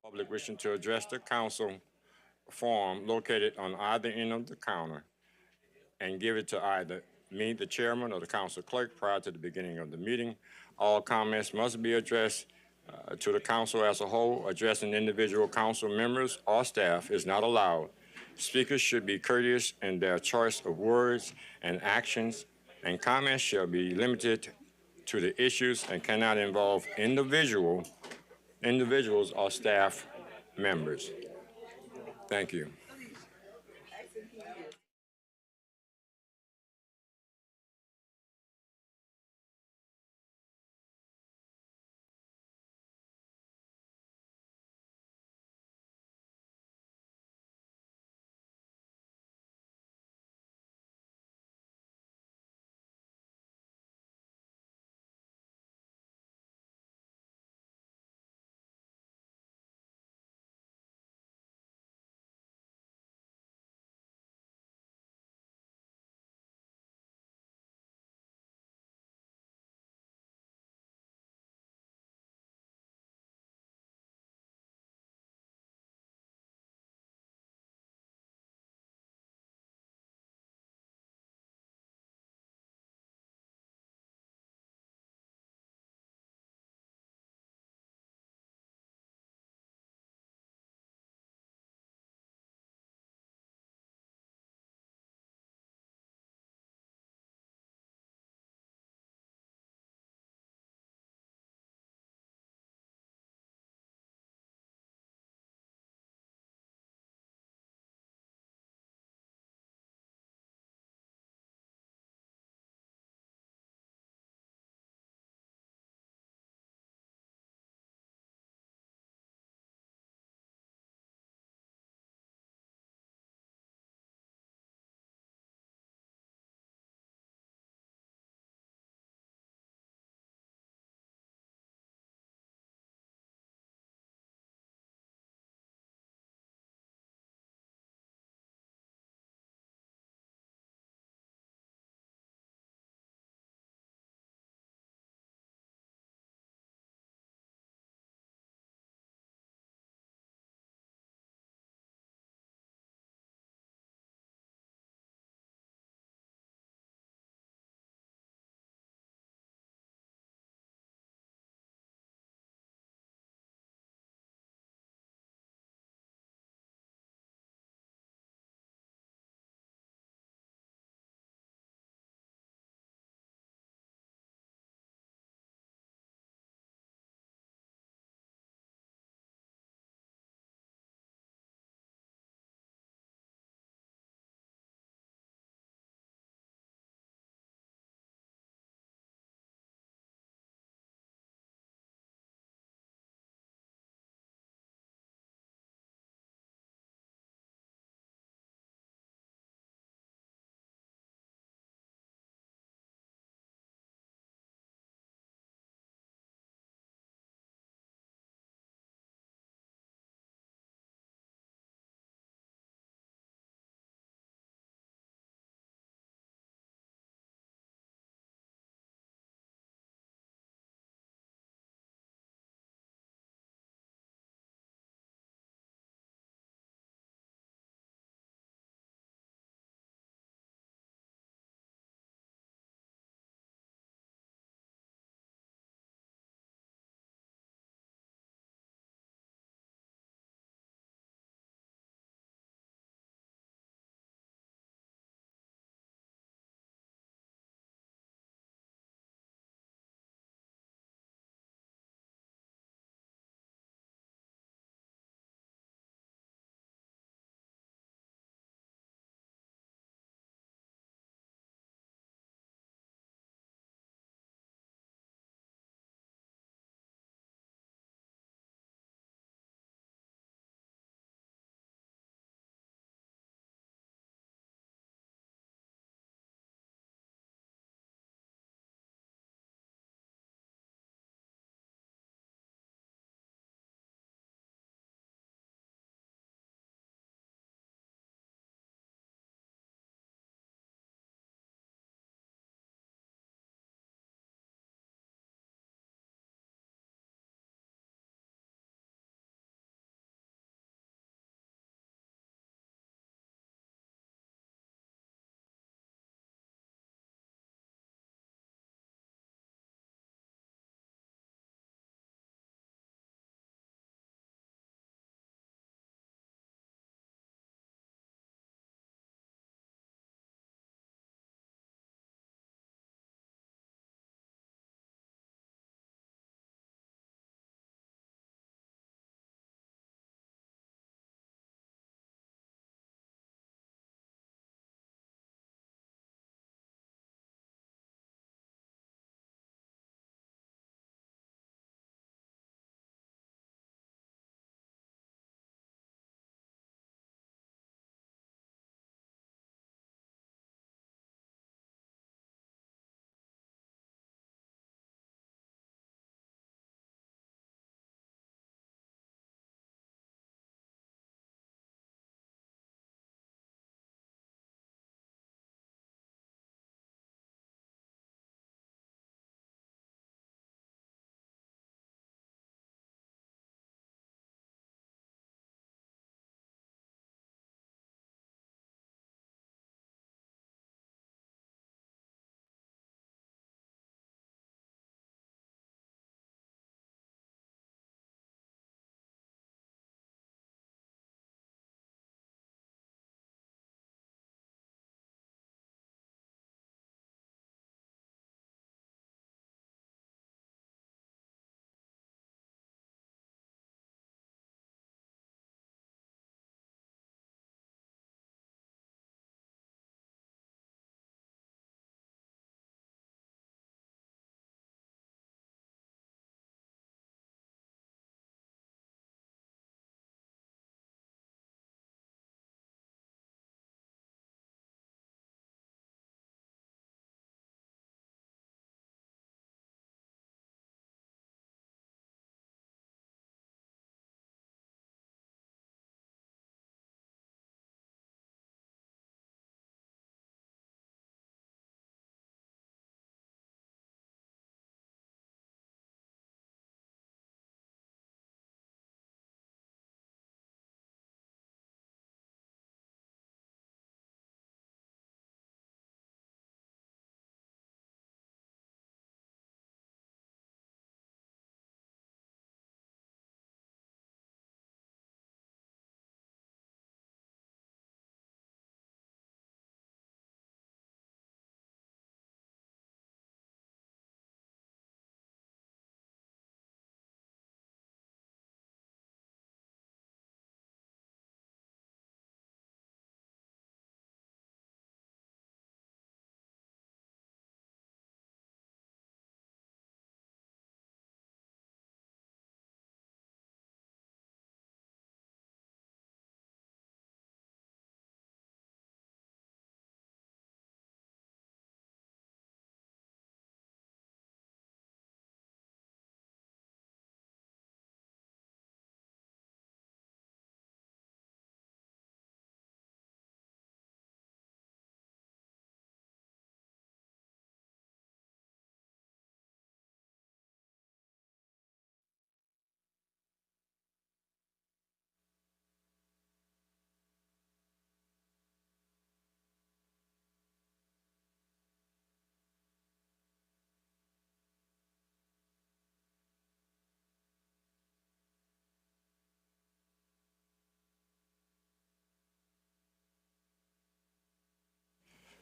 Public wishing to address the council form located on either end of the counter and give it to either me, the chairman, or the council clerk prior to the beginning of the meeting. All comments must be addressed to the council as a whole. Addressing individual council members or staff is not allowed. Speakers should be courteous in their choice of words and actions, and comments shall be limited to the issues and cannot involve individuals or staff members. Thank you.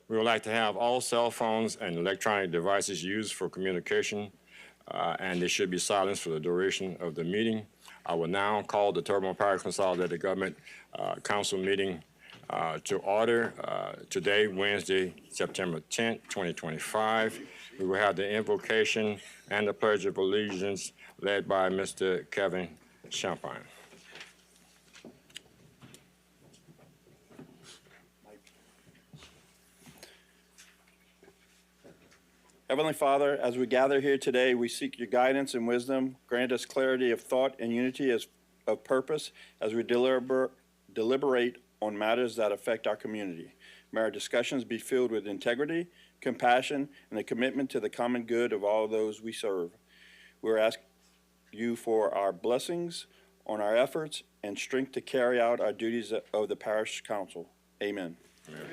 We would like to have all cell phones and electronic devices used for communication, and they should be silenced for the duration of the meeting. I will now call the Terrebonne Parish Consolidated Government Council meeting to order today, Wednesday, September 10th, 2025. We will have the invocation and the Pledge of Allegiance led by Mr. Kevin Champagne. Heavenly Father, as we gather here today, we seek your guidance and wisdom. Grant us clarity of thought and unity of purpose as we deliberate on matters that affect our community. May our discussions be filled with integrity, compassion, and a commitment to the common good of all those we serve. We're asking you for our blessings on our efforts and strength to carry out our duties of the Parish Council. Amen. Amen.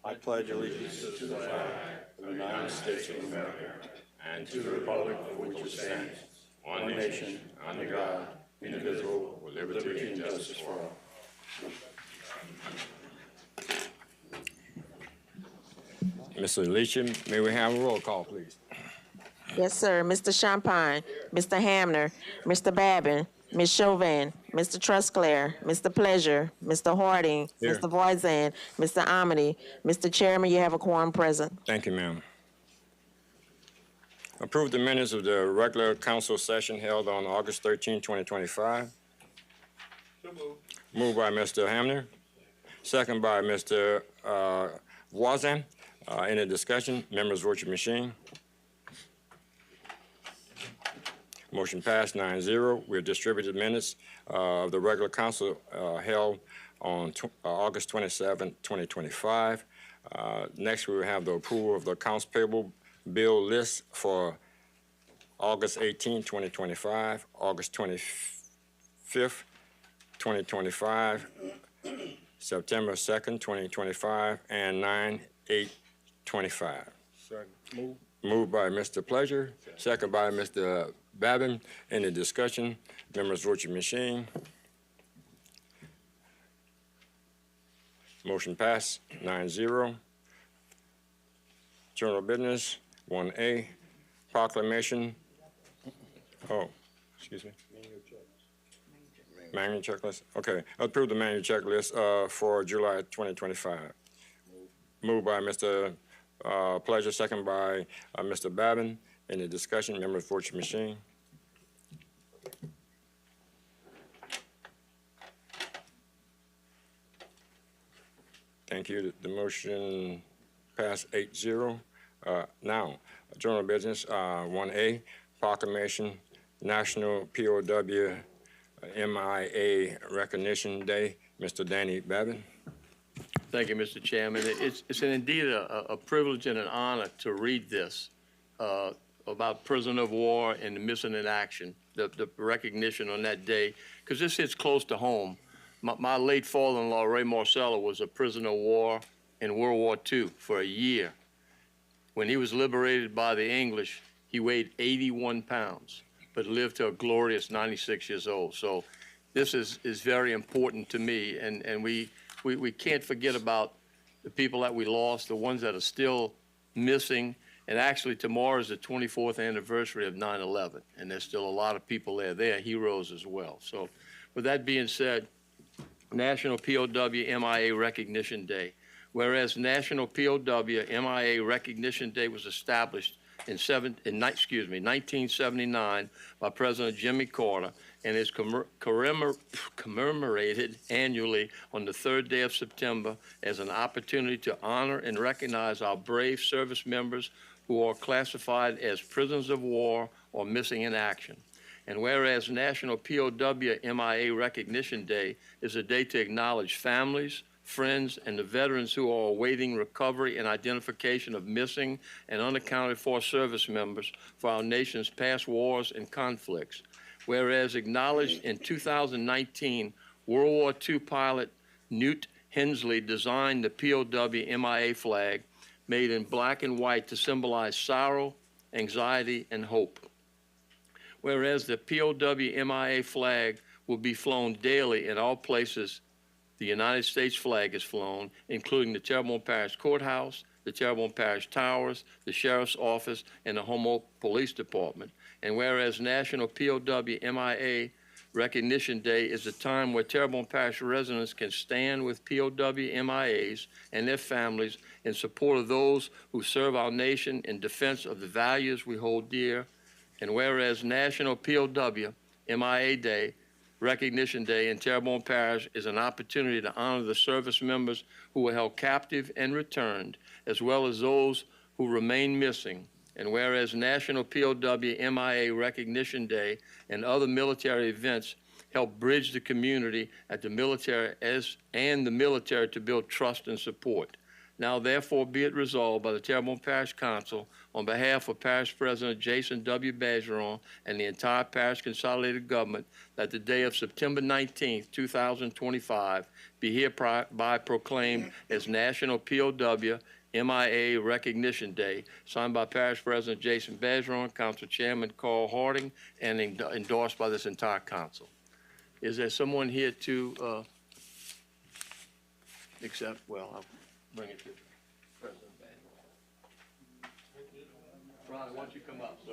I pledge allegiance to the flag of the United States of America and to the republic for which it stands, one nation, under God, indivisible, with liberty and justice for all. Mr. Leacham, may we have a roll call, please? Yes, sir. Mr. Champagne, Mr. Hamner, Mr. Babin, Ms. Chauvin, Mr. Trusclair, Mr. Pleasure, Mr. Harding, Here. Mr. Voisin, Mr. Amity. Mr. Chairman, you have a quorum present. Thank you, ma'am. Approve the minutes of the regular council session held on August 13, 2025. So moved. Moved by Mr. Hamner, second by Mr. Voisin. Any discussion? Members, vote your machine. Motion passed 9-0. We have distributed minutes of the regular council held on August 27, 2025. Next, we will have the approval of the accounts payable bill list for August 18, 2025, August 25th, 2025, September 2nd, 2025, and 9/8/25. Second. Moved by Mr. Pleasure, second by Mr. Babin. Any discussion? Members, vote your machine. Motion passed 9-0. General business 1A, proclamation. Oh, excuse me. Manual checklist. Okay, approve the manual checklist for July 2025. Moved by Mr. Pleasure, second by Mr. Babin. Any discussion? Members, vote your machine. Thank you. The motion passed 8-0. Now, general business 1A, proclamation, National POW MIA Recognition Day. Mr. Danny Babin. Thank you, Mr. Chairman. It's indeed a privilege and an honor to read this about prisoner of war and the missing in action, the recognition on that day, because this hits close to home. My late father-in-law, Ray Marcello, was a prisoner of war in World War II for a year. When he was liberated by the English, he weighed 81 pounds, but lived to a glorious 96 years old. So this is very important to me, and we can't forget about the people that we lost, the ones that are still missing. And actually, tomorrow is the 24th anniversary of 9/11, and there's still a lot of people there. They are heroes as well. So with that being said, National POW MIA Recognition Day. Whereas National POW MIA Recognition Day was established in 1979 by President Jimmy Carter and is commemorated annually on the 3rd day of September as an opportunity to honor and recognize our brave service members who are classified as prisoners of war or missing in action. And whereas National POW MIA Recognition Day is a day to acknowledge families, friends, and the veterans who are awaiting recovery and identification of missing and unaccounted for service members for our nation's past wars and conflicts. Whereas acknowledged in 2019, World War II pilot Newt Hensley designed the POW MIA flag made in black and white to symbolize sorrow, anxiety, and hope. Whereas the POW MIA flag will be flown daily in all places the United States flag is flown, including the Terrebonne Parish Courthouse, the Terrebonne Parish Towers, the Sheriff's Office, and the Homo Police Department. And whereas National POW MIA Recognition Day is a time where Terrebonne Parish residents can stand with POW MIAs and their families in support of those who serve our nation in defense of the values we hold dear. And whereas National POW MIA Day, Recognition Day in Terrebonne Parish is an opportunity to honor the service members who were held captive and returned, as well as those who remain missing. And whereas National POW MIA Recognition Day and other military events help bridge the community at the military and the military to build trust and support. Now therefore be it resolved by the Terrebonne Parish Council on behalf of Parish President Jason W. Bergeron and the entire Parish Consolidated Government that the day of September 19th, 2025 be hereby proclaimed as National POW MIA Recognition Day, signed by Parish President Jason Bergeron, Council Chairman Carl Harding, and endorsed by this entire council. Is there someone here to accept? Well, I'll bring it to President Bergeron. Ronnie, why don't you come up, sir?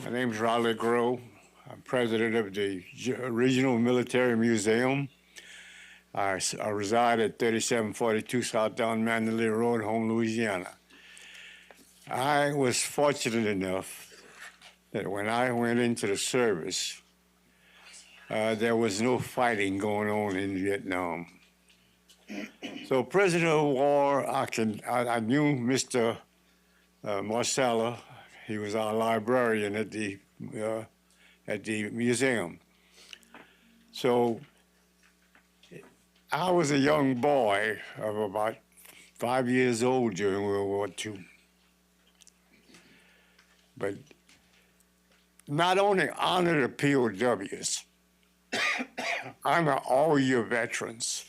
My name is Riley Grow. I'm president of the Regional Military Museum. I reside at 3742 South Don Mandalay Road, Home, Louisiana. I was fortunate enough that when I went into the service, there was no fighting going on in Vietnam. So prisoner of war, I knew Mr. Marcella. He was our librarian at the museum. So I was a young boy of about 5 years old during World War II. But not only honor the POWs, honor all your veterans.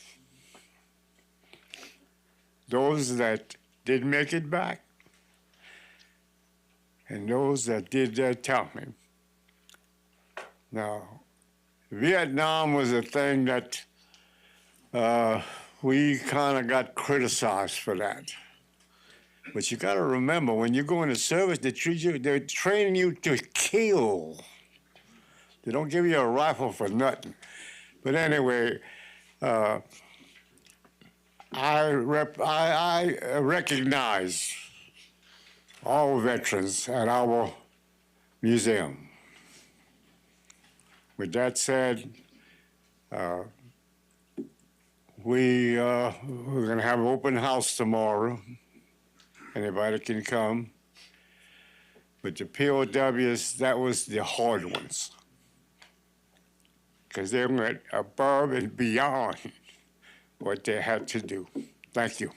Those that did make it back, and those that did their time. Now, Vietnam was a thing that we kind of got criticized for that. But you got to remember, when you go into service, they're training you to kill. They don't give you a rifle for nothing. But anyway, I recognize all veterans at our museum. With that said, we're going to have an open house tomorrow. Anybody can come. But the POWs, that was the hard ones, because they went above and beyond what they had to do. Thank you.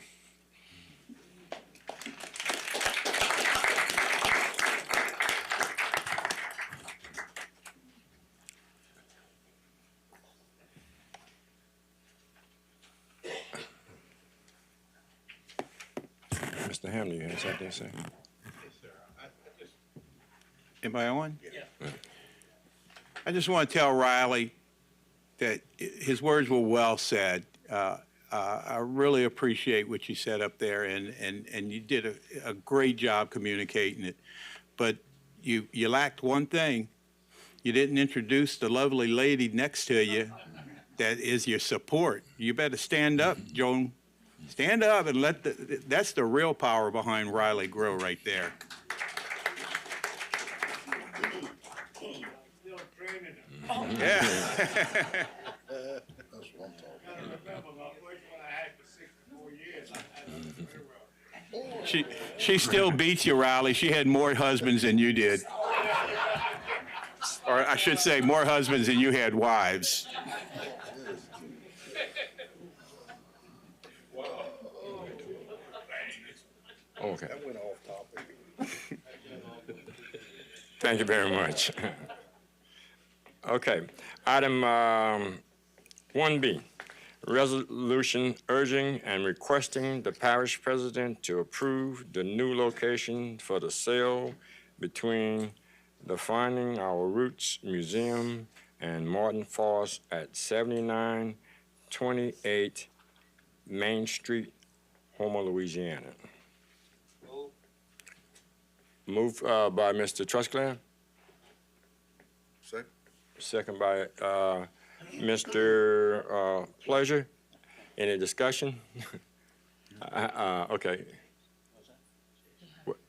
Mr. Hamlin, you have something to say? Yes, sir. Am I on? Yeah. I just want to tell Riley that his words were well said. I really appreciate what you said up there, and you did a great job communicating it. But you lacked one thing. You didn't introduce the lovely lady next to you that is your support. You better stand up, Joan. Stand up and that's the real power behind Riley Grow right there. Still training them. Yeah. That's what I'm talking about. I remember my first one I had for 64 years. I did very well. She still beats you, Riley. She had more husbands than you did. Or I should say more husbands than you had wives. Well, okay. Thank you very much. Okay, item 1B, resolution urging and requesting the parish president to approve the new location for the sale between the Finding Our Roots Museum and Martin Falls at 7928 Main Street, Homer, Louisiana. Move by Mr. Trusclair. Second. Second by Mr. Pleasure. Any discussion? Okay.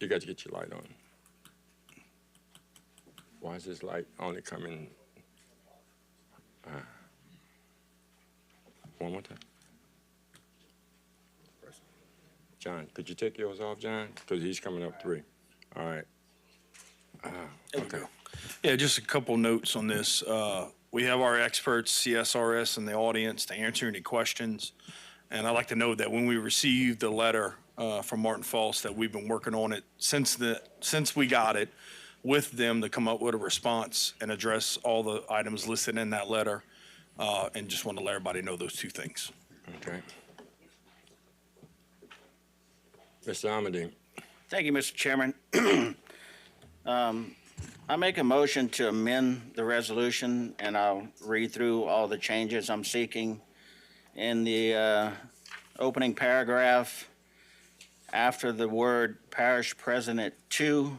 You got to get your light on. Why is this light only coming? One more time. John, could you take yours off, John? Because he's coming up 3. All right. Okay. Yeah, just a couple notes on this. We have our experts, CSRS, in the audience to answer any questions. And I'd like to note that when we received the letter from Martin Falls, that we've been working on it since we got it with them to come up with a response and address all the items listed in that letter. And just want to let everybody know those 2 things. Okay. Mr. Amadine. Thank you, Mr. Chairman. I make a motion to amend the resolution, and I'll read through all the changes I'm seeking. In the opening paragraph, after the word parish president to,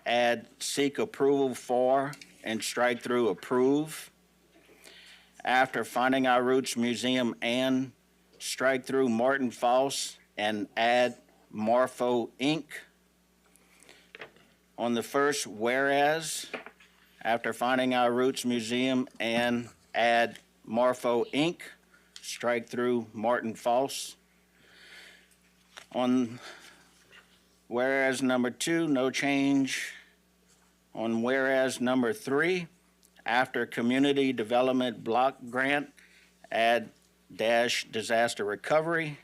add seek approval for and strike through approve. After Finding Our Roots Museum and strike through Martin Falls and add Morpho Inc. On the first whereas, after Finding Our Roots Museum and add Morpho Inc., strike through Martin Falls. On whereas number 2, no change. On whereas number 3, after Community Development Block Grant, add dash disaster recovery.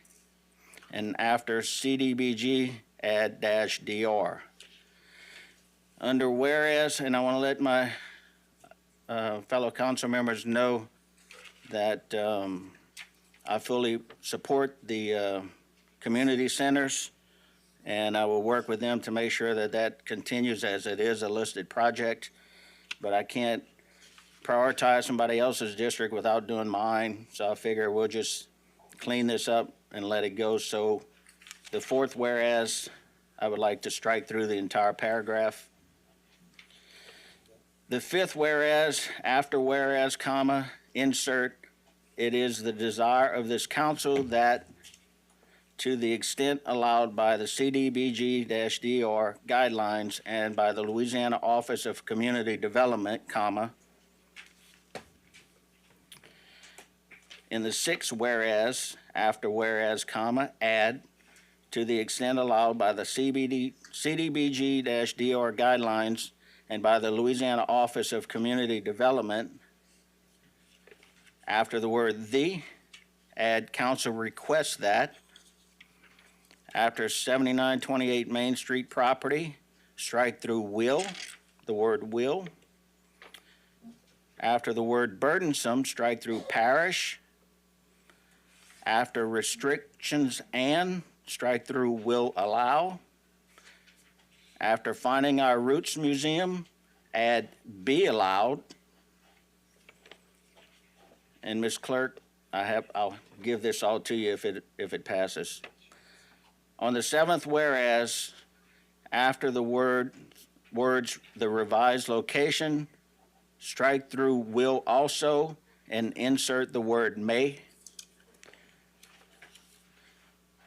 And after CDBG, add dash DR. Under whereas, and I want to let my fellow council members know that I fully support the community centers, and I will work with them to make sure that that continues as it is a listed project. But I can't prioritize somebody else's district without doing mine, so I figure we'll just clean this up and let it go. So the 4th whereas, I would like to strike through the entire paragraph. The 5th whereas, after whereas, comma, insert, it is the desire of this council that to the extent allowed by the CDBG-DR guidelines and by the Louisiana Office of Community Development, comma, in the 6th whereas, after whereas, comma, add, to the extent allowed by the CDBG-DR guidelines and by the Louisiana Office of Community Development, after the word the, add council requests that. After 7928 Main Street property, strike through will, the word will. After the word burdensome, strike through parish. After restrictions and, strike through will allow. After Finding Our Roots Museum, add be allowed. And Ms. Clerk, I'll give this all to you if it passes. On the 7th whereas, after the words the revised location, strike through will also and insert the word may.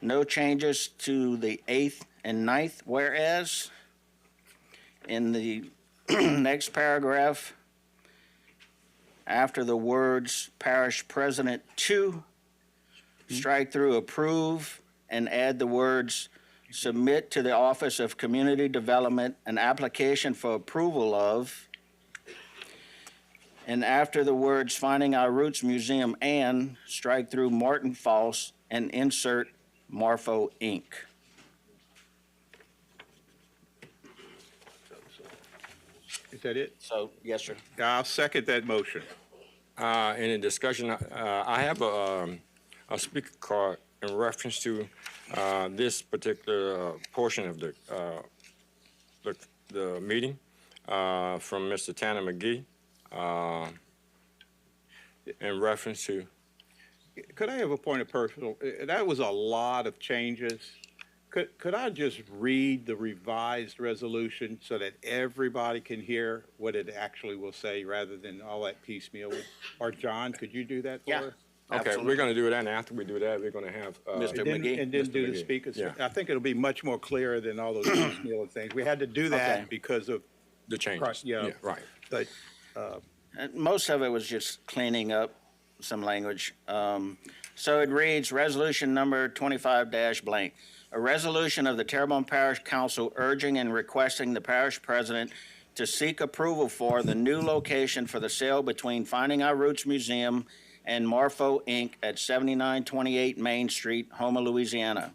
No changes to the 8th and 9th whereas. In the next paragraph, after the words parish president to, strike through approve and add the words submit to the Office of Community Development an application for approval of. And after the words Finding Our Roots Museum and, strike through Martin Falls and insert Morpho Inc. that it? So, yes, sir. I'll second that motion. Any discussion? I have a speaker card in reference to this particular portion of the meeting from Mr. Tanner McGee in reference to. Could I have a point of personal? That was a lot of changes. Could I just read the revised resolution so that everybody can hear what it actually will say rather than all that piecemeal? Or John, could you do that for Yeah. us? Okay, Absolutely. we're going to do that, and after we do that, we're going to have Mr. McGee? And then Mr. do the McGee. speakers. Yeah. I think it'll be much more clearer than all those piecemeal things. We had to do Okay. that because of, the changes. Yeah. Right. but And most of it was just cleaning up some language. So it reads, Resolution Number 25 blank. A resolution of the Terrebonne Parish Council urging and requesting the parish president to seek approval for the new location for the sale between Finding Our Roots Museum and Morpho Inc. at 7928 Main Street, Houma, Louisiana.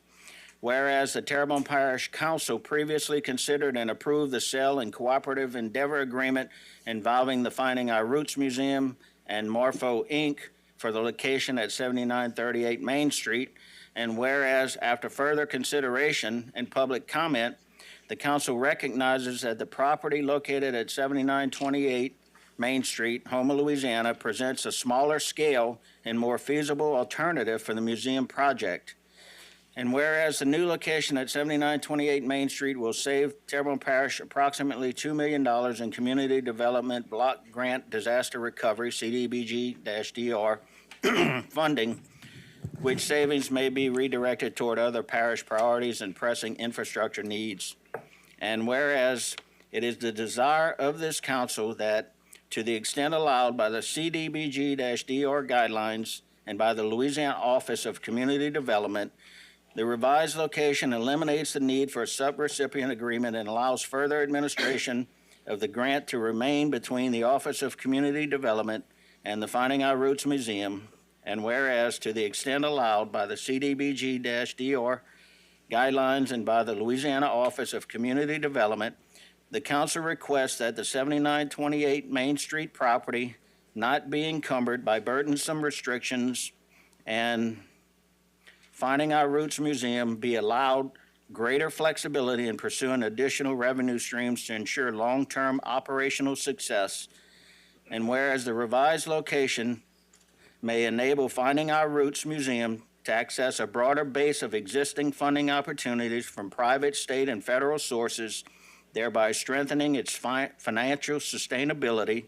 Whereas the Terrebonne Parish Council previously considered and approved the sale and cooperative endeavor agreement involving the Finding Our Roots Museum and Morpho Inc. for the location at 7938 Main Street, and whereas after further consideration and public comment, the council recognizes that the property located at 7928 Main Street, Houma, Louisiana, presents a smaller scale and more feasible alternative for the museum project. And whereas the new location at 7928 Main Street will save Terrebonne Parish approximately $2 million in Community Development Block Grant Disaster Recovery, CDBG-DR, funding, which savings may be redirected toward other parish priorities and pressing infrastructure needs. And whereas it is the desire of this council that, to the extent allowed by the CDBG-DR guidelines and by the Louisiana Office of Community Development, the revised location eliminates the need for a subrecipient agreement and allows further administration of the grant to remain between the Office of Community Development and the Finding Our Roots Museum. And whereas, to the extent allowed by the CDBG-DR guidelines and by the Louisiana Office of Community Development, the council requests that the 7928 Main Street property not be encumbered by burdensome restrictions and Finding Our Roots Museum be allowed greater flexibility in pursuing additional revenue streams to ensure long-term operational success. And whereas the revised location may enable Finding Our Roots Museum to access a broader base of existing funding opportunities from private, state, and federal sources, thereby strengthening its financial sustainability.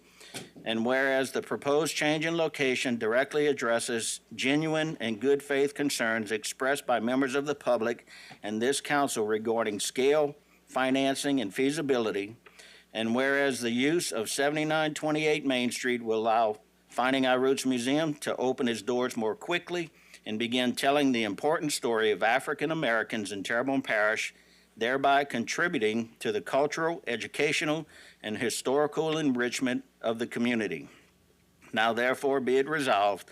And whereas the proposed change in location directly addresses genuine and good faith concerns expressed by members of the public and this council regarding scale, financing, and feasibility. And whereas the use of 7928 Main Street will allow Finding Our Roots Museum to open its doors more quickly and begin telling the important story of African Americans in Terrebonne Parish, thereby contributing to the cultural, educational, and historical enrichment of the community. Now therefore be it resolved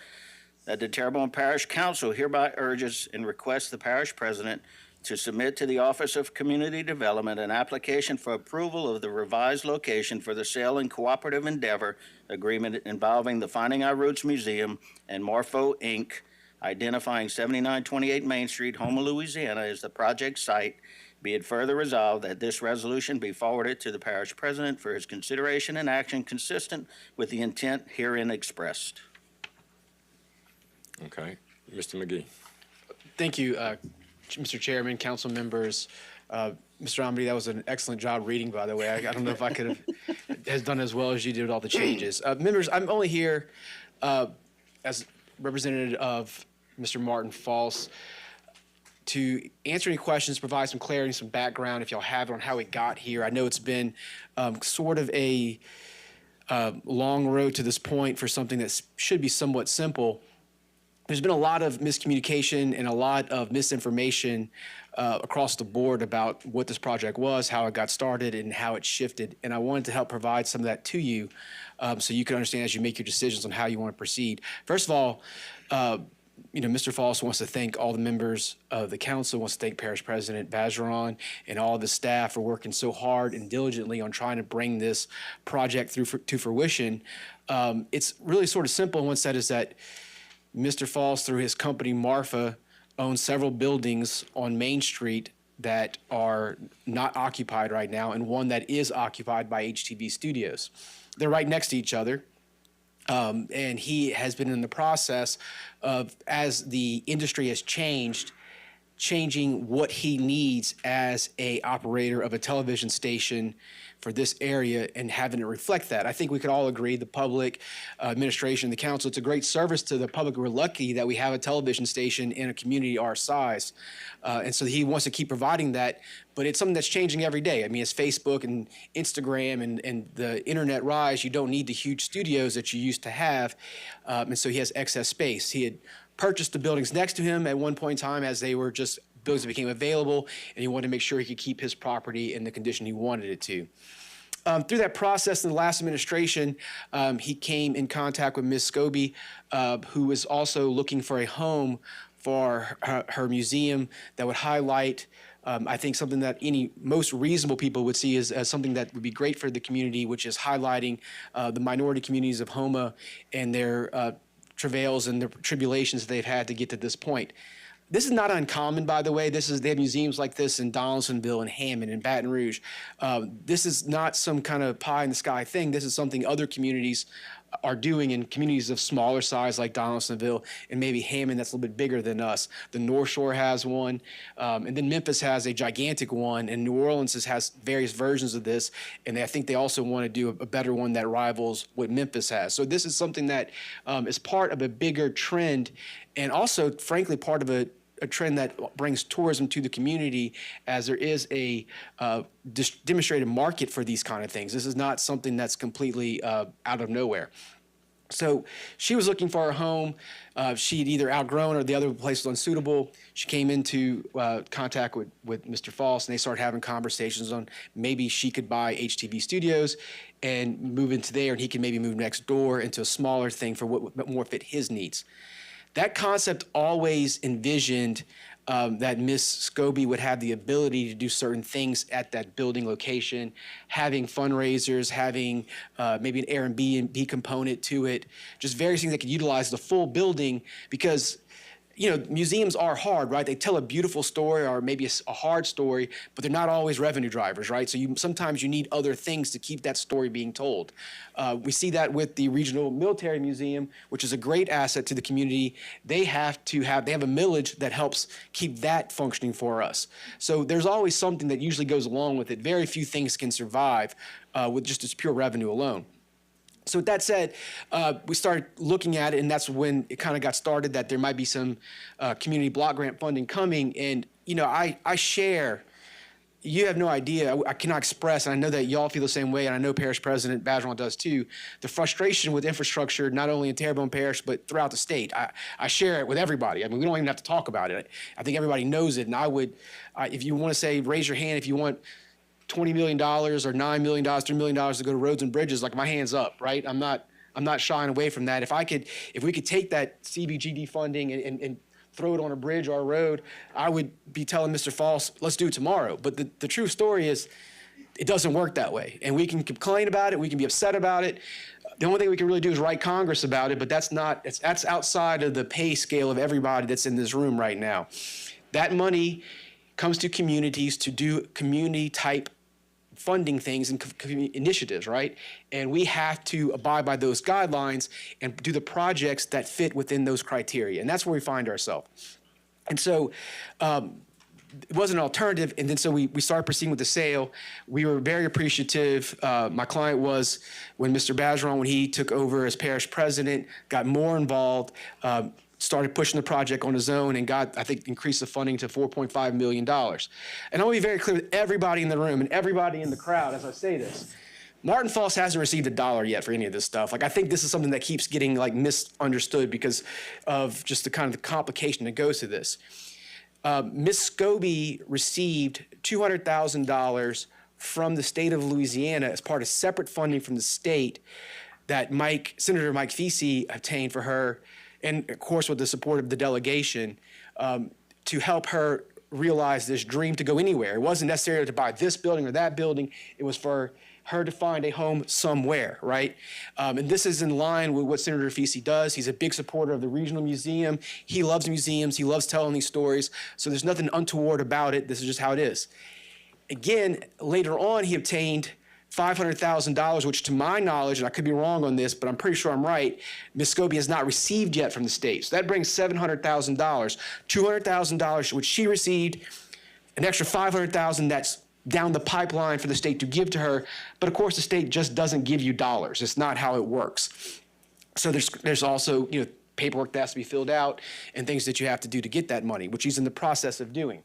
that the Terrebonne Parish Council hereby urges and requests the parish president to submit to the Office of Community Development an application for approval of the revised location for the sale and cooperative endeavor agreement involving the Finding Our Roots Museum and Morpho Inc., identifying 7928 Main Street, Houma, Louisiana as the project site. Be it further resolved that this resolution be forwarded to the parish president for his consideration and action consistent with the intent herein expressed. Okay. Mr. McGee. Thank you, Mr. Chairman, council members. Mr. Amity, that was an excellent job reading, by the way. I don't know if I could have done as well as you did with all the changes. Members, I'm only here as representative of Mr. Martin False to answer any questions, provide some clarity, some background, if y'all have it, on how it got here. I know it's been sort of a long road to this point for something that should be somewhat simple. There's been a lot of miscommunication and a lot of misinformation across the board about what this project was, how it got started, and how it shifted. And I wanted to help provide some of that to you so you can understand as you make your decisions on how you want to proceed. First of all, Mr. Foss wants to thank all the members of the council, wants to thank Parish President Bajeron and all the staff for working so hard and diligently on trying to bring this project to fruition. It's really sort of simple in one set is that Mr. Foss, through his company Marfa, owns several buildings on Main Street that are not occupied right now, and one that is occupied by HTV Studios. They're right next to each other. And he has been in the process of, as the industry has changing what he needs as a operator of a television station for this area and having it reflect that. I think we could all agree, the public, administration, the council, it's a great service to the public. We're lucky that we have a television station in a community our size. And so he wants to keep providing that, but it's something that's changing every day. I mean, as Facebook and Instagram and the internet rise, you don't need the huge studios that you used to have. And so he has excess space. He had purchased the buildings next to him at one point in time as they were just buildings that became available, and he wanted to make sure he could keep his property in the condition he wanted it to. Through that process in the last administration, he came in contact with Ms. Scobie, who was also looking for a home for her museum that would highlight, I think, something that most reasonable people would see as something that would be great for the community, which is highlighting the minority communities of Houma and their travails and the tribulations they've had to get to this point. This is not uncommon, by the way. They have museums like this in Donaldsonville and Hammond and Baton Rouge. This is not some kind of pie in the sky thing. This is something other communities are doing in communities of smaller size like Donaldsonville and maybe Hammond that's a little bit bigger than us. The North Shore has one, and then Memphis has a gigantic one, and New Orleans has various versions of this, and I think they also want to do a better one that rivals what Memphis has. So this is something that is part of a bigger trend, and also, frankly, part of a trend that brings tourism to the community, as there is a demonstrated market for these kind of things. This is not something that's completely out of nowhere. So she was looking for a home. She'd either outgrown or the other place was unsuitable. She came into contact with Mr. Foss, and they started having conversations on maybe she could buy HTV Studios and move into there, and he could maybe move next door into a smaller thing for what more fit his needs. That concept always envisioned that Ms. Scobie would have the ability to do certain things at that building location, having fundraisers, having maybe an Airbnb component to it, just various things that could utilize the full building, because museums are hard, right? They tell a beautiful story or maybe a hard story, but they're not always revenue drivers, right? So sometimes you need other things to keep that story being told. We see that with the Regional Military Museum, which is a great asset to the community. They have a millage that helps keep that functioning for us. So there's always something that usually goes along with it. Very few things can survive with just its pure revenue alone. So with that said, we started looking at it, and that's when it kind of got started that there might be some community block grant funding coming. And, I share, you have no idea, I cannot express, and I know that y'all feel the same way, and I know Parish President Bajeron does too, the frustration with infrastructure, not only in Terrebonne Parish, but throughout the state. I share it with everybody. I mean, we don't even have to talk about it. I think everybody knows it, and if you want to say, raise your hand if you want $20 million or $9 million, $3 million to go to roads and bridges, like, my hand's up, right? I'm not shying away from that. If we could take that CBGD funding and throw it on a bridge or a road, I would be telling Mr. Foss, let's do it tomorrow. But the true story is it doesn't work that way. And we can complain about it, we can be upset about it. The only thing we can really do is write Congress about it, but that's outside of the pay scale of everybody that's in this room right now. That money comes to communities to do community type funding things and initiatives, right? And we have to abide by those guidelines and do the projects that fit within those criteria. And that's where we find ourselves. And so it was an alternative. And then so we started proceeding with the sale. We were very appreciative. My client was, when Mr. Bajeron, when he took over as parish president, got more involved, started pushing the project on his own, and got, I think, increased the funding to $4.5 million. And I want to be very clear with everybody in the room and everybody in the crowd as I say this. Martin Foss hasn't received a dollar yet for any of this stuff. Like, I think this is something that keeps getting misunderstood because of just the kind of the complication that goes to this. Ms. Scobie received $200,000 from the state of Louisiana as part of separate funding from the state that Senator Mike Vesey obtained for her. and of course with the support of the delegation, to help her realize this dream to go anywhere. It wasn't necessarily to buy this building or that building. It was for her to find a home somewhere, right? And this is in line with what Senator Feasey does. He's a big supporter of the Regional Museum. He loves museums. He loves telling these stories. So there's nothing untoward about it. This is just how it is. Again, later on, he obtained $500,000, which to my knowledge, and I could be wrong on this, but I'm pretty sure I'm right, Ms. Scobie has not received yet from the state. So that brings $700,000, $200,000, which she received, an extra $500,000 that's down the pipeline for the state to give to her. But of course, the state just doesn't give you dollars. It's not how it works. So there's also, you know, paperwork that has to be filled out and things that you have to do to get that money, which he's in the process of doing.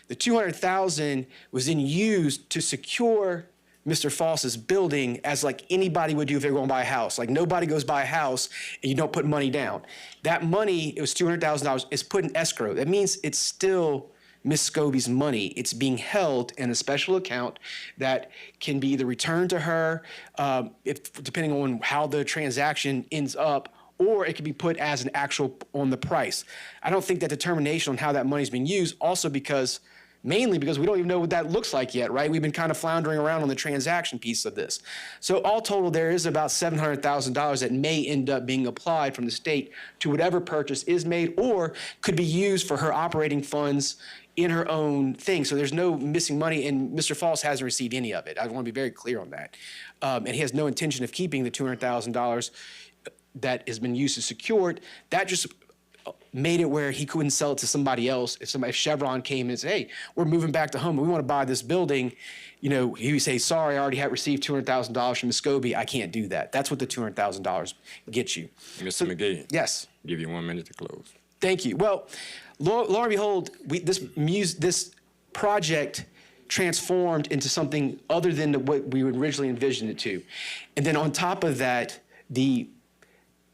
The $200,000 was then used to secure Mr. Foss's building as like anybody would do if they were going to buy a house. Like nobody goes buy a house and you don't put money down. That money, it was $200,000, is put in escrow. That means it's still Ms. Scobie's money. It's being held in a special account that can be either returned to her, depending on how the transaction ends up, or it could be put as an actual on the price. I don't think that determination on how that money's being used, also mainly because we don't even know what that looks like yet, right? We've been kind of floundering around on the transaction piece of this. So all total, there is about $700,000 that may end up being applied from the state to whatever purchase is made, or could be used for her operating funds in her own thing. So there's no missing money, and Mr. Foss hasn't received any of it. I want to be very clear on that. And he has no intention of keeping the $200,000 that has been used to secure it. That just made it where he couldn't sell it to somebody else. If Chevron came and said, hey, we're moving back to home, we want to buy this building, you know, he would say, sorry, I already have received $200,000 from Ms. Scobie. I can't do that. That's what the $200,000 gets you. Mr. McGee. Yes. Give you 1 minute to close. Thank you. Well, lo and behold, this project transformed into something other than what we originally envisioned it to. And then on top of that, the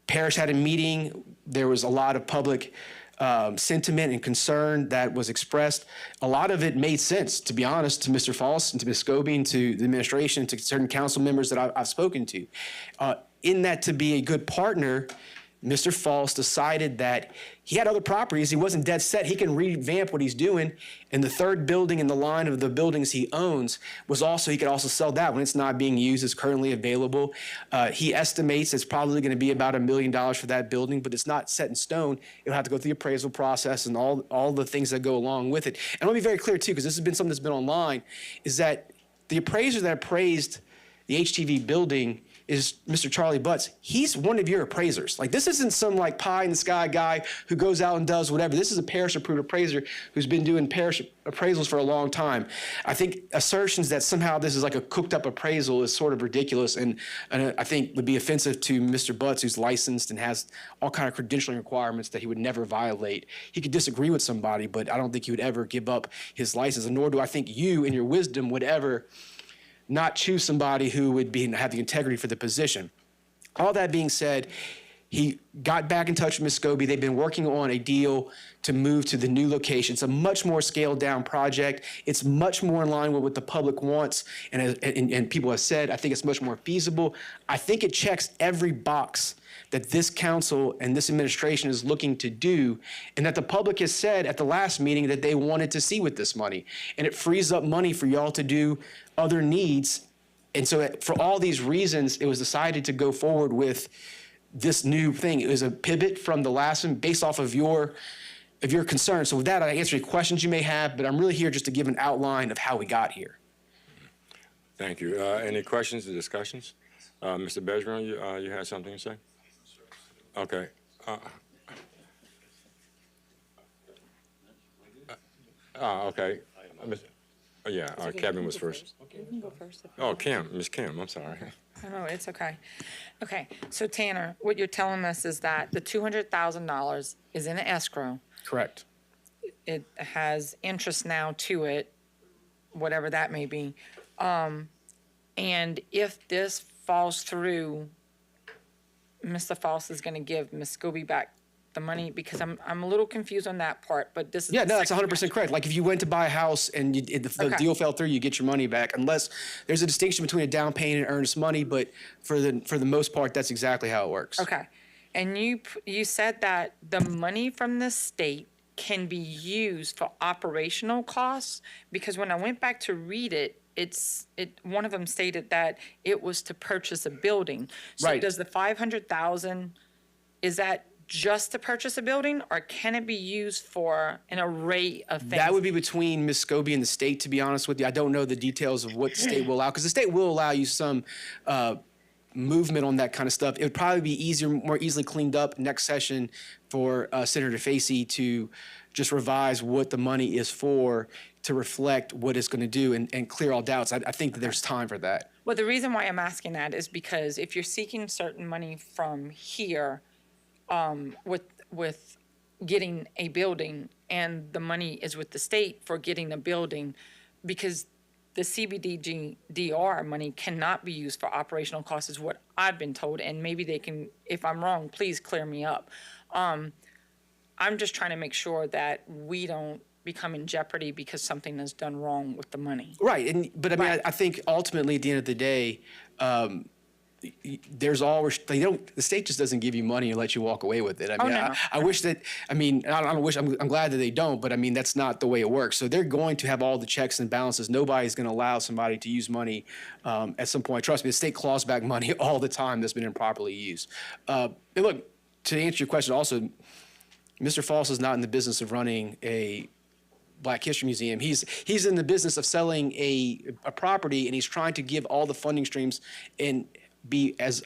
parish had a meeting. There was a lot of public sentiment and concern that was expressed. A lot of it made sense, to be honest, to Mr. Foss and to Ms. Scobie and to the administration, to certain council members that I've spoken to. In that, to be a good partner, Mr. Foss decided that he had other properties. He wasn't dead set. He can revamp what he's doing. And the third building in the line of the buildings he owns was also, he could also sell that when it's not being used. It's currently available. He estimates it's probably going to be about $1 million for that building, but it's not set in stone. It'll have to go through the appraisal process and all the things that go along with it. And I want to be very clear too, because this has been something that's been online, is that the appraiser that appraised the HTV building is Mr. Charlie Butts. He's one of your appraisers. Like, this isn't some like pie in the sky guy who goes out and does whatever. This is a parish approved appraiser who's been doing parish appraisals for a long time. I think assertions that somehow this is like a cooked up appraisal is sort of ridiculous, and I think would be offensive to Mr. Butts, who's licensed and has all kind of credentialing requirements that he would never violate. He could disagree with somebody, but I don't think he would ever give up his license, and nor do I think you in your wisdom would ever not choose somebody who would have the integrity for the position. All that being said, he got back in touch with Ms. Scobie. They've been working on a deal to move to the new location. It's a much more scaled down project. It's much more in line with what the public wants, and people have said. I think it's much more feasible. I think it checks every box that this council and this administration is looking to do, and that the public has said at the last meeting that they wanted to see with this money. And it frees up money for y'all to do other needs. And so for all these reasons, it was decided to go forward with this new thing. It was a pivot from the last one based off of your concerns. So with that, I answer any questions you may have, but I'm really here just to give an outline of how we got here. Thank you. Any questions or discussions? Mr. Bergeron, you had something to say? Okay. Okay. Kevin was first. You can go first. Oh, Miss Kim, I'm sorry. Oh, it's okay. Okay, so Tanner, what you're telling us is that the $200,000 is in escrow. Correct. It has interest now to it, whatever that may be. And if this falls through, Mr. Foss is going to give Ms. Scobie back the money, because I'm a little confused on that part, but this is. Yeah, no, that's 100% correct. Like if you went to buy a house and the deal fell through, you get your money back, unless there's a distinction between a down payment and earnest money, but for the most part, that's exactly how it works. Okay. And you said that the money from the state can be used for operational costs, because when I went back to read it, one of them stated that it was to purchase a building. So Right. does the 500,000, is that just to purchase a building, or can it be used for an array of things? That would be between Ms. Scobie and the state, to be honest with you. I don't know the details of what the state will allow, because the state will allow you some movement on that kind of stuff. It would probably be easier, more easily cleaned up next session for Senator Facey to just revise what the money is for to reflect what it's going to do and clear all doubts. I think that there's time for that. Well, the reason why I'm asking that is because if you're seeking certain money from here, with getting a building, and the money is with the state for getting a building, because the CBDGDR money cannot be used for operational costs, is what I've been told, and maybe they can, if I'm wrong, please clear me up. I'm just trying to make sure that we don't become in jeopardy because something is done wrong with the money. Right, but I mean, Right. I think ultimately at the end of the day, there's always the state just doesn't give you money and let you walk away with it. I mean, no. I wish that. I mean, I don't wish. I'm glad that they don't, but I mean, that's not the way it works. So they're going to have all the checks and balances. Nobody's going to allow somebody to use money at some point. Trust me, the state claws back money all the time that's been improperly used. And look, to answer your question, also, Mr. Falls is not in the business of running a Black History Museum. He's in the business of selling a property, and he's trying to give all the funding streams and be as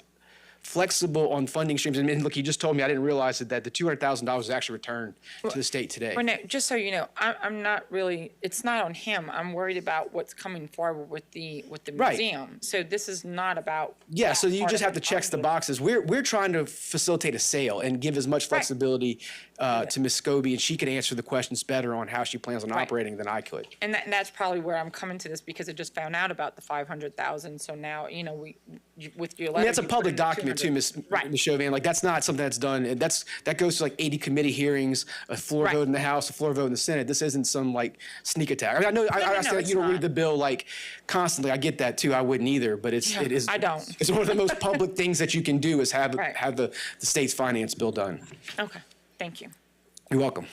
flexible on funding streams. And look, he just told me, I didn't realize that the $200,000 was actually returned to the state today. Well, no, just so you know, I'm not really, it's not on him. I'm worried about what's coming forward with the Right. museum. So this is not about. Yeah, that so you part just of have to it. check the boxes. We're trying to facilitate a sale and give as much flexibility to Ms. Scobie, and she can answer the questions better on how she plans on Right. operating than I could. And that's probably where I'm coming to this, because I just found out about the 500,000. So now, with your letter. I mean, that's a you put public in the document too, 200. Right. Ms. Chauvin. Like, that's not something that's done. And that goes to like 80 committee hearings, a floor Right. vote in the House, a floor vote in the Senate. This isn't some like sneak attack. I mean, I know I understand it's you don't read not. the bill like constantly. I get that too. I wouldn't either. But it is. I don't. It's one of the most public things that you can do is have Right. the state's finance bill done. Okay, thank you. You're welcome.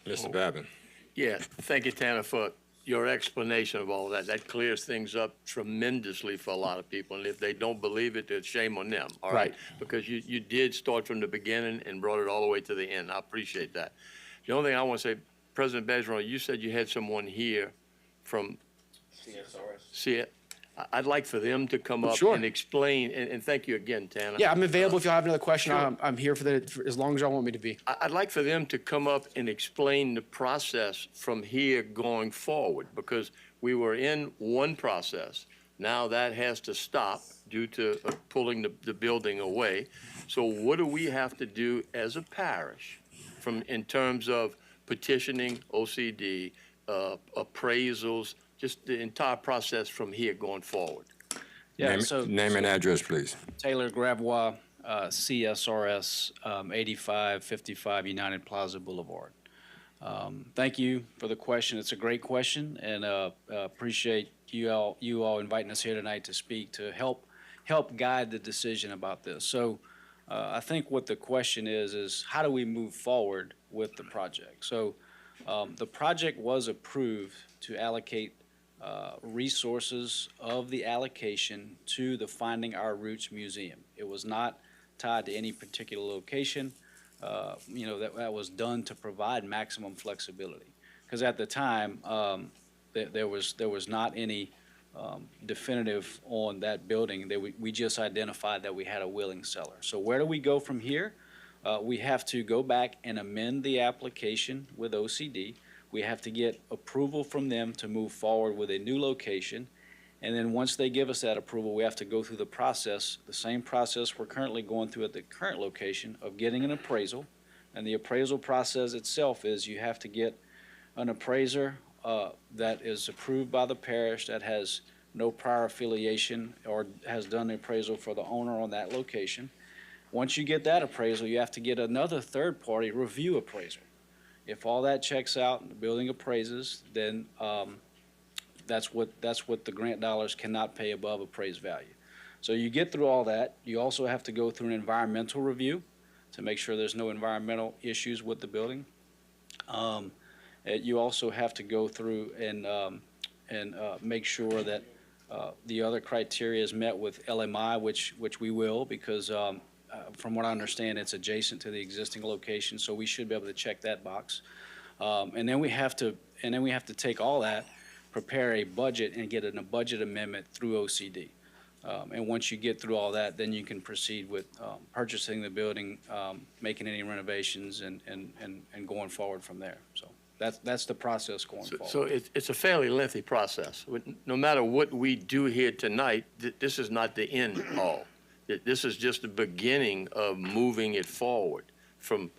Mr. Babin. Yeah, thank you, Tanner, for your explanation of all that. That clears things up tremendously for a lot of people. And if they don't believe it, it's shame on them, all right? Right. Because you did start from the beginning and brought it all the way to the end. I appreciate that. The only thing I want to say, President Bergeron, you said you had someone here from CSRS. I'd like for them to come up Sure. and explain, and thank you again, Tanner. Yeah, I'm available if y'all have another question. Sure. I'm here for as long as y'all want me to be. I'd like for them to come up and explain the process from here going forward, because we were in one process. Now that has to stop due to pulling the building away. So what do we have to do as a parish in terms of petitioning OCD, appraisals, just the entire process from here going forward? Yeah, Name and address, please. Taylor Gravois, CSRS 8555 United Plaza Boulevard. Thank you for the question. It's a great question, and appreciate you all inviting us here tonight to speak to help guide the decision about this. So I think what the question is how do we move forward with the project? So the project was approved to allocate resources of the allocation to the Finding Our Roots Museum. It was not tied to any particular location. That was done to provide maximum flexibility. Because at the time, there was not any definitive on that building. We just identified that we had a willing seller. So where do we go from here? We have to go back and amend the application with OCD. We have to get approval from them to move forward with a new location. And then once they give us that approval, we have to go through the process, the same process we're currently going through at the current location of getting an appraisal. And the appraisal process itself is you have to get an appraiser that is approved by the parish, that has no prior affiliation or has done the appraisal for the owner on that location. Once you get that appraisal, you have to get another third-party review appraiser. If all that checks out and the building appraises, then that's what the grant dollars cannot pay above appraised value. So you get through all that. You also have to go through an environmental review to make sure there's no environmental issues with the building. You also have to go through and make sure that the other criteria is met with LMI, which we will, because from what I understand, it's adjacent to the existing location, so we should be able to check that box. And then we have to take all that, prepare a budget, and get a budget amendment through OCD. And once you get through all that, then you can proceed with purchasing the building, making any renovations, and going forward from there. So that's the process going forward. So it's a fairly lengthy process. No matter what we do here tonight, this is not the end all. This is just the beginning of moving it forward. From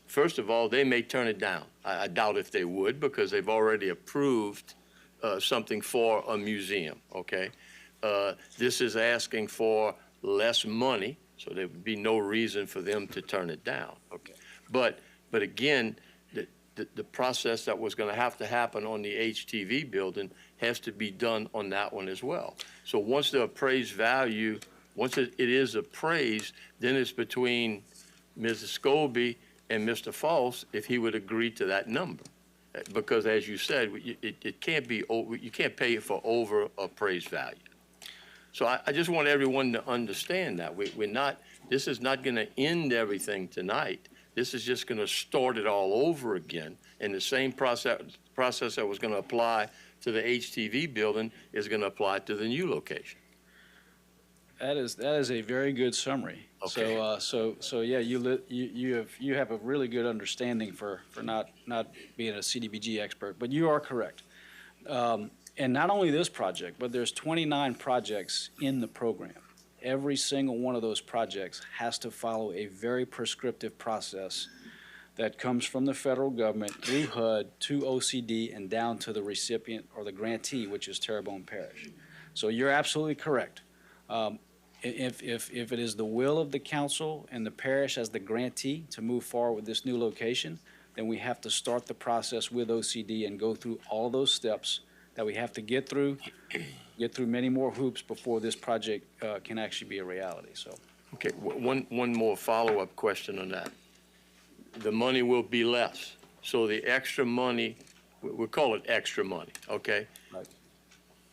first of all, they may turn it down. I doubt if they would, because they've already approved something for a museum, okay? This is asking for less money, so there would be no reason for them to turn it down, okay? But again, the process that was gonna have to happen on the HTV building has to be done on that one as well. So once the appraised value, once it is appraised, then it's between Mrs. Scobie and Mr. Falls if he would agree to that number. Because as you said, it can't be, you can't pay for over appraised value. So I just want everyone to understand that. We're not, this is not gonna end everything tonight. This is just gonna start it all over again. And the same process that was gonna apply to the HTV building is gonna apply to the new location. That is a very good summary. Okay. So yeah, you have a really good understanding for not being a CDBG expert, but you are correct. And not only this project, but there's 29 projects in the program. Every single one of those projects has to follow a very prescriptive process that comes from the federal government through HUD to OCD and down to the recipient or the grantee, which is Terrebonne Parish. So you're absolutely correct. If it is the will of the council and the parish as the grantee to move forward with this new location, then we have to start the process with OCD and go through all those steps that we have to get through many more hoops before this project can actually be a reality. So. Okay, one more follow-up question on that. The money will be less. So the extra money, we'll call it extra money, okay? Right.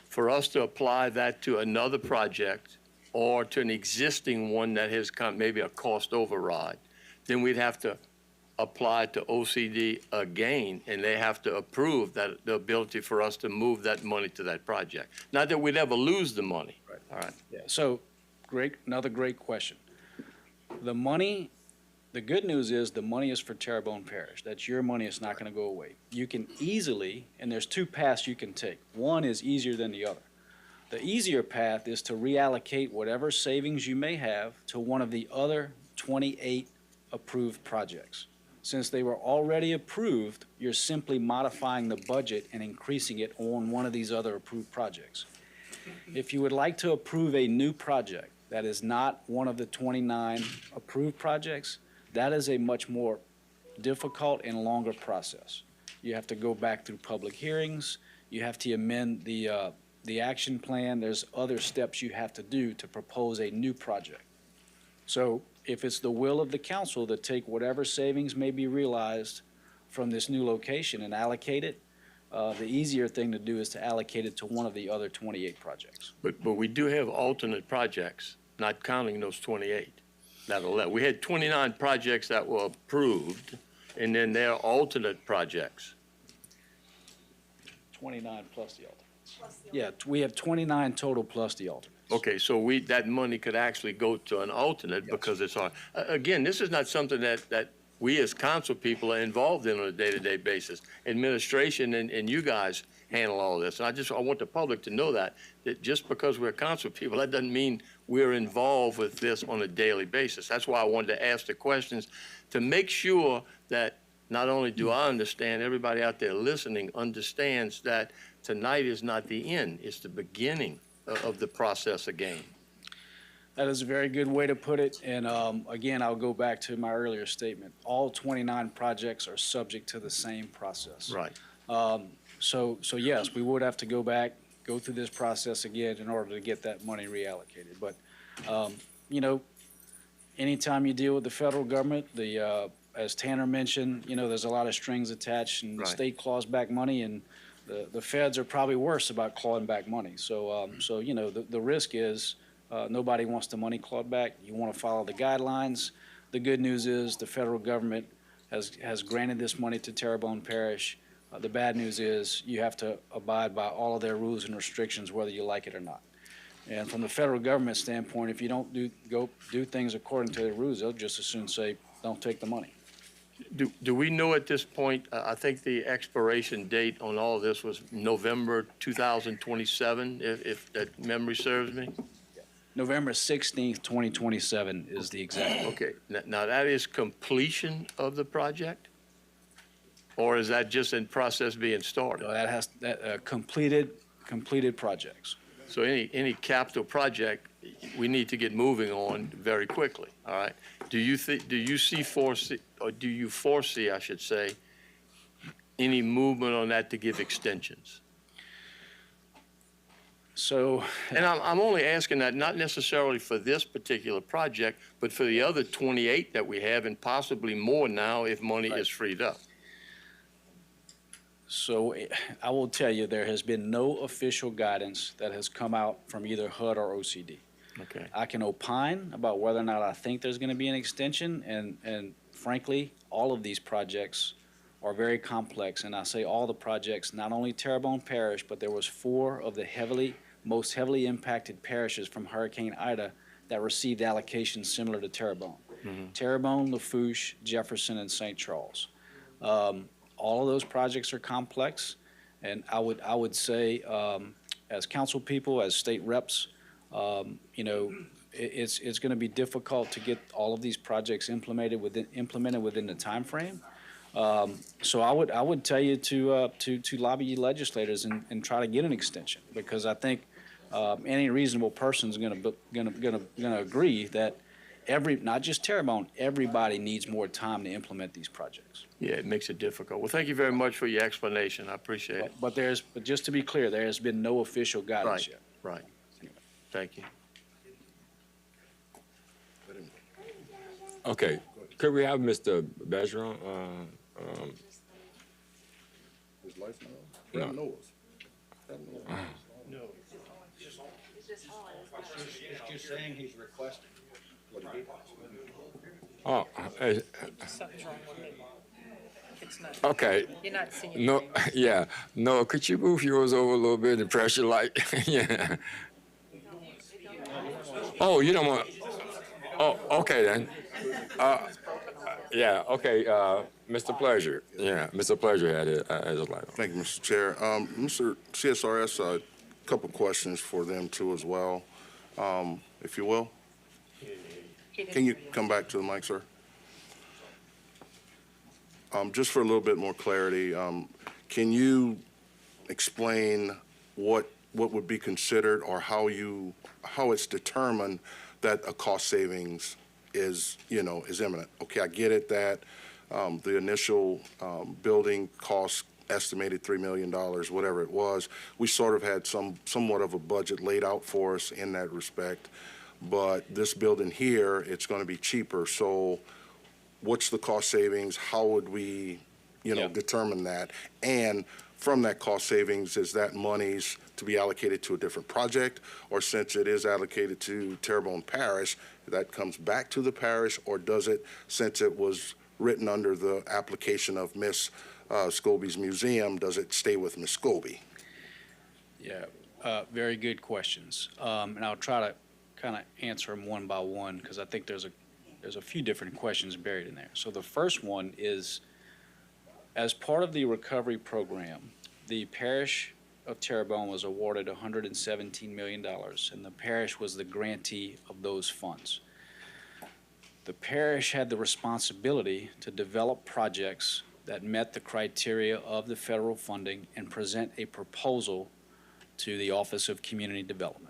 For us to apply that to another project or to an existing one that has come, maybe a cost override, then we'd have to apply to OCD again, and they have to approve that the ability for us to move that money to that project. Not that we'd ever lose the money. Right. All right. Yeah, so another great question. The money, the good news is the money is for Terrebonne Parish. That's your money, it's not gonna go away. You can easily, and there's two paths you can take. One is easier than the other. The easier path is to reallocate whatever savings you may have to one of the other 28 approved projects. Since they were already approved, you're simply modifying the budget and increasing it on one of these other approved projects. If you would like to approve a new project that is not one of the 29 approved projects, that is a much more difficult and longer process. You have to go back through public hearings, you have to amend the action plan, there's other steps you have to do to propose a new project. So if it's the will of the council to take whatever savings may be realized from this new location and allocate it, the easier thing to do is to allocate it to one of the other 28 projects. But we do have alternate projects, not counting those 28. We had 29 projects that were approved, and then there are alternate projects. 29 plus the alternates. Yeah, we have 29 total plus the alternates. Okay, so that money could actually go to an alternate because it's on. Again, this is not something that we as council people are involved in on a day-to-day basis. Administration and you guys handle all this. And I want the public to know that just because we're council people, that doesn't mean we're involved with this on a daily basis. That's why I wanted to ask the questions to make sure that not only do I understand, everybody out there listening understands that tonight is not the end, it's the beginning of the process again. That is a very good way to put it. And again, I'll go back to my earlier statement. All 29 projects are subject to the same process. Right. So yes, we would have to go back, go through this process again in order to get that money reallocated. But, anytime you deal with the federal government, as Tanner mentioned, there's a lot of strings attached, and the Right. state claws back money, and the feds are probably worse about clawing back money. So, the risk is nobody wants the money clawed back. You want to follow the guidelines. The good news is the federal government has granted this money to Terrebonne Parish. The bad news is you have to abide by all of their rules and restrictions, whether you like it or not. And from the federal government standpoint, if you don't do things according to their rules, they'll just as soon say, don't take the money. Do we know at this point, I think the expiration date on all of this was November 2027, if that memory serves me? November 16th, 2027 is the exact. Okay, now that is completion of the project? Or is that just in process being started? Completed projects. So any capital project, we need to get moving on very quickly, all right? Do you foresee, I should say, any movement on that to give extensions? So. And I'm only asking that not necessarily for this particular project, but for the other 28 that we have, and possibly more now if money is freed up. So I will tell you, there has been no official guidance that has come out from either HUD or OCD. Okay. I can opine about whether or not I think there's going to be an extension, and frankly, all of these projects are very complex. And I say all the projects, not only Terrebonne Parish, but there was 4 of the most heavily impacted parishes from Hurricane Ida that received allocations similar to Terrebonne. Terrebonne, Lafourche, Jefferson, and St. Charles. All of those projects are complex, and I would say, as council people, as state reps, it's going to be difficult to get all of these projects implemented within the time frame. So I would tell you to lobby legislators and try to get an extension, because I think any reasonable person is going to agree that not just Terrebonne, everybody needs more time to implement these projects. Yeah, it makes it difficult. Well, thank you very much for your explanation. I appreciate it. But just to be clear, there has been no official guidance yet. Right. Thank you. Okay, could we have Mr. Bergeron? His life No. It's just saying he's requesting. Oh, Something's wrong with it. It's not. okay. You're not seeing. No, yeah, no, could you move yours over a little bit and pressure light? Yeah. Oh, you don't want, oh, okay then. Yeah, okay, Mr. Pleasure, yeah, Mr. Pleasure had it, as a light on. Thank you, Mr. Chair. Mr. CSRS, a couple questions for them too as well, if you will. Can you come back to the mic, sir? Just for a little bit more clarity, can you explain what would be considered, or how it's determined that a cost savings is imminent? Okay, I get it that the initial building cost estimated $3 million, whatever it was. We sort of had somewhat of a budget laid out for us in that respect. But this building here, it's going to be cheaper. So what's the cost savings? How would we, determine that? And from that cost savings, is that monies to be allocated to a different project? Or since it is allocated to Terrebonne Parish, that comes back to the parish? Or does it, since it was written under the application of Miss Scobie's museum, does it stay with Miss Scobie? Yeah, very good questions. And I'll try to kind of answer them one by one, because I think there's a few different questions buried in there. So the first one is, as part of the recovery program, the parish of Terrebonne was awarded $117 million, and the parish was the grantee of those funds. The parish had the responsibility to develop projects that met the criteria of the federal funding and present a proposal to the Office of Community Development.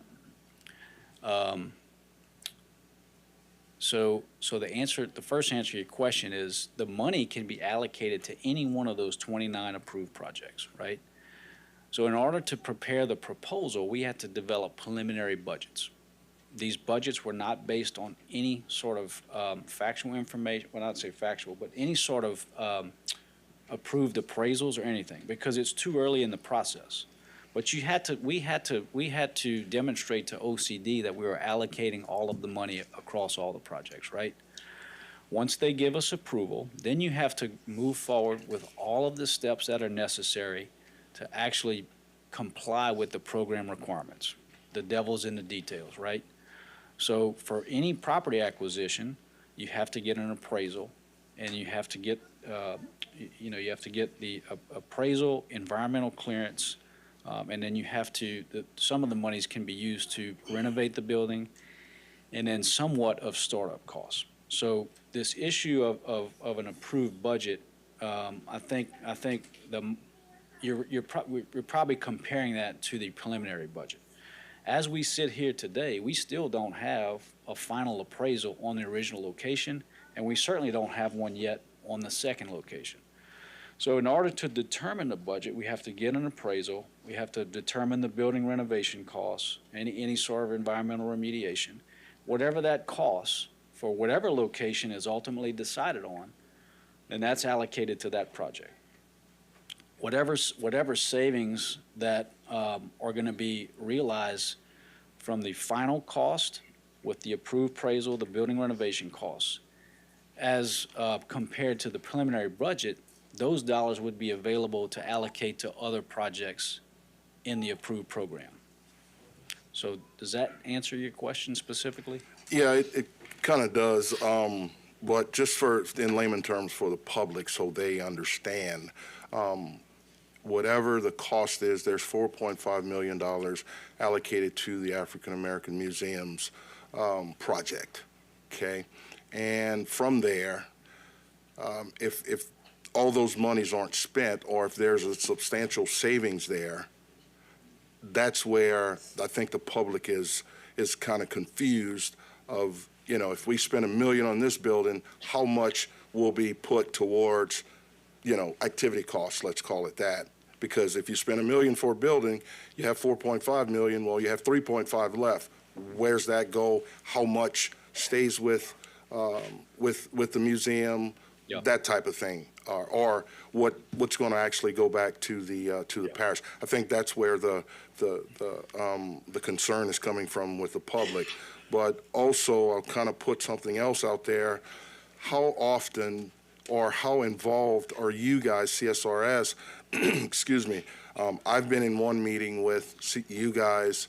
So the first answer to your question is the money can be allocated to any one of those 29 approved projects, right? So in order to prepare the proposal, we had to develop preliminary budgets. These budgets were not based on any sort of factual information, well, not say factual, but any sort of approved appraisals or anything, because it's too early in the process. But we had to demonstrate to OCD that we were allocating all of the money across all the projects, right? Once they give us approval, then you have to move forward with all of the steps that are necessary to actually comply with the program requirements. The devil's in the details, right? So for any property acquisition, you have to get an appraisal, and you have to get, you have to get the appraisal, environmental clearance, and then you have to, some of the monies can be used to renovate the building, and then somewhat of startup costs. So this issue of an approved budget, I think you're probably comparing that to the preliminary budget. As we sit here today, we still don't have a final appraisal on the original location, and we certainly don't have one yet on the second location. So in order to determine the budget, we have to get an appraisal, we have to determine the building renovation costs, any sort of environmental remediation. Whatever that costs for whatever location is ultimately decided on, then that's allocated to that project. Whatever savings that are going to be realized from the final cost with the approved appraisal, the building renovation costs, as compared to the preliminary budget, those dollars would be available to allocate to other projects in the approved program. So does that answer your question specifically? Yeah, it kind of does, but just in layman terms for the public so they understand, whatever the cost is, there's $4.5 million allocated to the African American Museum's project, okay? And from there, if all those monies aren't spent, or if there's a substantial savings there, that's where I think the public is kind of confused of, if we spend $1 million on this building, how much will be put towards, activity costs, let's call it that. Because if you spend $1 million for a building, you have $4.5 million, well, you have $3.5 left. Where's that go? How much stays with the museum? Yep. That type of thing, or what's going to actually go back to the parish. I think that's where the concern is coming from with the public. But also, I'll kind of put something else out there. How often or how involved are you guys, CSRS? Excuse me. I've been in one meeting with you guys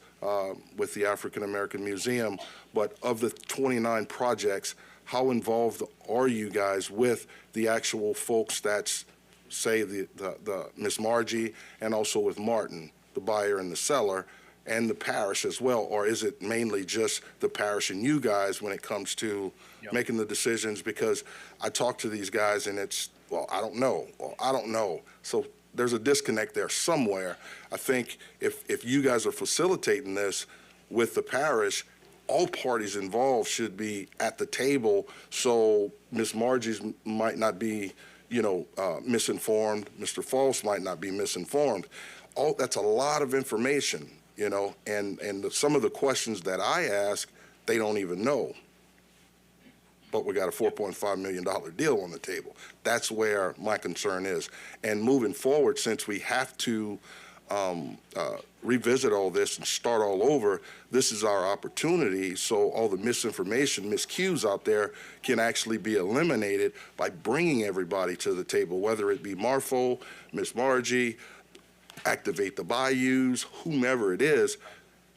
with the African American Museum, but of the 29 projects, how involved are you guys with the actual folks that's, say, the Miss Margie, and also with Martin, the buyer and the seller, and the parish as well? Or is it mainly just the parish and you guys when it comes to making the decisions? Because I talk to these guys and it's, well, I don't know. Well, I don't know. So there's a disconnect there somewhere. I think if you guys are facilitating this with the parish, all parties involved should be at the table, so Ms. Margie's might not be, misinformed. Mr. False might not be misinformed. That's a lot of information, and some of the questions that I ask, they don't even know. But we got a $4.5 million deal on the table. That's where my concern is. And moving forward, since we have to revisit all this and start all over, this is our opportunity so all the misinformation, miscues out there can actually be eliminated by bringing everybody to the table, whether it be Marfo, Miss Margie, Activate the Bayous, whomever it is.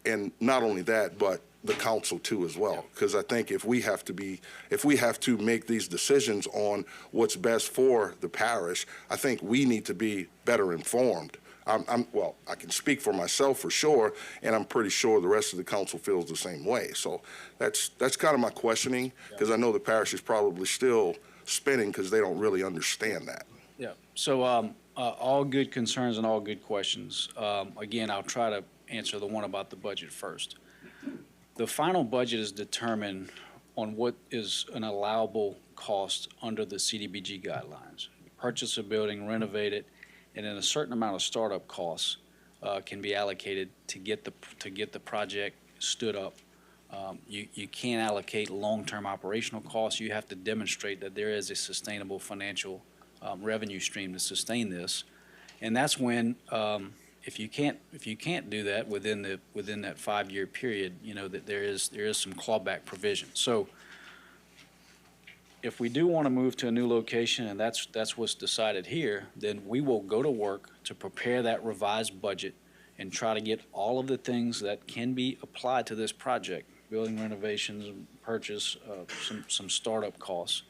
And not only that, but the council too as well. Because I think if we have to make these decisions on what's best for the parish, I think we need to be better informed. Well, I can speak for myself for sure, and I'm pretty sure the rest of the council feels the same way. So that's kind of my questioning, because I know the parish is probably still spinning because they don't really understand that. Yeah. So all good concerns and all good questions. Again, I'll try to answer the one about the budget first. The final budget is determined on what is an allowable cost under the CDBG guidelines. Purchase a building, renovate it, and then a certain amount of startup costs can be allocated to get the project stood up. You can't allocate long-term operational costs. You have to demonstrate that there is a sustainable financial revenue stream to sustain this. And that's when, if you can't do that within that 5-year period, that there is some clawback provision. So if we do want to move to a new location, and that's what's decided here, then we will go to work to prepare that revised budget and try to get all of the things that can be applied to this project, building renovations, purchase, some startup costs.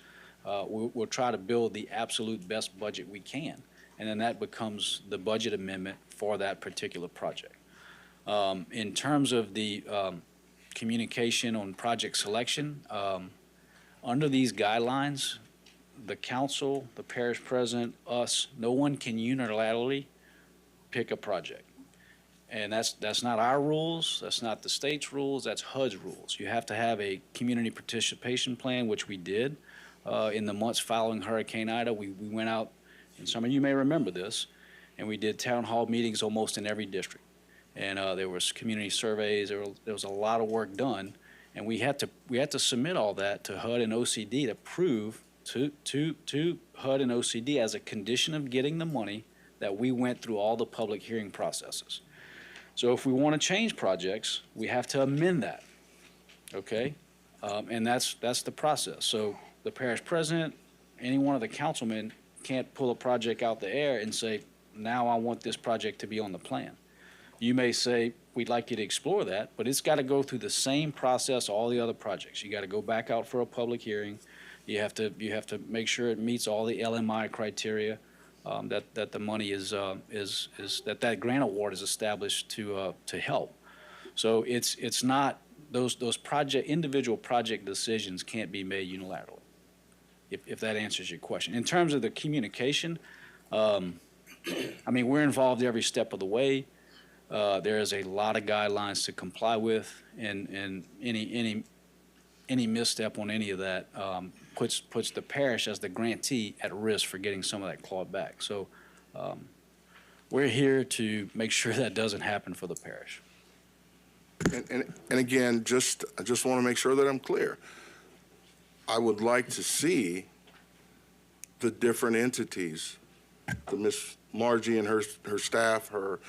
We'll try to build the absolute best budget we can, and then that becomes the budget amendment for that particular project. In terms of the communication on project selection, under these guidelines, the council, the parish president, us, no one can unilaterally pick a project. And that's not our rules, that's not the state's rules, that's HUD's rules. You have to have a community participation plan, which we did in the months following Hurricane Ida. We went out, and some of you may remember this, and we did town hall meetings almost in every district. And there was community surveys, there was a lot of work done, and we had to submit all that to HUD and OCD to prove to HUD and OCD as a condition of getting the money that we went through all the public hearing processes. So if we want to change projects, we have to amend that, okay? And that's the process. So the parish president, any one of the councilmen can't pull a project out the air and say, now I want this project to be on the plan. You may say, we'd like you to explore that, but it's got to go through the same process all the other projects. You got to go back out for a public hearing. You have to make sure it meets all the LMI criteria. That the money is that grant award is established to help. So it's not those individual project decisions can't be made unilaterally. If that answers your question. In terms of the communication, I mean, we're involved every step of the way. There is a lot of guidelines to comply with, and any misstep on any of that puts the parish as the grantee at risk for getting some of that clawed back. So we're here to make sure that doesn't happen for the parish. And again, I just want to make sure that I'm clear. I would like to see the different entities, the Miss Margie and her staff, her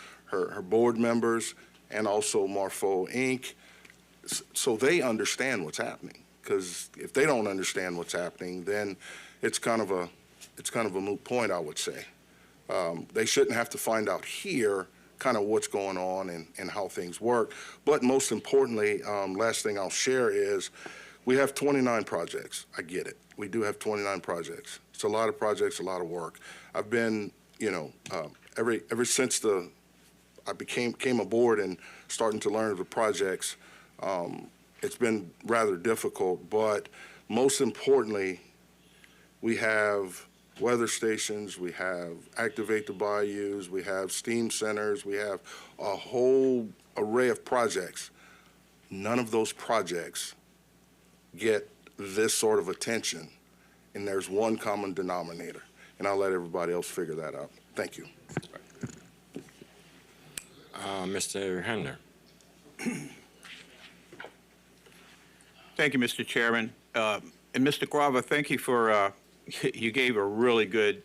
board members, and also Marfo Inc., so they understand what's happening. Because if they don't understand what's happening, then it's kind of a moot point, I would say. They shouldn't have to find out here kind of what's going on and how things work. But most importantly, last thing I'll share is we have 29 projects. I get it. We do have 29 projects. It's a lot of projects, a lot of work. I've been, ever since I came aboard and starting to learn the projects, it's been rather difficult, but most importantly, we have weather stations, we have activate the bayous, we have steam centers, we have a whole array of projects. None of those projects get this sort of attention, and there's one common denominator, and I'll let everybody else figure that out. Thank you. Mr. Henner. Thank you, Mr. Chairman. And Mr. Grava, thank you for, you gave a really good,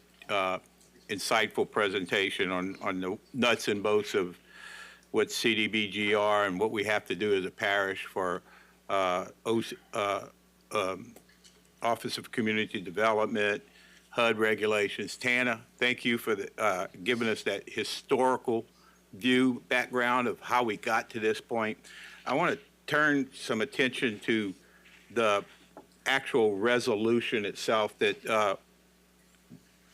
insightful presentation on the nuts and bolts of what CDBG are and what we have to do as a parish for Office of Community Development, HUD regulations. Tana, thank you for giving us that historical background of how we got to this point. I want to turn some attention to the actual resolution itself that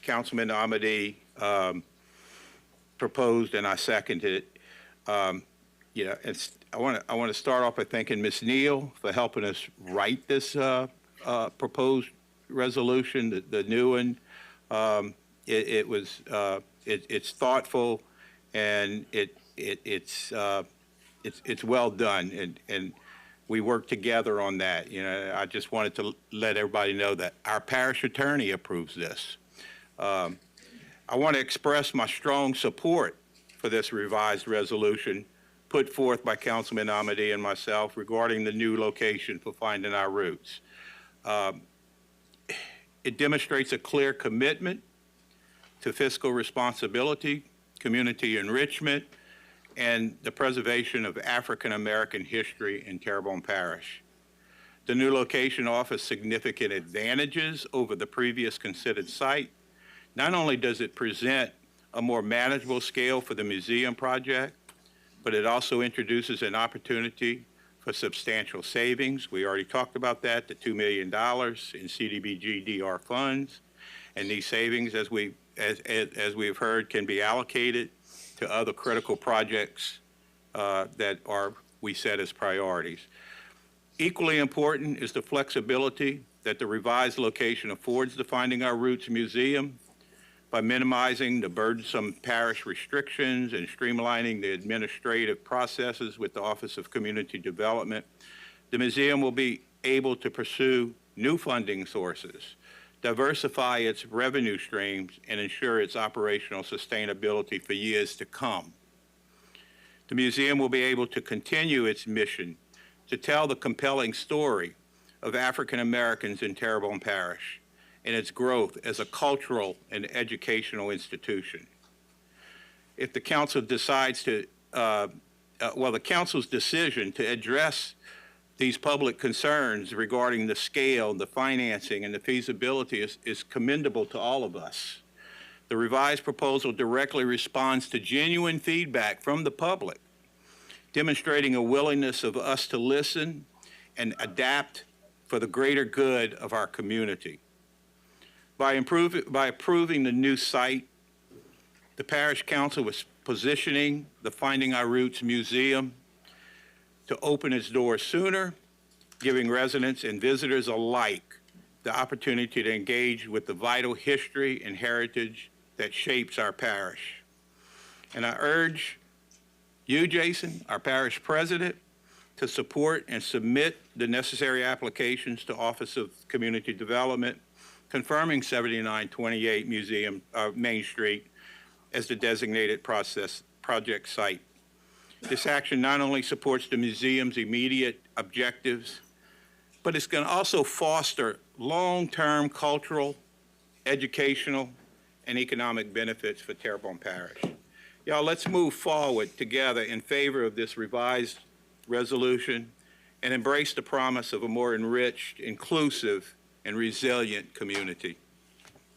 Councilman Amadi proposed, and I seconded it. I want to start off by thanking Ms. Neal for helping us write this proposed resolution, the new one. It's thoughtful, and it's well done, and we worked together on that. I just wanted to let everybody know that our parish attorney approves this. I want to express my strong support for this revised resolution put forth by Councilman Amity and myself regarding the new location for Finding Our Roots. It demonstrates a clear commitment to fiscal responsibility, community enrichment, and the preservation of African-American history in Terrebonne Parish. The new location offers significant advantages over the previous considered site. Not only does it present a more manageable scale for the museum project, but it also introduces an opportunity for substantial savings. We already talked about that, the $2 million in CDBG DR funds. And these savings, as we've heard, can be allocated to other critical projects that we set as priorities. Equally important is the flexibility that the revised location affords the Finding Our Roots Museum by minimizing the burdensome parish restrictions and streamlining the administrative processes with the Office of Community Development. The museum will be able to pursue new funding sources, diversify its revenue streams, and ensure its operational sustainability for years to come. The museum will be able to continue its mission to tell the compelling story of African Americans in Terrebonne Parish and its growth as a cultural and educational institution. If the council decides to, the council's decision to address these public concerns regarding the scale, the financing, and the feasibility is commendable to all of us. The revised proposal directly responds to genuine feedback from the public, demonstrating a willingness of us to listen and adapt for the greater good of our community. By approving the new site, the Parish Council was positioning the Finding Our Roots Museum to open its doors sooner, giving residents and visitors alike the opportunity to engage with the vital history and heritage that shapes our parish. And I urge you, Jason, our parish president, to support and submit the necessary applications to Office of Community Development, confirming 7928 Main Street as the designated project site. This action not only supports the museum's immediate objectives, but it's going to also foster long-term cultural, educational, and economic benefits for Terrebonne Parish. Y'all, let's move forward together in favor of this revised resolution and embrace the promise of a more enriched, inclusive, and resilient community.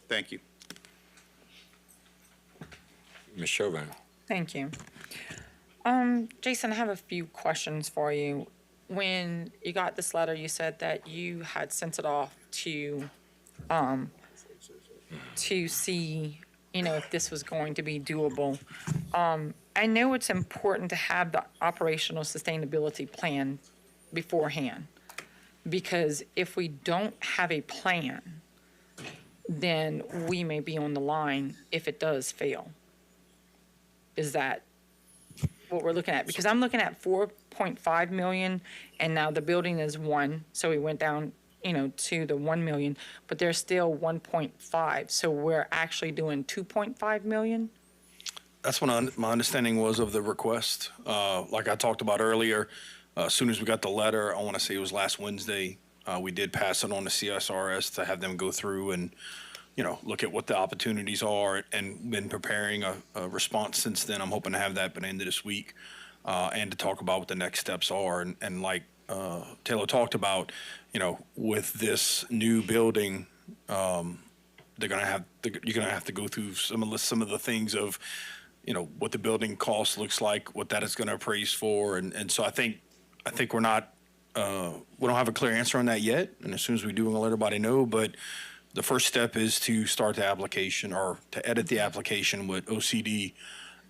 Thank you. Ms. Chauvin. Thank you. Jason, I have a few questions for you. When you got this letter, you said that you had sent it off to see, if this was going to be doable. I know it's important to have the operational sustainability plan beforehand, because if we don't have a plan, then we may be on the line if it does fail. Is that what we're looking at? Because I'm looking at 4.5 million, and now the building is 1, so we went down, to the 1 million, but there's still 1.5, so we're actually doing 2.5 million? That's what my understanding was of the request. Like I talked about earlier, as soon as we got the letter, I want to say it was last Wednesday, we did pass it on to CSRS to have them go through and, look at what the opportunities are, and been preparing a response since then. I'm hoping to have that by the end of this week, and to talk about what the next steps are. And like Taylor talked about, with this new building, you're gonna have to go through some of the things of, what the building cost looks like, what that is going to appraise for, and so I think we're not we don't have a clear answer on that yet. And as soon as we do, we'll let everybody know. But the first step is to start the application, or to edit the application with OCD,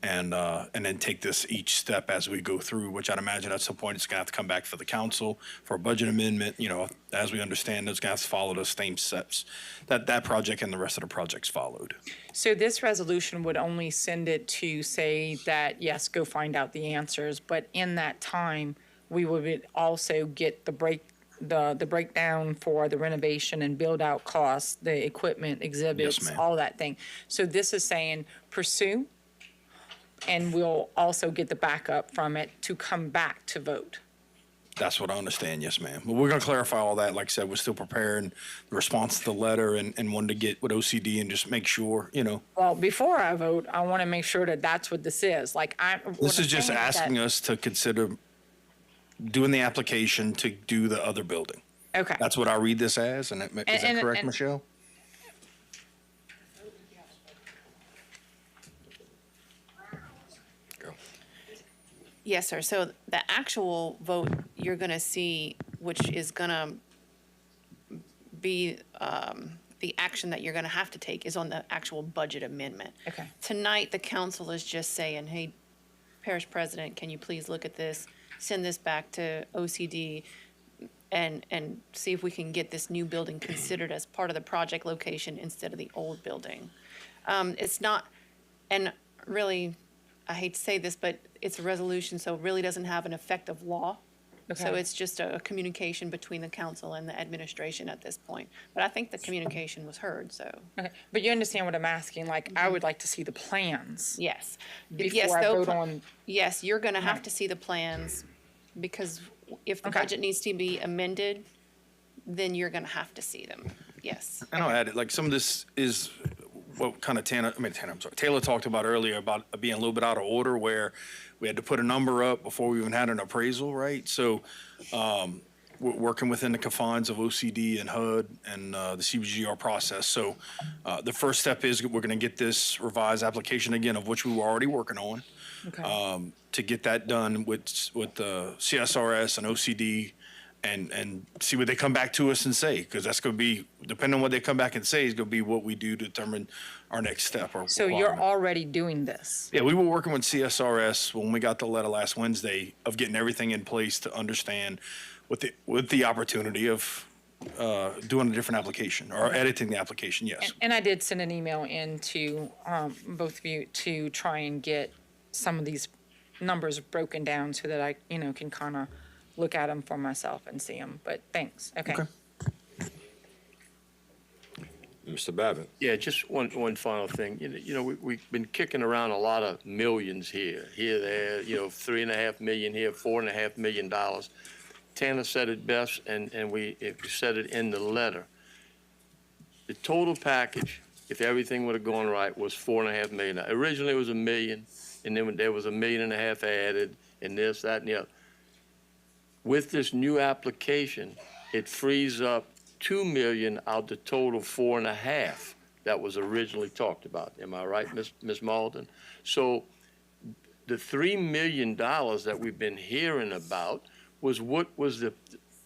and then take this each step as we go through, which I'd imagine at some point it's going to have to come back for the council for a budget amendment. As we understand, it's going to have to follow those same steps that project and the rest of the projects followed. So this resolution would only send it to say that, yes, go find out the answers, but in that time, we would also get the breakdown for the renovation and build-out costs, the equipment, exhibits, ma'am. all that thing. So this is saying pursue, and we'll also get the backup from it to come back to vote. That's what I understand, yes, ma'am. But we're gonna clarify all that. Like I said, we're still preparing the response to the letter and wanted to get with OCD and just make sure, you know. Well, before I vote, I want to make sure that that's what this is. Like, This is just asking us to consider doing the application to do the other building. Okay. That's what I read this as, and is that correct, Michelle? Yes, sir. So the actual vote you're going to see, which is going to be the action that you're going to have to take, is on the actual budget amendment. Okay. Tonight, the council is just saying, hey, Parish President, can you please look at this, send this back to OCD, and see if we can get this new building considered as part of the project location instead of the old building. It's not, and really, I hate to say this, but it's a resolution, so it really doesn't have an effect of law. So Okay. it's just a communication between the council and the administration at this point. But I think the communication was heard, so, Okay. But you understand what I'm asking? Like, I would like to see the plans yes. before Yes, I they'll vote on. Yes, you're gonna have Right. to see the plans, because if the Okay. budget needs to be amended, then you're gonna have to see them, yes. And I'll add it, like, some of this is what kind of Taylor talked about earlier about being a little bit out of order, where we had to put a number up before we even had an appraisal, right? So, we're working within the confines of OCD and HUD and the CBGR process. So, the first step is we're gonna get this revised application again, of which we were already working on, Okay. to get that done with the CSRS and OCD, and see what they come back to us and say, because that's going to be, depending on what they come back and say, is going to be what we do to determine our next step or So you're requirement. already doing this? Yeah, we were working with CSRS when we got the letter last Wednesday of getting everything in place to understand with the opportunity of doing a different application or editing the application, yes. And I did send an email in to both of you to try and get some of these numbers broken down so that I, can kind of look at them for myself and see them. But thanks. Okay. Mr. Babbitt. Yeah, just one final thing. We've been kicking around a lot of millions here, there, $3.5 million here, $4.5 million. Tanner said it best, and we said it in the letter. The total package, if everything would have gone right, was $4.5 million. Originally, it was $1 million, and then there was $1.5 million added, and this, that, and the other. With this new application, it frees up $2 million out the total $4.5 million that was originally talked about. Am I right, Ms. Malden? So the $3 million that we've been hearing about was what was the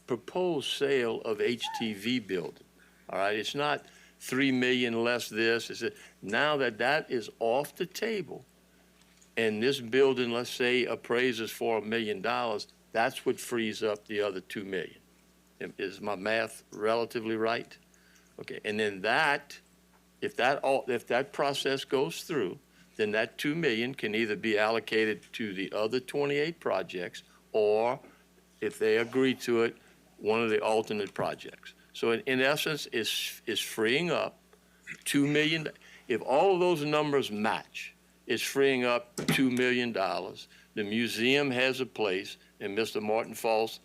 proposed sale of HTV building. All right, it's not $3 million less this. Now that is off the table, and this building, let's say, appraises for $1 million, that's what frees up the other $2 million. Is my math relatively right? Okay, and then if that process goes through, then that $2 million can either be allocated to the other 28 projects, or if they agree to it, one of the alternate projects. So in essence, is freeing up $2 million. If all of those numbers match, it's freeing up $2 million. The museum has a place, and Mr. Martin Falls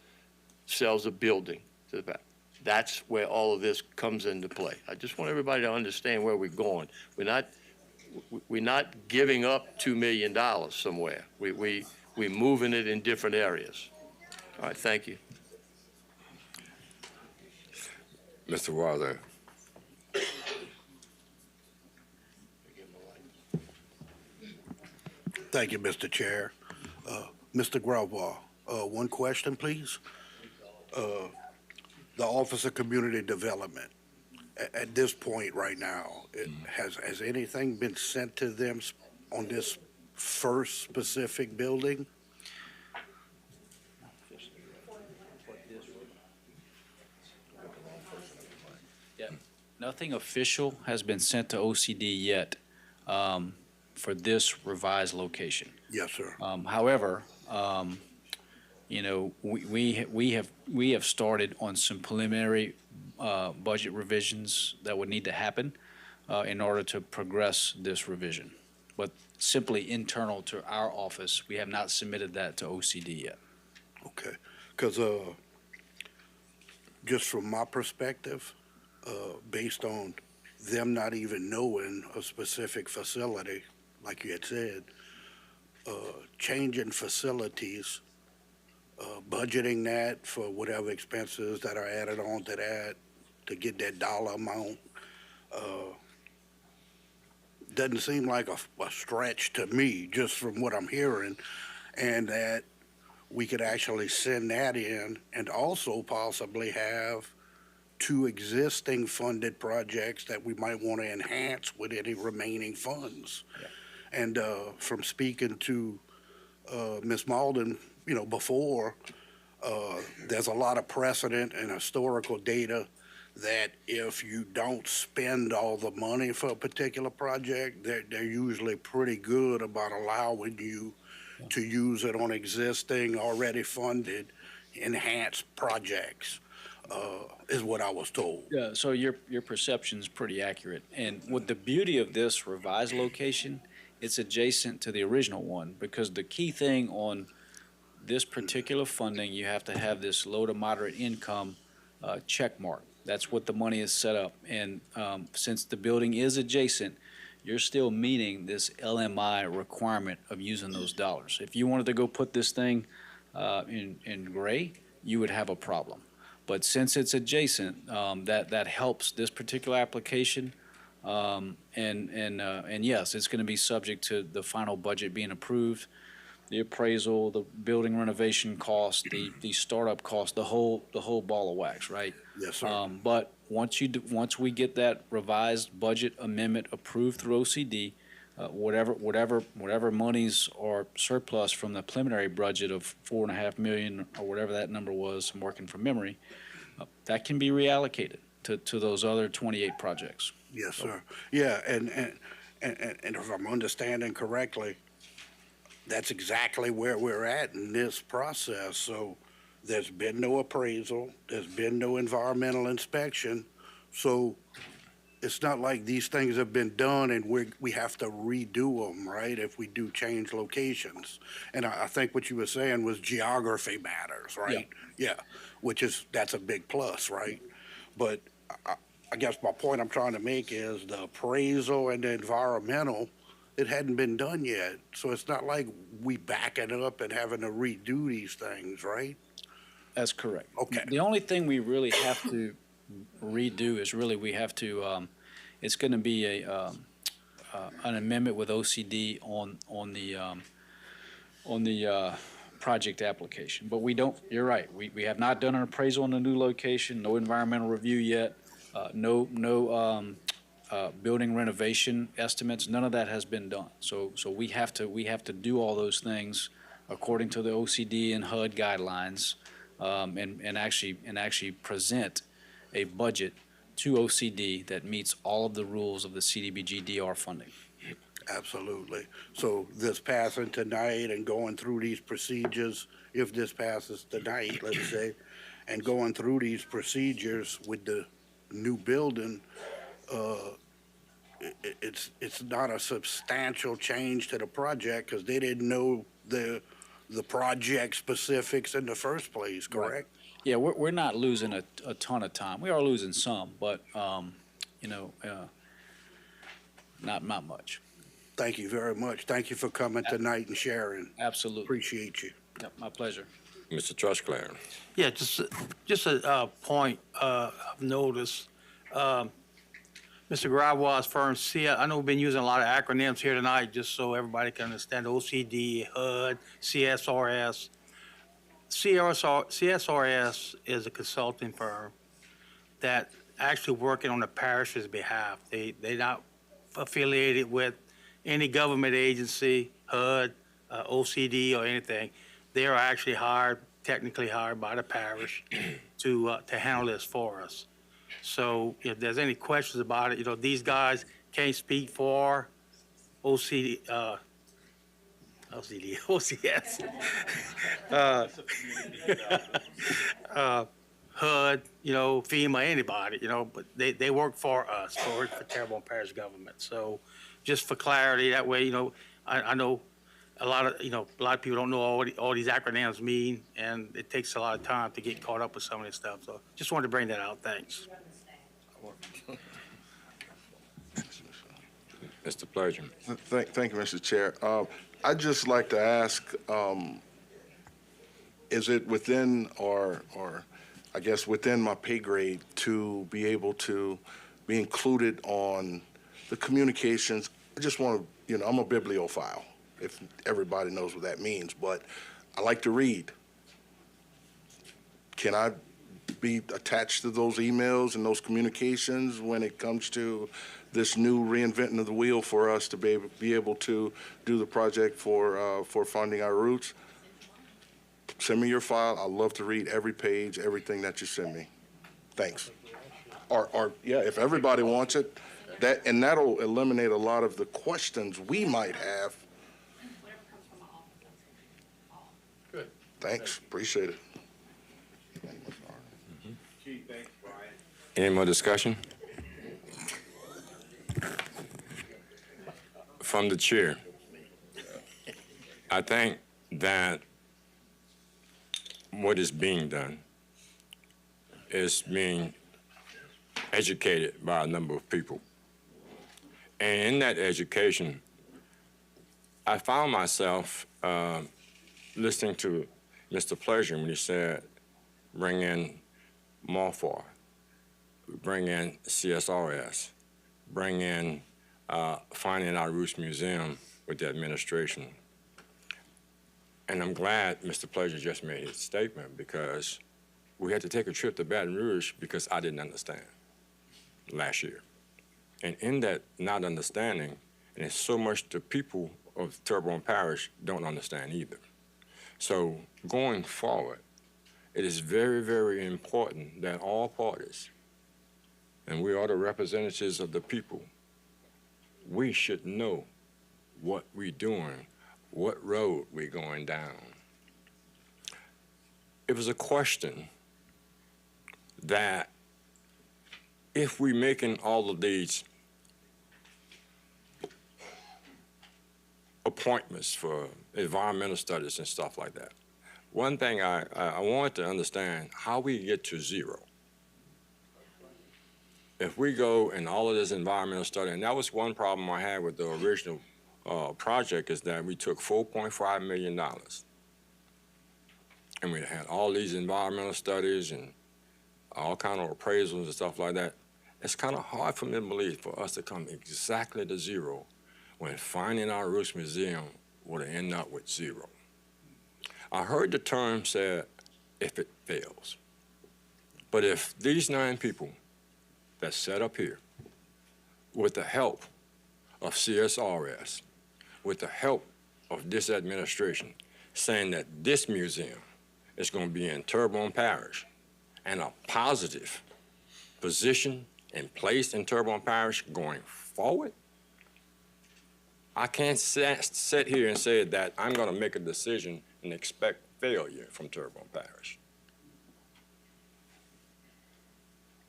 sells a building to the back. That's where all of this comes into play. I just want everybody to understand where we're going. We're not giving up $2 million somewhere. We're moving it in different areas. All right, thank you. Mr. Wilder. Thank you, Mr. Chair. Mr. Gravois, one question, please. The Office of Community Development, at this point right now, has anything been sent to them on this first specific building? Nothing official has been sent to OCD yet for this revised location. Yes, sir. However, we have started on some preliminary budget revisions that would need to happen in order to progress this revision. but simply internal to our office. We have not submitted that to OCD yet. Okay, because just from my perspective, based on them not even knowing a specific facility, like you had said, changing facilities, budgeting that for whatever expenses that are added on to that to get that dollar amount, doesn't seem like a stretch to me, just from what I'm hearing, and that we could actually send that in and also possibly have 2 existing funded projects that we might want to enhance with any remaining funds. Yeah. And from speaking to Ms. Malden, before, there's a lot of precedent and historical data that if you don't spend all the money for a particular project, they're usually pretty good about allowing you to use it on existing, already funded, enhanced projects, is what I was told. Yeah, so your perception's pretty accurate. And with the beauty of this revised location, it's adjacent to the original one, because the key thing on this particular funding, you have to have this low to moderate income check mark. That's what the money is set up. And since the building is adjacent, you're still meeting this LMI requirement of using those dollars. If you wanted to go put this thing in gray, you would have a problem. But since it's adjacent, that helps this particular application. And yes, it's going to be subject to the final budget being approved, the appraisal, the building renovation cost, the startup cost, the whole ball of wax, right? Yes, sir. But once we get that revised budget amendment approved through OCD, whatever monies are surplus from the preliminary budget of $4.5 million or whatever that number was, I'm working from memory, that can be reallocated to those other 28 projects. Yes, sir. Yeah, and if I'm understanding correctly, that's exactly where we're at in this process. So there's been no appraisal, there's been no environmental inspection. So it's not like these things have been done and we have to redo them, right, if we do change locations. And I think what you were saying was geography matters, right? Yeah, that's a big plus, right? But I guess my point I'm trying to make is the appraisal and the environmental, it hadn't been done yet. So it's not like we backing up and having to redo these things, right? That's correct. Okay. The only thing we really have to redo is we have to, it's going to be an amendment with OCD on the project application. But we don't, you're right, we have not done an appraisal on the new location, no environmental review yet, no building renovation estimates, none of that has been done. So we have to do all those things according to the OCD and HUD guidelines, and actually present a budget to OCD that meets all of the rules of the CDBG DR funding. Absolutely. So this passing tonight and going through these procedures, if this passes tonight, let's say, and going through these procedures with the new building, it's not a substantial change to the project because they didn't know the project specifics in the first place, correct? Right. Yeah, we're not losing a ton of time. We are losing some, but not much. Thank you very much. Thank you for coming tonight and sharing. Absolutely. Appreciate you. Yep, my pleasure. Mr. Trusclair. Yeah, just a point of notice. Mr. Gravois firm, I know we've been using a lot of acronyms here tonight, just so everybody can understand. OCD, HUD, CSRS. CSRS is a consulting firm that actually working on the parish's behalf. They're not affiliated with any government agency, HUD, OCD, or anything. They are actually technically hired by the parish to handle this for us. So if there's any questions about it, these guys can't speak for OCS. HUD, FEMA, anybody, but they work for us, for Terrebonne Parish government. So just for clarity, that way, I know a lot of people don't know all these acronyms mean, and it takes a lot of time to get caught up with some of this stuff. So just wanted to bring that out. Thanks. Mr. Pleasure. Thank you, Mr. Chair. I'd just like to ask, is it within or I guess within my pay grade to be able to be included on the communications? I just want to, I'm a bibliophile, if everybody knows what that means, but I like to read. Can I be attached to those emails and those communications when it comes to this new reinventing of the wheel for us to be able to do the project for funding our routes? Send me your file. I love to read every page, everything that you send me. Thanks. Or yeah, if everybody wants it, that'll eliminate a lot of the questions we might have. Good. Thanks. Appreciate it. Any more discussion? From the chair, I think that what is being done is being educated by a number of people. And in that education, I found myself listening to Mr. Pleasure when he said, bring in MOFAR, bring in CSRS, bring in Finding Our Roots Museum with the administration. And I'm glad Mr. Pleasure just made his statement, because we had to take a trip to Baton Rouge because I didn't understand last year. And in that not understanding, and it's so much the people of Terrebonne Parish don't understand either. So going forward, it is very, very important that all parties, and we are the representatives of the people, we should know what we're doing, what road we're going down. It was a question that if we're making all of these appointments for environmental studies and stuff like that, one thing I wanted to understand how we get to zero. If we go and all of this environmental study, and that was one problem I had with the original project, is that we took $4.5 million and we had all these environmental studies and all kind of appraisals and stuff like that. It's kind of hard for me to believe for us to come exactly to zero when Finding Our Roots Museum would end up with zero. I heard the term said, if it fails. But if these 9 people that's set up here, with the help of CSRS, with the help of this administration, saying that this museum is going to be in Terrebonne Parish and a positive position and place in Terrebonne Parish going forward, I can't sit here and say that I'm going to make a decision and expect failure from Terrebonne Parish.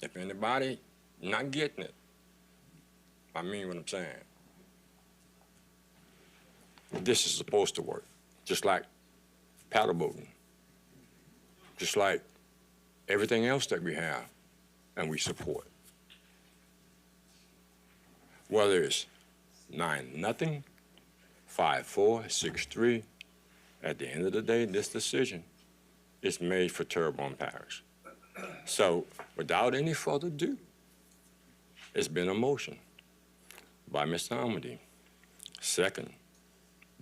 If anybody not getting it, I mean what I'm saying. This is supposed to work, just like paddle boating, just like everything else that we have and we support. Whether it's 9-0, 5-4, 6-3, at the end of the day, this decision is made for Terrebonne Parish. So without any further ado, it's been a motion by Mr. Amity, second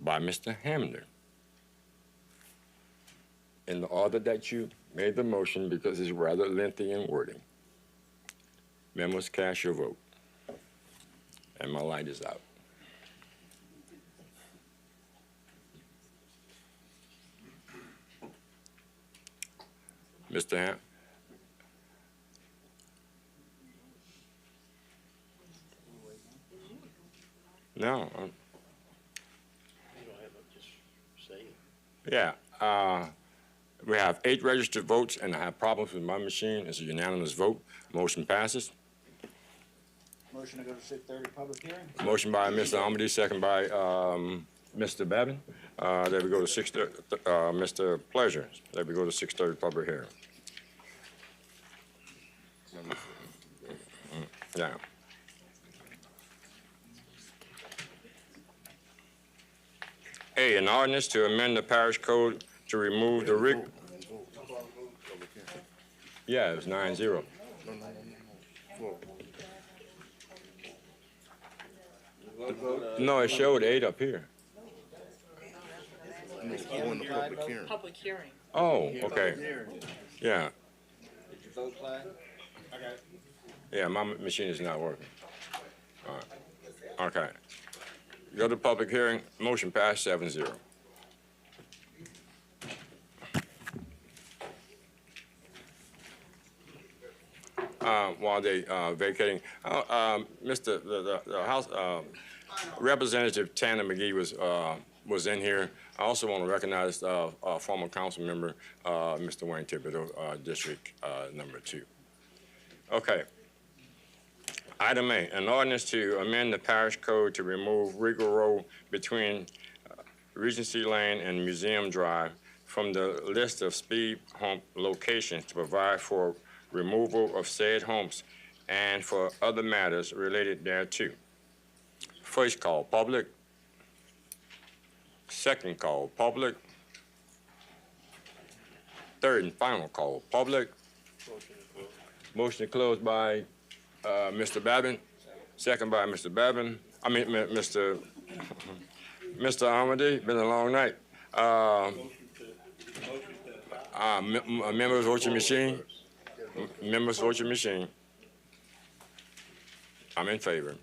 by Mr. Hamner. In the order that you made the motion, because it's rather lengthy in wording. Members, cast your vote. And my light is out. Mr. Ham? No. Yeah. We have 8 registered votes, and I have problems with my machine. It's a unanimous vote. Motion passes. Motion to go to 6:30 public hearing? Motion by Mr. Amity, second by Mr. Babin. There we go to 6:30, Mr. Pleasure. There we go to 6:30 public hearing. Yeah. A, an ordinance to amend the parish code to remove the Yeah, it was 9-0. No, it showed 8 up here. Public hearing. Oh, okay. Yeah, Did your vote flag? yeah, my machine is not working. All right. Okay. Go to public hearing, motion passed 7-0. While they vacating, the House Representative Tanner McGee was in here. I also want to recognize former council member Mr. Wayne Thibodeau, District number 2. Okay. Item A, an ordinance to amend the parish code to remove Regal Road between Regency Lane and Museum Drive from the list of speed hump locations to provide for removal of said humps and for other matters related thereto. First call, public. Second call, public. Third and final call, public. Motion to close by Mr. Babin, second by Mr. Babin. Mr. Amity. Been a long night. Members vote your machine. Members vote your machine. I'm in favor.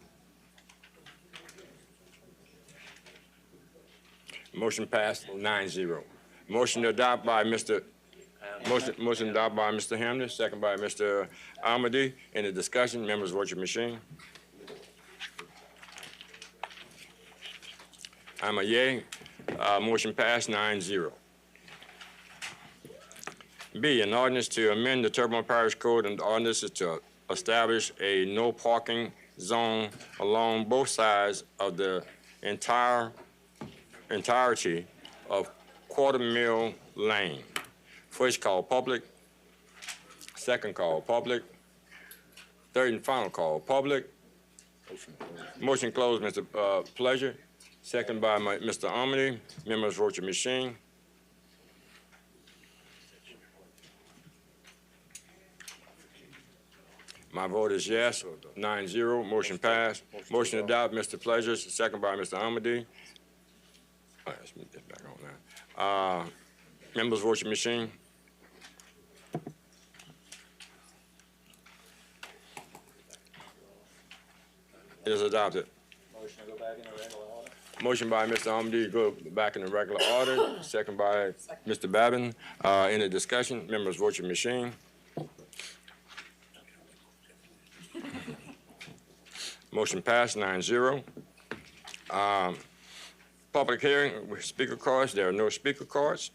Motion passed 9-0. Motion to adopt by Mr. Motion adopted by Mr. Hamner, second by Mr. Amity. Any discussion? Members vote your machine. I'm a yay. Motion passed 9-0. B, an ordinance to amend the Terrebonne Parish Code, and the ordinance is to establish a no parking zone along both sides of the entirety of Quarter Mill Lane. First call, public. Second call, public. Third and final call, public. Motion closed, Mr. Pleasure. Second by Mr. Amity. Members vote your machine. My vote is yes, 9-0. Motion passed. Motion adopted, Mr. Pleasure. Second by Mr. Amity. All right, let's get back on that. Members vote your machine. It is adopted. Motion to go back in the regular order? Motion by Mr. Amity to go back in the regular order. Second by Mr. Babin. Any discussion? Members vote your machine. Motion passed 9-0. Public hearing with speaker cards. There are no speaker cards.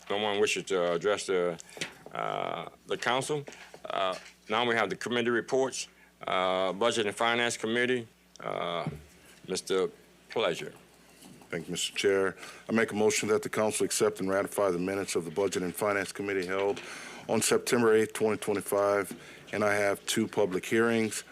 No one wishes to address the council. Now we have the committee reports. Budget and Finance Committee, Mr. Pleasure. Thank you, Mr. Chair. I make a motion that the council accept and ratify the minutes of the Budget and Finance Committee held on September 8th, 2025, and I have 2 public hearings.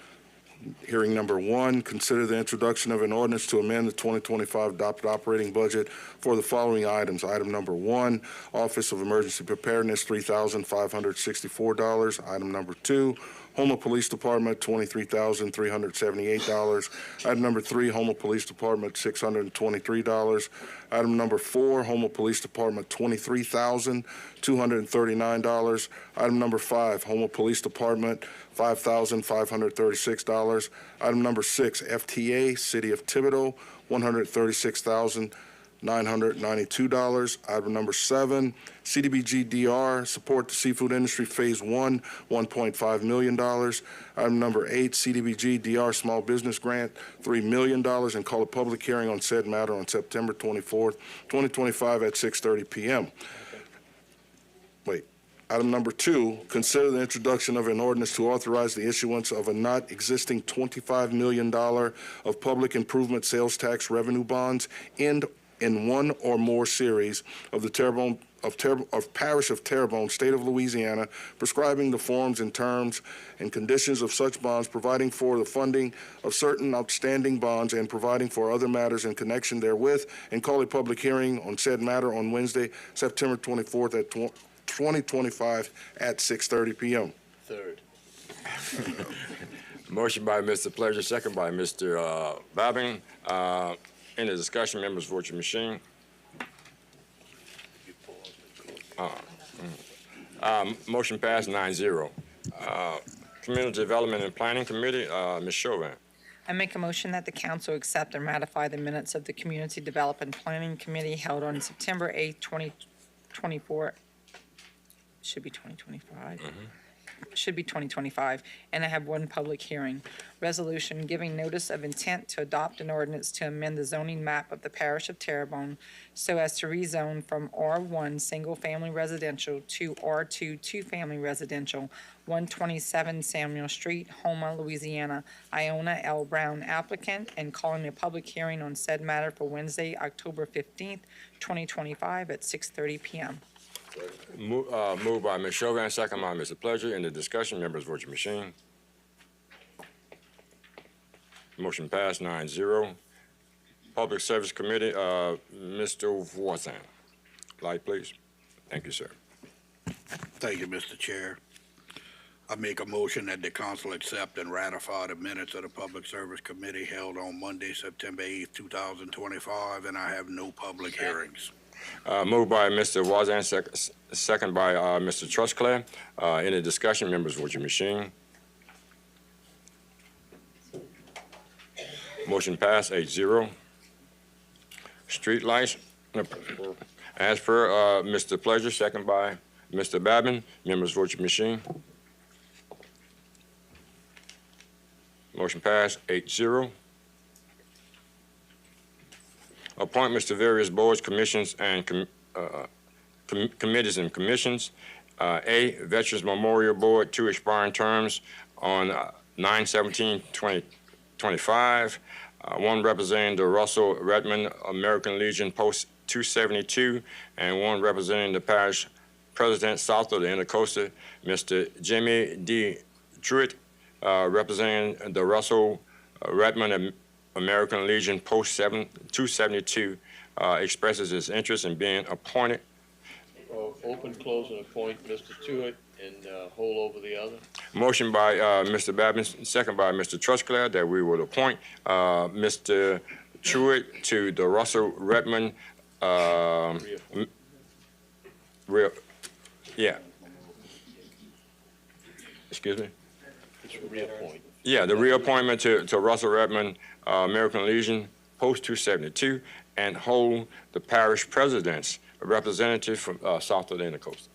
Hearing number 1, consider the introduction of an ordinance to amend the 2025 adopted operating budget for the following items. Item number 1, Office of Emergency Preparedness, $3,564. Item number 2, Houma Police Department, $23,378. Item number 3, Houma Police Department, $623. Item number 4, Houma Police Department, $23,239. Item number 5, Houma Police Department, $5,536. Item number 6, FTA, City of Thibodaux, $136,000. $992. Item number 7, CDBG-DR, support the seafood industry, Phase 1, $1.5 million. Item number 8, CDBG-DR small business grant, $3 million, and call a public hearing on said matter on September 24th, 2025 at 6:30 p.m. Item number 2, consider the introduction of an ordinance to authorize the issuance of a not existing $25 million of public improvement sales tax revenue bonds in one or more series of the Parish of Terrebonne, State of Louisiana, prescribing the forms and terms and conditions of such bonds, providing for the funding of certain outstanding bonds, and providing for other matters in connection therewith, and call a public hearing on said matter on Wednesday, September 24th at 2025 at 6:30 p.m. Third. Motion by Mr. Pleasure, second by Mr. Bobbin. Any discussion, members, vote your machine. Motion passed 9-0. Community Development and Planning Committee, Ms. Chauvin. I make a motion that the council accept and ratify the minutes of the Community Development Planning Committee held on September 8th, 2024. Should be 2025. Should be 2025, and I have one public hearing. Resolution giving notice of intent to adopt an ordinance to amend the zoning map of the Parish of Terrebonne so as to rezone from R1 single-family residential to R2 two-family residential, 127 Samuel Street, Houma, Louisiana. Iona L. Brown applicant, and calling a public hearing on said matter for Wednesday, October 15th, 2025 at 6:30 p.m. Moved by Ms. Chauvin, second by Mr. Pleasure. In the discussion, members, vote your machine. Motion passed 9-0. Public Service Committee, Mr. Voisin. Light, please. Thank you, sir. Thank you, Mr. Chair. I make a motion that the council accept and ratify the minutes of the Public Service Committee held on Monday, September 8th, 2025, and I have no public hearings. Moved by Mr. Voisin, second by Mr. Trusclair. Any discussion, members, vote your machine. Motion passed 8-0. Street lights, as per Mr. Pleasure, second by Mr. Babin. Members, vote your machine. Motion passed 8-0. Appointments to various boards, commissions, and committees and commissions. A, Veterans Memorial Board, 2 expiring terms on 9/17/2025. 1 representing the Russell Redmond American Legion Post 272, and 1 representing the parish president south of the Intercoastal, Mr. Jimmy D. Truitt, representing the Russell Redmond American Legion Post 272, expresses his interest in being appointed. Open, close, and appoint Mr. Truitt and hold over the other. Motion by Mr. Babin, second by Mr. Trusclair, that we would appoint Mr. Truitt to the Russell Redmond. Excuse me. It's reappoint. Yeah, the reappointment to Russell Redmond American Legion Post 272, and hold the parish president's representative from south of the Intercoastal.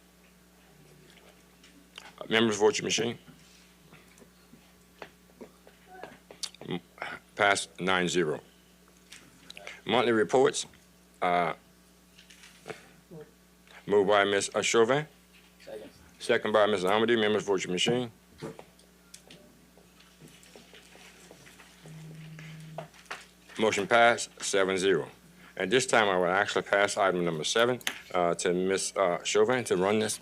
Members, vote your machine. Passed 9-0. Monthly reports. Moved by Ms. Chauvin. Second by Ms. Amity. Members, vote your machine. Motion passed 7-0. At this time, I will actually pass item number 7 to Ms. Chauvin to run this.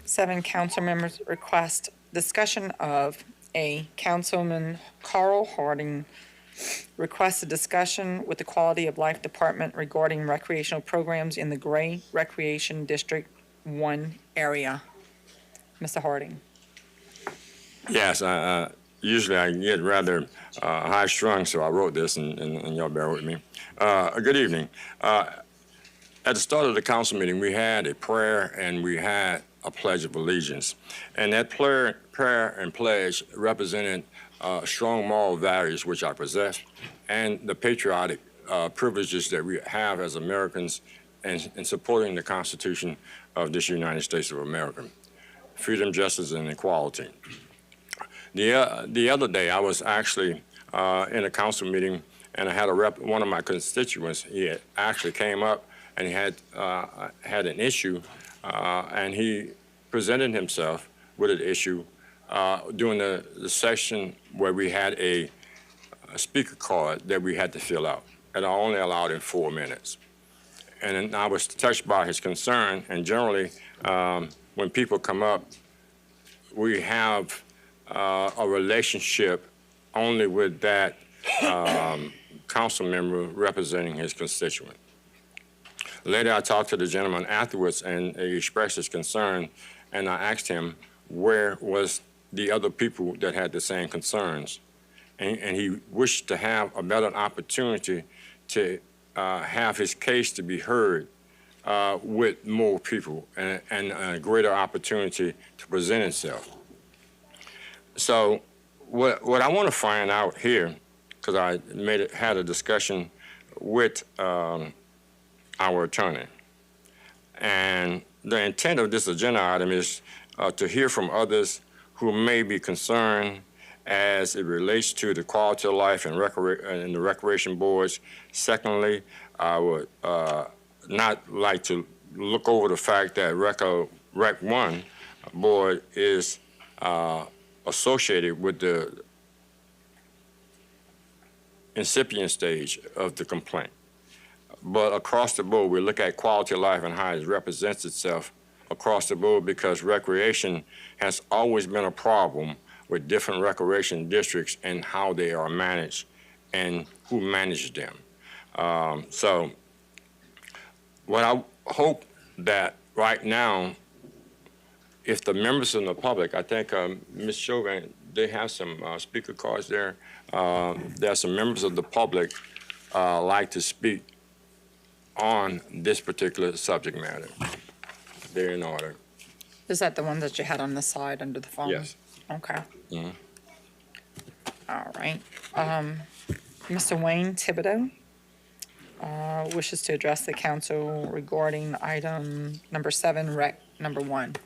Seven council members request discussion of A, Councilman Carl Harding requests a discussion with the Quality of Life Department regarding recreational programs in the Gray Recreation District 1 area. Mr. Harding. Yes, usually I get rather high strung, so I wrote this, and y'all bear with me. Good evening. At the start of the council meeting, we had a prayer and we had a pledge of allegiance. And that prayer and pledge represented strong moral values which I possess and the patriotic privileges that we have as Americans in supporting the Constitution of this United States of America. Freedom, justice, and equality. The other day, I was actually in a council meeting, and I had one of my constituents. He had actually came up, and he had an issue, and he presented himself with an issue during the session where we had a speaker card that we had to fill out, and I only allowed in 4 minutes. And I was touched by his concern, and generally, when people come up, we have a relationship only with that council member representing his constituent. Later, I talked to the gentleman afterwards, and he expressed his concern, and I asked him where was the other people that had the same concerns. And he wished to have a better opportunity to have his case to be heard with more people and a greater opportunity to present itself. So what I want to find out here, because I had a discussion with our attorney, and the intent of this agenda item is to hear from others who may be concerned as it relates to the quality of life and the recreation boards. Secondly, I would not like to look over the fact that Rec 1 board is associated with the incipient stage of the complaint. But across the board, we look at quality of life and how it represents itself across the board, because recreation has always been a problem with different recreation districts and how they are managed and who manages them. So what I hope that right now, if the members of the public, I think Ms. Chauvin, they have some speaker cards there. There are some members of the public like to speak on this particular subject matter. They're in order. Is that the one that you had on the side under the phone? Yes. Okay. Mm-hmm. All right. Mr. Wayne Thibodeau wishes to address the council regarding item number 7, Rec number 1.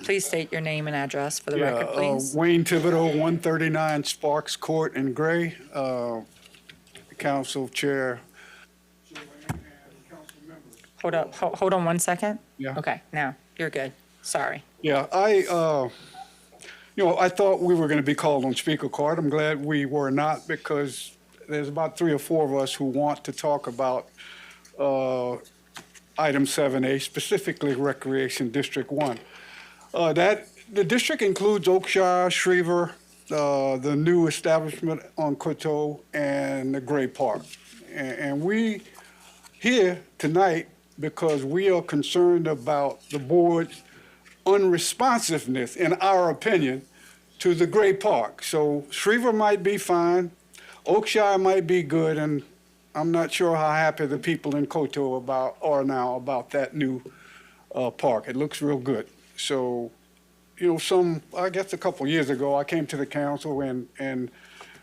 Please state your name and address for the record, please. Wayne Thibodeau, 139 Sparks Court in Gray. Council Chair. Hold on 1 second. Yeah. Okay, now, you're good. Sorry. Yeah, I thought we were going to be called on speaker card. I'm glad we were not, because there's about 3 or 4 of us who want to talk about item 7A, specifically Recreation District 1. The district includes Oakshire, Schriever, the new establishment on Coteau, and the Gray Park. And we here tonight because we are concerned about the board's unresponsiveness, in our opinion, to the Gray Park. So Schriever might be fine, Oakshire might be good, and I'm not sure how happy the people in Coteau are now about that new park. It looks real good. So, I guess a couple years ago, I came to the council and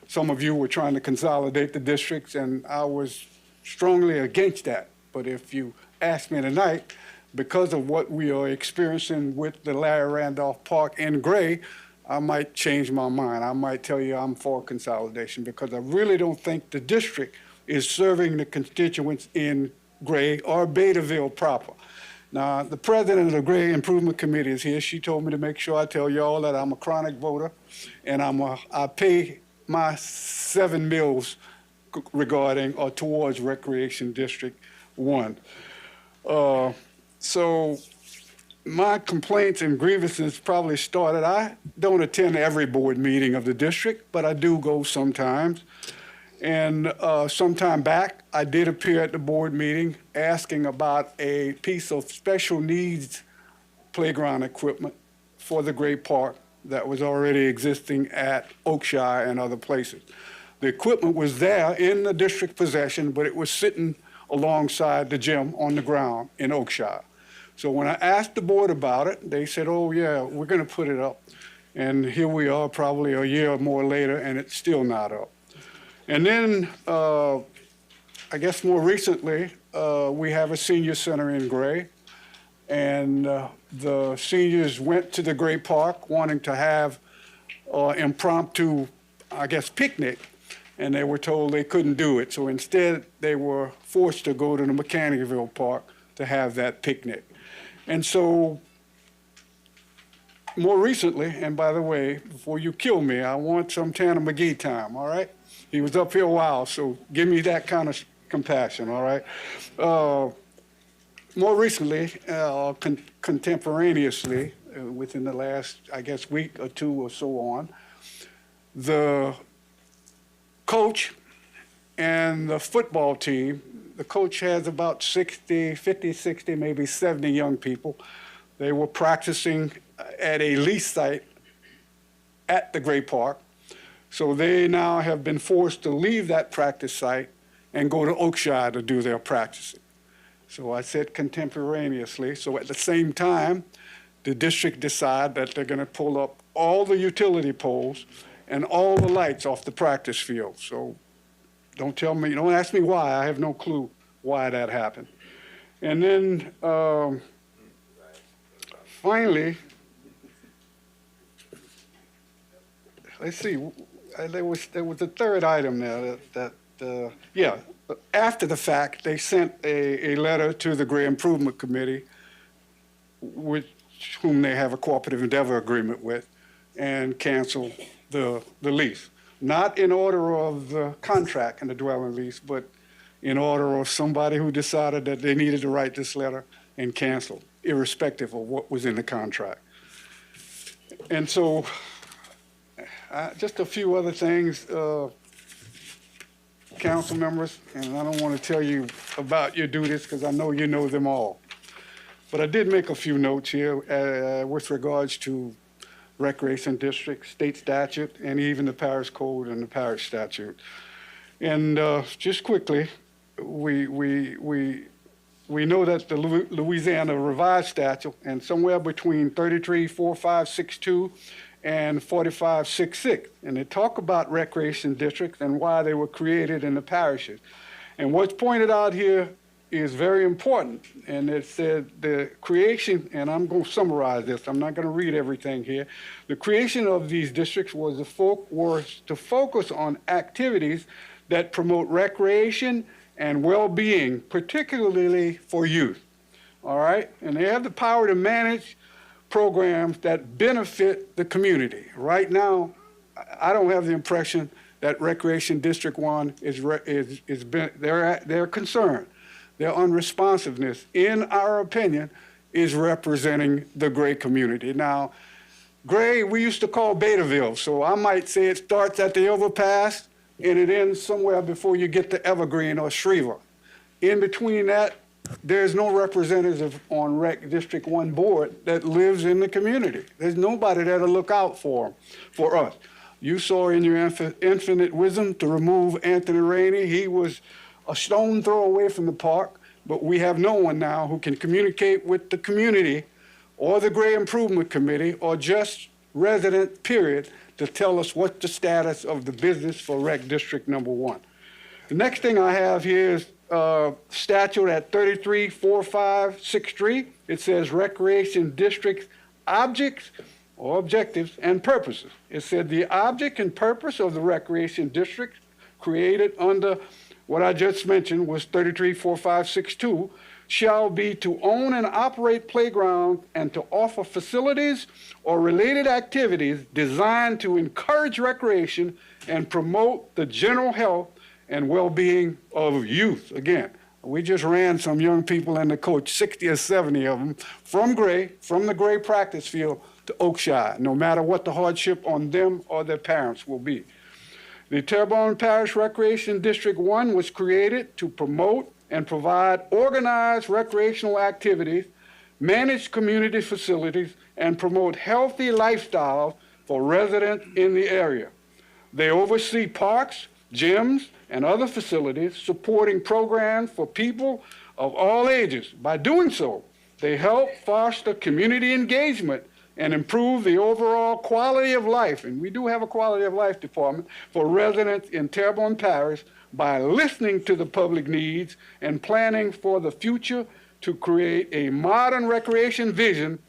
some of you were trying to consolidate the districts, and I was strongly against that. But if you ask me tonight, because of what we are experiencing with the Larry Randolph Park in Gray, I might change my mind. I might tell you I'm for consolidation, because I really don't think the district is serving the constituents in Gray or Betaville proper. Now, the president of the Gray Improvement Committee is here. She told me to make sure I tell y'all that I'm a chronic voter, and I pay my 7 mills regarding or towards Recreation District 1. So my complaints and grievances probably started. I don't attend every board meeting of the district, but I do go sometimes. And sometime back, I did appear at the board meeting asking about a piece of special needs playground equipment for the Gray Park that was already existing at Oakshire and other places. The equipment was there in the district possession, but it was sitting alongside the gym on the ground in Oakshire. So when I asked the board about it, they said, oh yeah, we're gonna put it up. And here we are probably a year or more later, and it's still not up. And then, I guess more recently, we have a senior center in Gray. And the seniors went to the Gray Park wanting to have impromptu, I guess, picnic. And they were told they couldn't do it. So instead, they were forced to go to the Mechanicville Park to have that picnic. And so more recently, and by the way, before you kill me, I want some Tanner McGee time, all right? He was up here a while, so give me that kind of compassion, all right? More recently, contemporaneously, within the last, I guess, week or two or so on, the coach and the football team, the coach has about 50, 60, maybe 70 young people. They were practicing at a lease site at the Gray Park. So they now have been forced to leave that practice site and go to Oakshire to do their practicing. So I said contemporaneously. So at the same time, the district decide that they're gonna pull up all the utility poles and all the lights off the practice field. So don't tell me, don't ask me why, I have no clue why that happened. And then finally, let's see, there was a third item there yeah, after the fact, they sent a letter to the Gray Improvement Committee, with whom they have a cooperative endeavor agreement with, and canceled the lease. Not in order of the contract and the dwelling lease, but in order of somebody who decided that they needed to write this letter and cancel, irrespective of what was in the contract. And so, just a few other things, council members, and I don't want to tell you about your duties because I know you know them all. But I did make a few notes here with regards to recreation district, state statute, and even the parish code and the parish statute. And just quickly, we know that the Louisiana revised statute, and somewhere between 334562 and 4566, and they talk about recreation districts and why they were created in the parishes. And what's pointed out here is very important, and it said the creation, and I'm going to summarize this, I'm not going to read everything here. The creation of these districts was to focus on activities that promote recreation and well-being, particularly for youth, all right? And they have the power to manage programs that benefit the community. Right now, I don't have the impression that Recreation District 1 they're concerned. Their unresponsiveness, in our opinion, is representing the Gray community. Now, Gray, we used to call Betaville, so I might say it starts at the overpass and it ends somewhere before you get to Evergreen or Shreveport. In between that, there's no representative on Rec District 1 board that lives in the community. There's nobody there to look out for us. You saw in your infinite wisdom to remove Anthony Rainey. He was a stone throw away from the park, but we have no one now who can communicate with the community or the Gray Improvement Committee or just resident, period, to tell us what the status of the business for Rec District number 1. The next thing I have here is statute at 334563. It says recreation district objects or objectives and purposes. It said the object and purpose of the recreation district created under what I just mentioned was 334562 shall be to own and operate playgrounds and to offer facilities or related activities designed to encourage recreation and promote the general health and well-being of youth. Again, we just ran some young people and the coach, 60 or 70 of them, from the Gray practice field to Oakshire, no matter what the hardship on them or their parents will be. The Terrebonne Parish Recreation District 1 was created to promote and provide organized recreational activities, manage community facilities, and promote healthy lifestyles for residents in the area. They oversee parks, gyms, and other facilities supporting programs for people of all ages. By doing so, they help foster community engagement and improve the overall quality of life, and we do have a quality of life department, for residents in Terrebonne Parish by listening to the public needs and planning for the future to create a modern recreation vision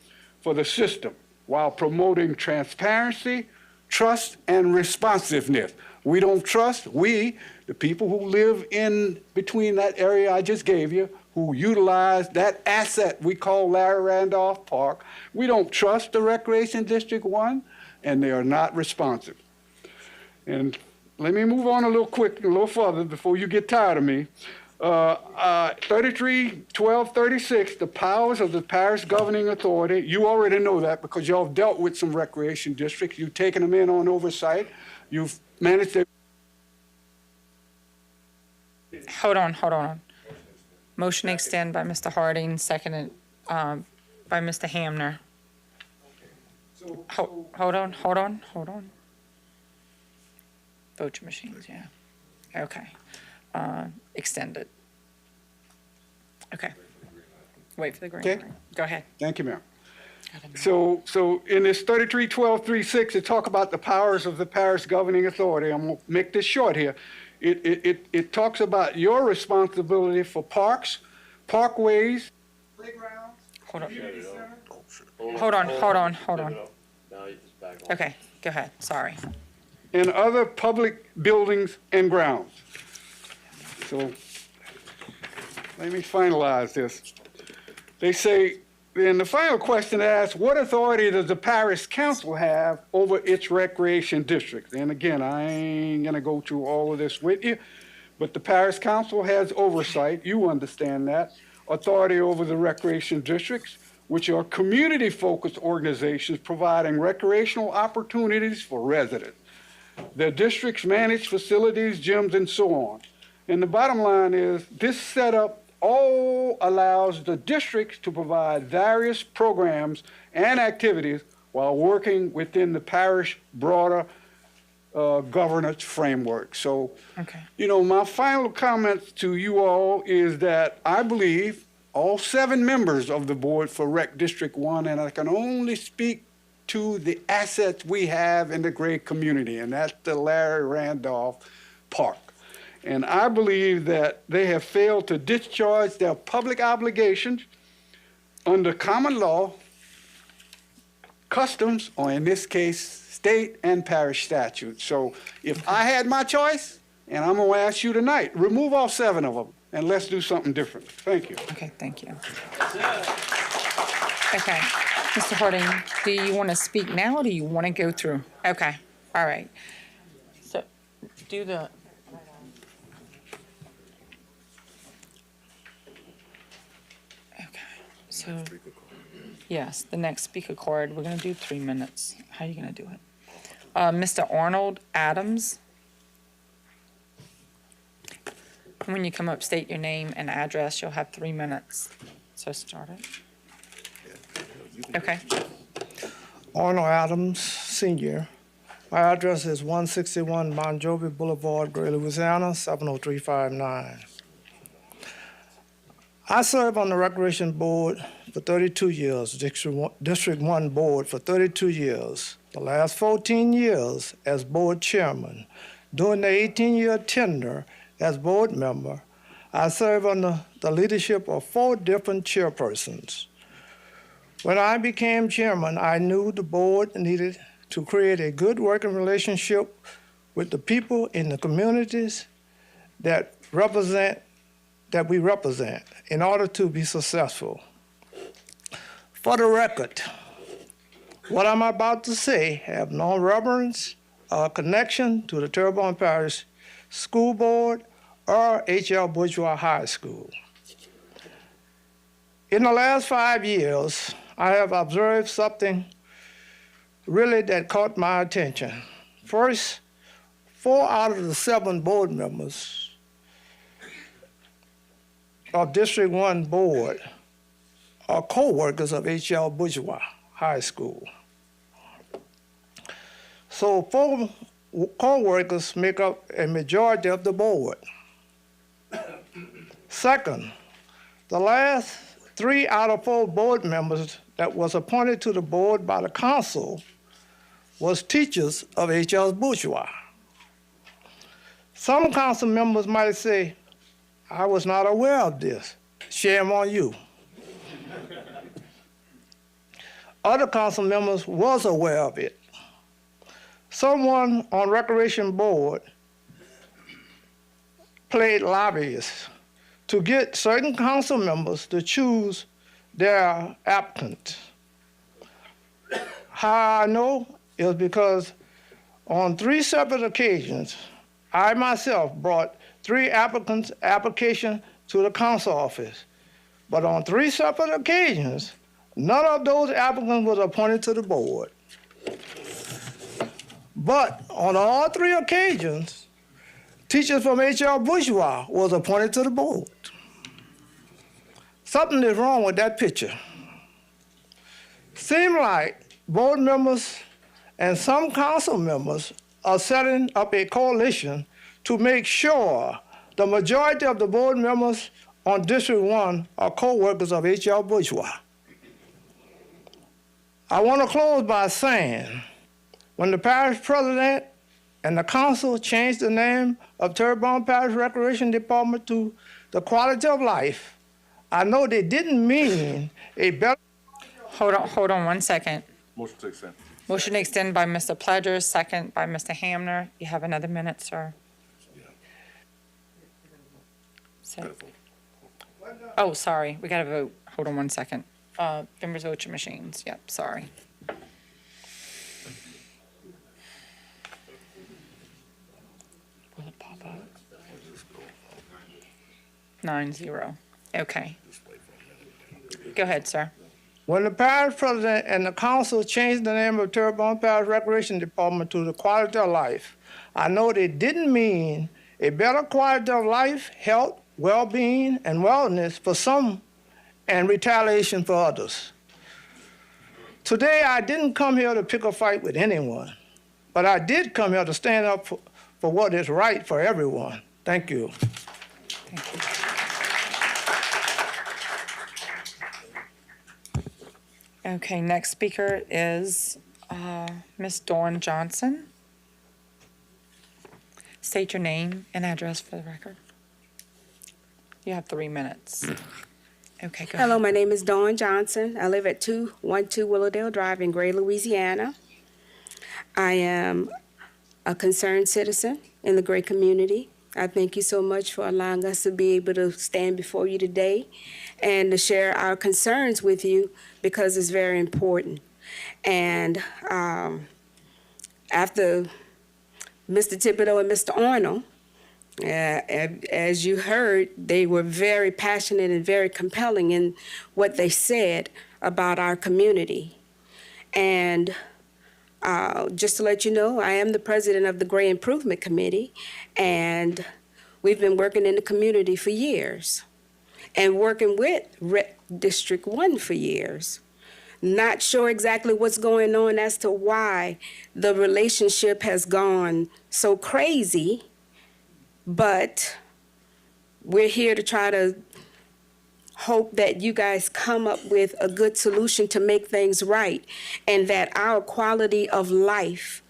for the system while promoting transparency, trust, and responsiveness. We don't trust, the people who live in between that area I just gave you, who utilize that asset we call Larry Randolph Park, we don't trust the Recreation District 1, and they are not responsive. And let me move on a little further before you get tired of me. 33-1236, the powers of the parish governing authority, you already know that because y'all have dealt with some recreation districts. You've taken them in on oversight. You've managed to... Hold on. Motion extend by Mr. Harding, seconded by Mr. Hamner. Hold on. Vote your machines, yeah. Okay. Extended. Okay. Wait for the green. Okay. Go ahead. Thank you, ma'am. So in this 33-1236, it talk about the powers of the parish governing authority. I'm going to make this short here. It talks about your responsibility for parks, parkways, playgrounds, community centers. Hold on. Okay, go ahead, sorry. And other public buildings and grounds. So let me finalize this. They say, and the final question asks, what authority does the parish council have over its recreation districts? And again, I ain't gonna go through all of this with you, but the parish council has oversight, you understand that, authority over the recreation districts, which are community-focused organizations providing recreational opportunities for residents. Their districts manage facilities, gyms, and so on. And the bottom line is, this setup all allows the districts to provide various programs and activities while working within the parish broader governance framework. So, my final comments to you all is that I believe all 7 members of the board for Rec District 1, and I can only speak to the assets we have in the great community, and that's the Larry Randolph Park. And I believe that they have failed to discharge their public obligations under common law, customs, or in this case, state and parish statutes. So if I had my choice, and I'm gonna ask you tonight, remove all 7 of them, and let's do something different. Thank you. Okay, thank you. Okay, Mr. Harding, do you want to speak now or do you want to go through? Okay, all right. So do the. Okay, so, yes, the next speaker card, we're going to do 3 minutes. How are you going to do it? Mr. Arnold Adams. When you come up, state your name and address. You'll have 3 minutes. So start it. Okay. Arnold Adams, Sr. My address is 161 Bon Jovi Boulevard, Gray, Louisiana, 70359. I serve on the Recreation Board for 32 years, District 1 Board for 32 years, the last 14 years as board chairman. During the 18-year tenure as board member, I serve under the leadership of 4 different chairpersons. When I became chairman, I knew the board needed to create a good working relationship with the people in the communities that we represent in order to be successful. For the record, what I'm about to say have no reverence or connection to the Terrebonne Parish School Board or H.L. Bourgeois High School. In the last 5 years, I have observed something really that caught my attention. First, 4 out of the 7 board members of District 1 Board are co-workers of H.L. Bourgeois High School. So 4 co-workers make up a majority of the board. Second, the last 3 out of 4 board members that was appointed to the board by the council was teachers of H.L. Bourgeois. Some council members might say, I was not aware of this. Shame on you. Other council members was aware of it. Someone on Recreation Board played lobbyist to get certain council members to choose their applicant. How I know is because on 3 separate occasions, I myself brought 3 applications to the council office. But on 3 separate occasions, none of those applicants was appointed to the board. But on all 3 occasions, teachers from H.L. Bourgeois was appointed to the board. Something is wrong with that picture. Seems like board members and some council members are setting up a coalition to make sure the majority of the board members on District 1 are co-workers of H.L. Bourgeois. I want to close by saying, when the parish president and the council changed the name of Terrebonne Parish Recreation Department to the Quality of Life, I know they didn't mean a better... Hold on 1 second. Motion to extend. Motion to extend by Mr. Pledger, second by Mr. Hamner. You have another minute, sir. Oh, sorry, we gotta vote. Hold on 1 second. Members vote your machines. Yep, sorry. Will it pop up? 9-0. Okay. Go ahead, sir. When the parish president and the council changed the name of Terrebonne Parish Recreation Department to the Quality of Life, I know they didn't mean a better quality of life, health, well-being, and wellness for some and retaliation for others. Today, I didn't come here to pick a fight with anyone, but I did come here to stand up for what is right for everyone. Thank you. Thank you. Okay, next speaker is Ms. Dawn Johnson. State your name and address for the record. You have 3 minutes. Okay, go Hello, ahead. my name is Dawn Johnson. I live at 212 Willowdale Drive in Gray, Louisiana. I am a concerned citizen in the Gray community. I thank you so much for allowing us to be able to stand before you today and to share our concerns with you because it's very important. And after Mr. Thibodeau and Mr. Arnold, as you heard, they were very passionate and very compelling in what they said about our community. And just to let you know, I am the president of the Gray Improvement Committee, and we've been working in the community for years and working with District 1 for years. Not sure exactly what's going on as to why the relationship has gone so crazy, but we're here to try to hope that you guys come up with a good solution to make things right and that our quality of life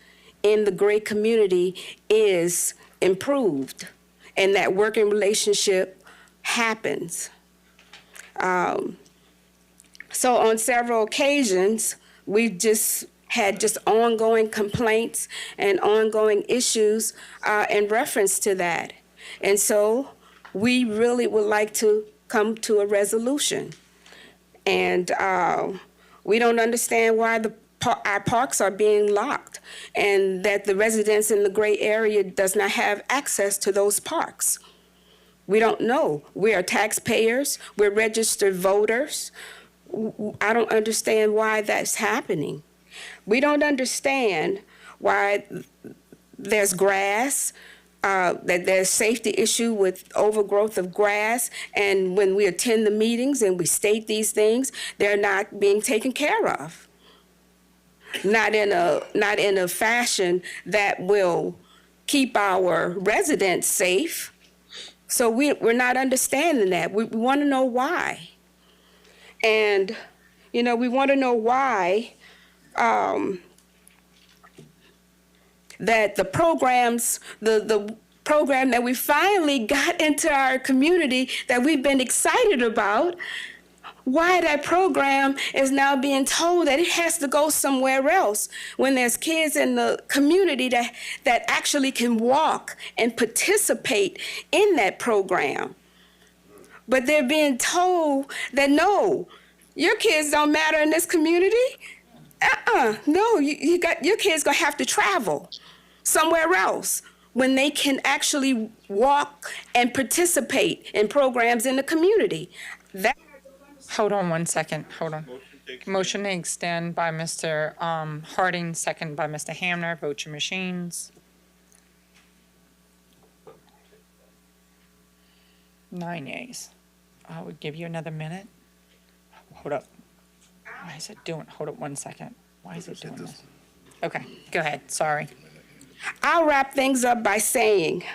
in the Gray community is improved and that working relationship happens. So on several occasions, we've just had ongoing complaints and ongoing issues in reference to that. And so we really would like to come to a resolution. And we don't understand why our parks are being locked and that the residents in the Gray area does not have access to those parks. We don't know. We are taxpayers. We're registered voters. I don't understand why that's happening. We don't understand why there's grass, that there's safety issue with overgrowth of grass, and when we attend the meetings and we state these things, they're not being taken care of. not in a fashion that will keep our residents safe. So we're not understanding that. We want to know why. And, you know, we want to know why that the programs, the program that we finally got into our community that we've been excited about, why that program is now being told that it has to go somewhere else when there's kids in the community that actually can walk and participate in that program. But they're being told that no, your kids don't matter in this community. No, your kids gonna have to travel somewhere else when they can actually walk and participate in programs in the community. Hold on one second, hold on. Motion to extend by Mr. Harding, second by Mr. Hamner. Vote your machines. 9 yeas. I would give you another minute. Hold up. Why is it doing, hold up 1 second. Why is it doing this? Okay, go ahead, sorry. I'll wrap things up by saying,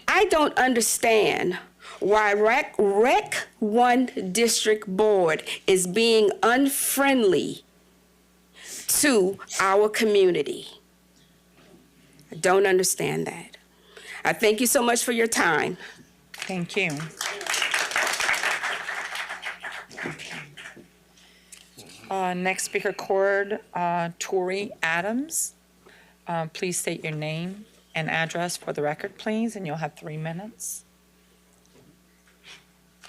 I don't understand why Rec 1 District Board is being unfriendly to our community. I don't understand that. I thank you so much for your time. Thank you. Next speaker, Cord Torrey Adams. Please state your name and address for the record, please, and you'll have 3 minutes.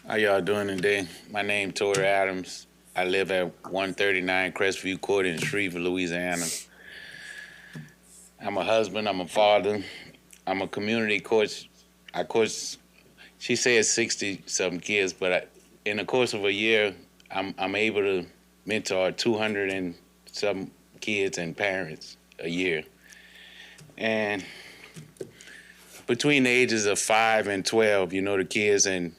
How y'all doing today? My name Torrey Adams. I live at 139 Crestview Court in Shreveport, Louisiana. I'm a husband, I'm a father, I'm a community coach. I coach, she says 60-something kids, but in the course of a year, I'm able to mentor 200 and some kids and parents a year. And between the ages of 5 and 12, you know, the kids, and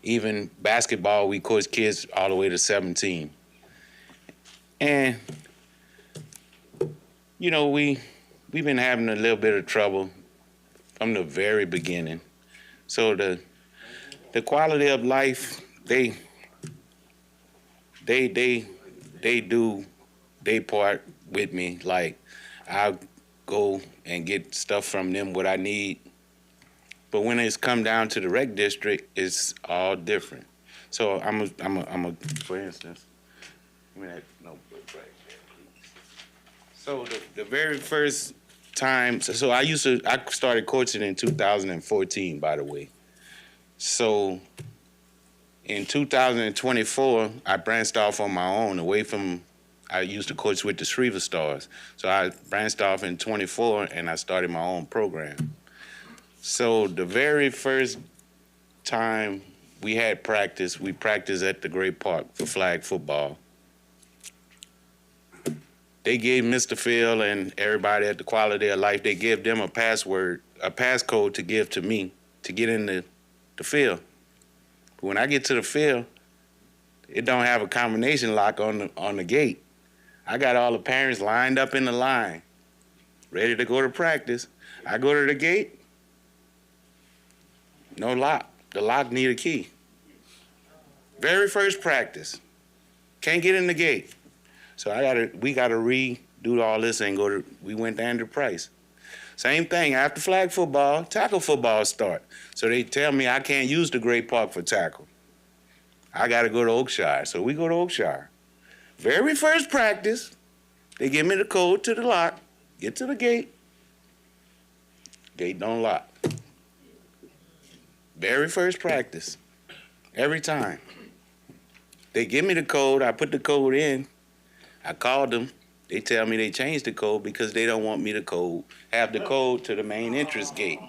even basketball, we coach kids all the way to 17. And, you know, we've been having a little bit of trouble from the very beginning. So the quality of life, they do their part with me. Like, I'll go and get stuff from them, what I need. But when it's come down to the rec district, it's all different. So I'm a for instance, give me that notebook right there, please. So the very first time, so I started coaching in 2014, by the way. So in 2024, I branched off on my own, away from, I used to coach with the Shreveport Stars. So I branched off in 24 and I started my own program. So the very first time we had practice, we practiced at the Great Park for flag football. They gave Mr. Phil and everybody at the Quality of Life, they gave them a passcode to give to me to get in the field. But when I get to the field, it don't have a combination lock on the gate. I got all the parents lined up in the line, ready to go to practice. I go to the gate, no lock. The lock need a key. Very first practice, can't get in the gate. So we gotta redo all this and we went to Andrew Price. Same thing, after flag football, tackle football start. So they tell me I can't use the Great Park for tackle. I gotta go to Oakshire, so we go to Oakshire. Very first practice, they give me the code to the lock, get to the gate, gate don't lock. Very first practice, every time. They give me the code, I put the code in, I called them, they tell me they changed the code because they don't want me to have the code to the main entrance gate.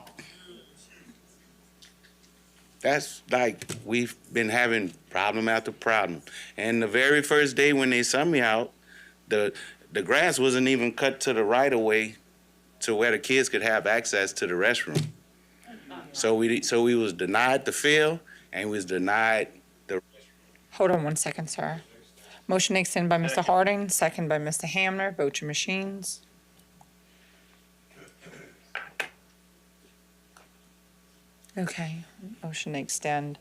That's like, we've been having problem after problem. And the very first day when they sent me out, the grass wasn't even cut to the right of way to where the kids could have access to the restroom. So we was denied the field and we was denied the. Hold on 1 second, sir. Motion to extend by Mr. Harding, second by Mr. Hamner. Vote your machines. Okay, motion to extend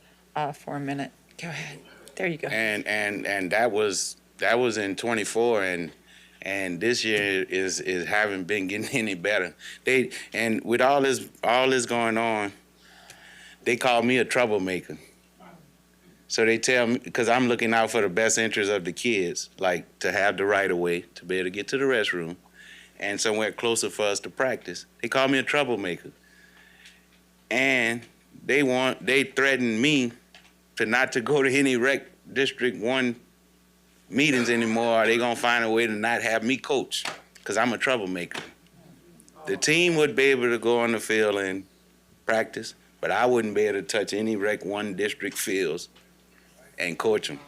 for a minute. Go ahead. There you go. And that was in 24, and this year is haven't been getting any better. And with all this going on, they call me a troublemaker. So they tell me, because I'm looking out for the best interest of the kids, like to have the right of way to be able to get to the restroom and somewhere closer for us to practice. They call me a troublemaker. And they threaten me to not to go to any Rec District 1 meetings anymore, or they gonna find a way to not have me coach, because I'm a troublemaker. The team would be able to go on the field and practice, but I wouldn't be able to touch any Rec 1 district fields and coach them.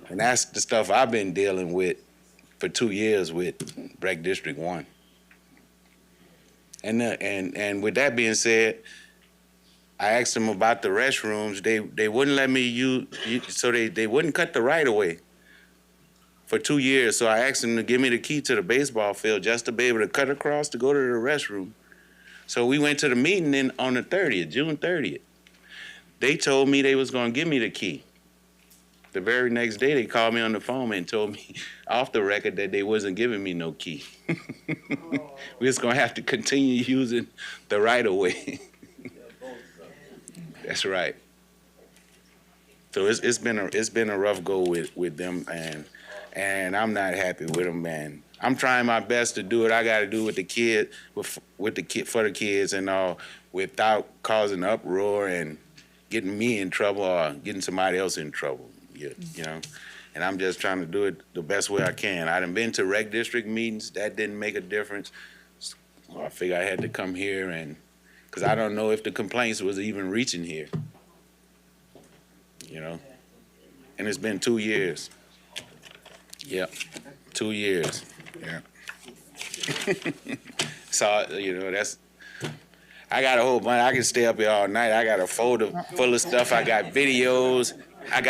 And that's the stuff I've been dealing with for 2 years with Rec District 1. And with that being said, I asked them about the restrooms. They wouldn't let me use, so they wouldn't cut the right of way for 2 years. So I asked them to give me the key to the baseball field just to be able to cut across to go to the restroom. So we went to the meeting on the 30th, June 30th. They told me they was gonna give me the key. The very next day, they called me on the phone and told me off the record that they wasn't giving me no key. We was gonna have to continue using the right of way. That's right. So it's been a rough go with them, and I'm not happy with them, man. I'm trying my best to do what I got to do with the kid, for the kids and all, without causing uproar and getting me in trouble or getting somebody else in trouble. You know, and I'm just trying to do it the best way I can. I done been to Rec District meetings. That didn't make a difference. So I figured I had to come here, and because I don't know if the complaints was even reaching here. You know, and it's been 2 years. Yep, 2 years. Yeah. So, you know, I got a whole bunch. I can stay up here all night. I got a folder full of stuff. I got videos. I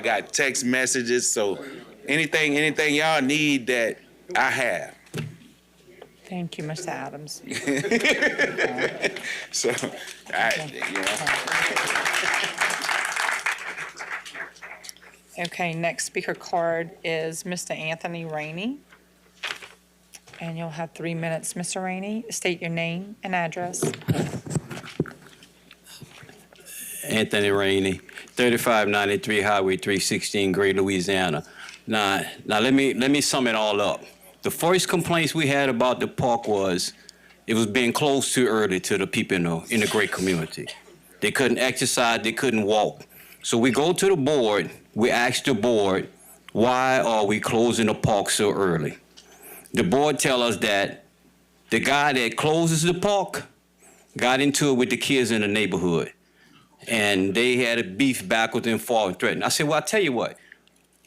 got text messages. So anything y'all need that I have. Thank you, Mr. Adams. So, Okay, next speaker card is Mr. Anthony Rainey. And you'll have 3 minutes, Mr. Rainey. State your name and address. Anthony Rainey, 3593 Highway 316, Gray, Louisiana. Now let me sum it all up. The first complaints we had about the park was it was being closed too early to the people in the Gray community. They couldn't exercise, they couldn't walk. So we go to the board, we ask the board, why are we closing the park so early? The board tell us that the guy that closes the park got into it with the kids in the neighborhood. And they had a beef backwards and forward and threatened. I said, well, I tell you what,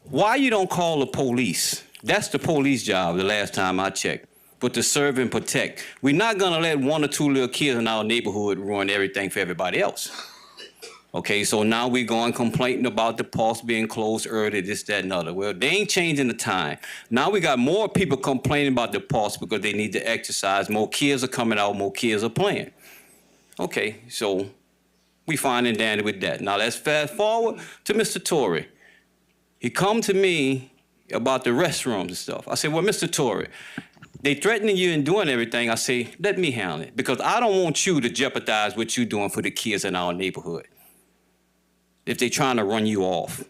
why you don't call the police? That's the police job the last time I checked, but to serve and protect. We're not gonna let 1 or 2 little kids in our neighborhood ruin everything for everybody else. Okay, so now we're going complaining about the parks being closed early, this, that, and other. Well, they ain't changing the time. Now we got more people complaining about the parks because they need to exercise. More kids are coming out, more kids are playing. Okay, so we fine and dandy with that. Now let's fast forward to Mr. Torrey. He come to me about the restrooms and stuff. I said, well, Mr. Torrey, they threatening you and doing everything. I say, let me handle it because I don't want you to jeopardize what you're doing for the kids in our neighborhood if they're trying to run you off.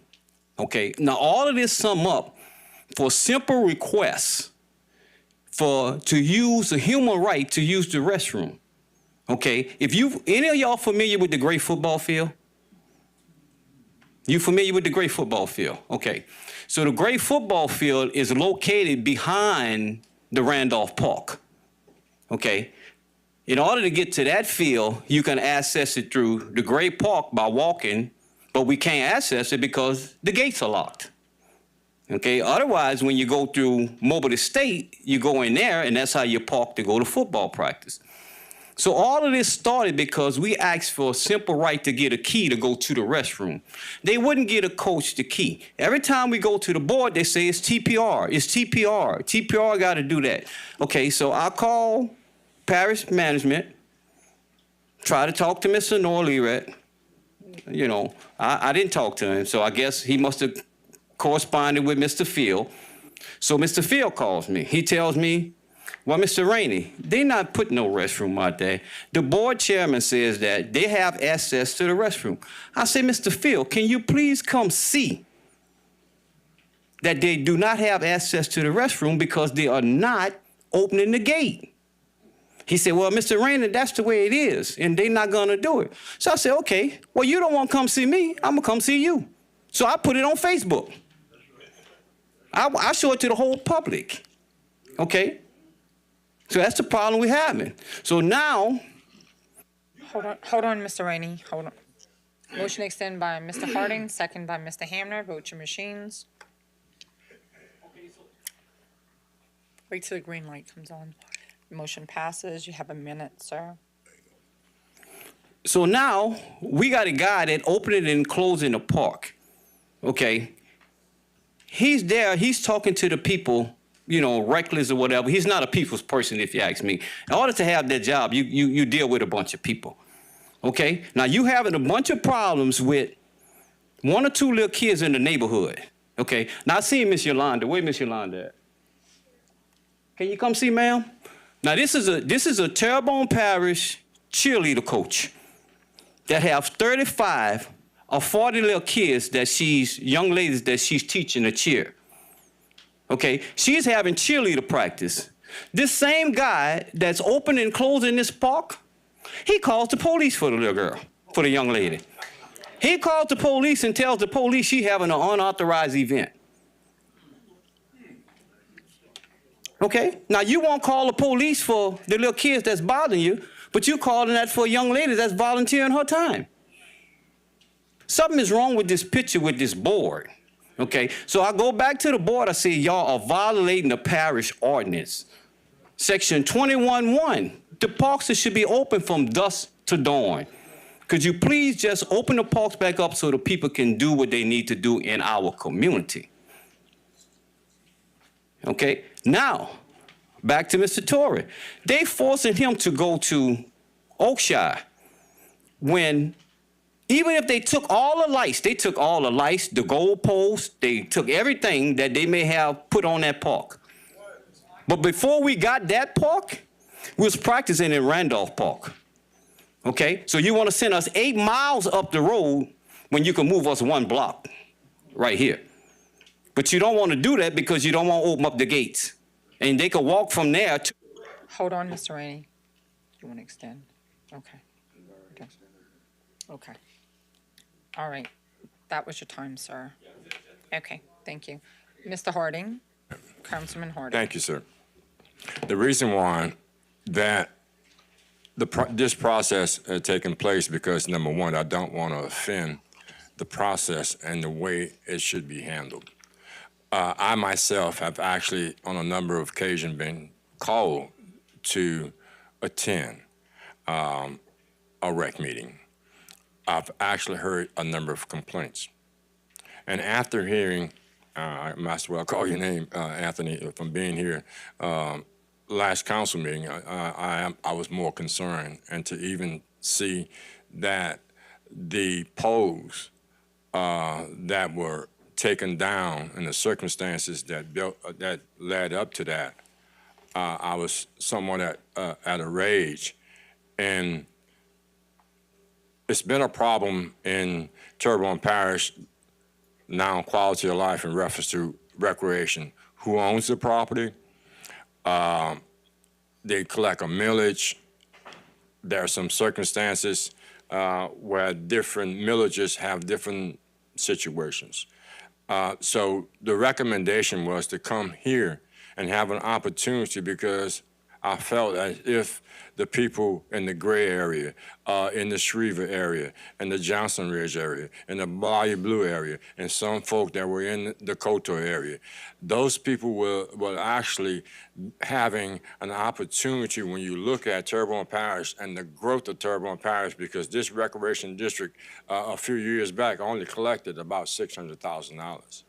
Okay, now all of this sum up for simple requests to use the human right to use the restroom. Okay, any of y'all familiar with the Gray football field? You familiar with the Gray football field? Okay, so the Gray football field is located behind the Randolph Park. Okay, in order to get to that field, you can access it through the Gray Park by walking, but we can't access it because the gates are locked. Okay, otherwise, when you go through Mobile Estate, you go in there and that's how you park to go to football practice. So all of this started because we asked for a simple right to get a key to go to the restroom. They wouldn't get a coach the key. Every time we go to the board, they say it's TPR, it's TPR. TPR got to do that. Okay, so I call parish management, try to talk to Mr. Norliret. You know, I didn't talk to him, so I guess he must have corresponded with Mr. Field. So Mr. Field calls me. He tells me, well, Mr. Rainey, they not putting no restroom out there. The board chairman says that they have access to the restroom. I say, Mr. Field, can you please come see that they do not have access to the restroom because they are not opening the gate? He said, well, Mr. Rainey, that's the way it is, and they're not going to do it. So I said, okay, well, you don't want to come see me. I'm going to come see you. So I put it on Facebook. I show it to the whole public, okay? So that's the problem we're having. So now. Hold on, Mr. Rainey, hold on. Motion extended by Mr. Harding, second by Mr. Hamner. Vote your machines. Wait till the green light comes on. Motion passes. You have a minute, sir. So now we got a guy that opening and closing the park, okay? He's there, he's talking to the people, you know, reckless or whatever. He's not a people's person, if you ask me. In order to have that job, you deal with a bunch of people, okay? Now, you having a bunch of problems with one or two little kids in the neighborhood, okay? Now, I see Miss Yolanda. Where Miss Yolanda at? Can you come see, ma'am? Now, this is a Terrebonne Parish cheerleader coach that have 35 or 40 little kids young ladies that she's teaching to cheer. Okay, she's having cheerleader practice. This same guy that's opening and closing this park, he calls the police for the little girl, for the young lady. He calls the police and tells the police she's having an unauthorized event. Okay, now you won't call the police for the little kids that's bothering you, but you're calling that for a young lady that's volunteering her time. Something is wrong with this picture with this board, okay? So I go back to the board, I say, y'all are violating the parish ordinance. Section 21.1, the parks should be open from dusk to dawn. Could you please just open the parks back up so the people can do what they need to do in our community? Okay, now, back to Mr. Torrey. They forcing him to go to Oakshire when, even if they took all the lights, the goalposts, they took everything that they may have put on that park. But before we got that park, we was practicing in Randolph Park. Okay, so you want to send us 8 miles up the road when you can move us 1 block right here. But you don't want to do that because you don't want to open up the gates. And they can walk from there to. Hold on, Mr. Rainey. You want to extend? Okay. Okay. All right. That was your time, sir. Okay, thank you. Mr. Harding, Councilman Harding. Thank you, sir. The reason why that this process had taken place because, number one, I don't want to offend the process and the way it should be handled. I myself have actually, on a number of occasions, been called to attend a rec meeting. I've actually heard a number of complaints. And after hearing, I might as well call your name, Anthony, from being here, last council meeting, I was more concerned, and to even see that the poles that were taken down and the circumstances that led up to that, I was somewhat at a rage. And it's been a problem in Terrebonne Parish now, quality of life in reference to recreation. Who owns the property? They collect a millage. There are some circumstances where different millages have different situations. So the recommendation was to come here and have an opportunity, because I felt as if the people in the Gray area, in the Shriever area, in the Johnson Ridge area, in the Bayou Blue area, and some folk that were in the Koto area, those people were actually having an opportunity when you look at Terrebonne Parish and the growth of Terrebonne Parish, because this recreation district a few years back only collected about $600,000.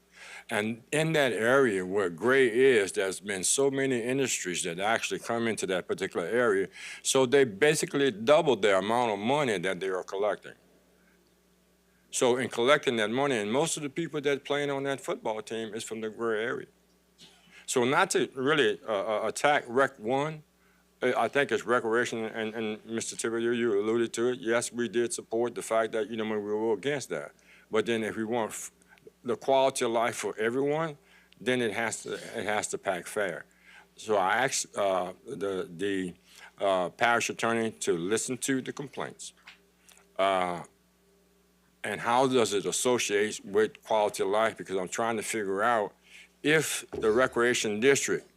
And in that area where Gray is, there's been so many industries that actually come into that particular area. So they basically doubled the amount of money that they are collecting. So in collecting that money, and most of the people that playing on that football team is from the Gray area. So not to really attack Rec 1, I think it's recreation, and Mr. Thibodeau, you alluded to it. Yes, we did support the fact that, we were against that. But then if we want the quality of life for everyone, then it has to pack fair. So I asked the parish attorney to listen to the complaints. And how does it associate with quality of life? Because I'm trying to figure out if the recreation district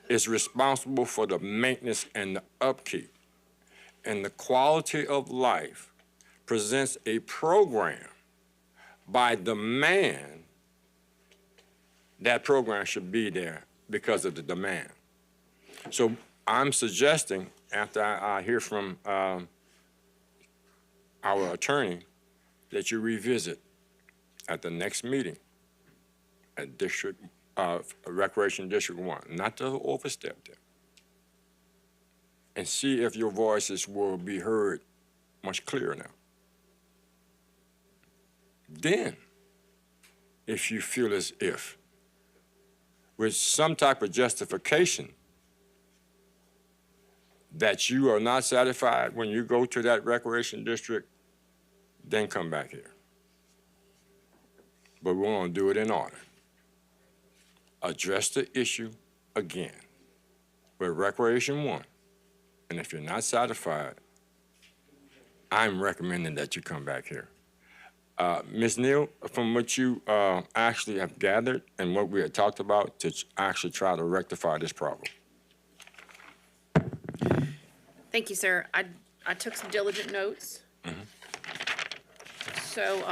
is responsible for the maintenance and the upkeep, and the quality of life presents a program by demand, that program should be there because of the demand. So I'm suggesting, after I hear from our attorney, that you revisit at the next meeting at Recreation District 1, not to overstep there, and see if your voices will be heard much clearer now. Then, if you feel as if, with some type of justification, that you are not satisfied when you go to that recreation district, then come back here. But we want to do it in order. Address the issue again with Recreation 1. And if you're not satisfied, I'm recommending that you come back here. Ms. Neal, from what you actually have gathered and what we had talked about to actually try to rectify this problem. Thank you, sir. I took some diligent notes. So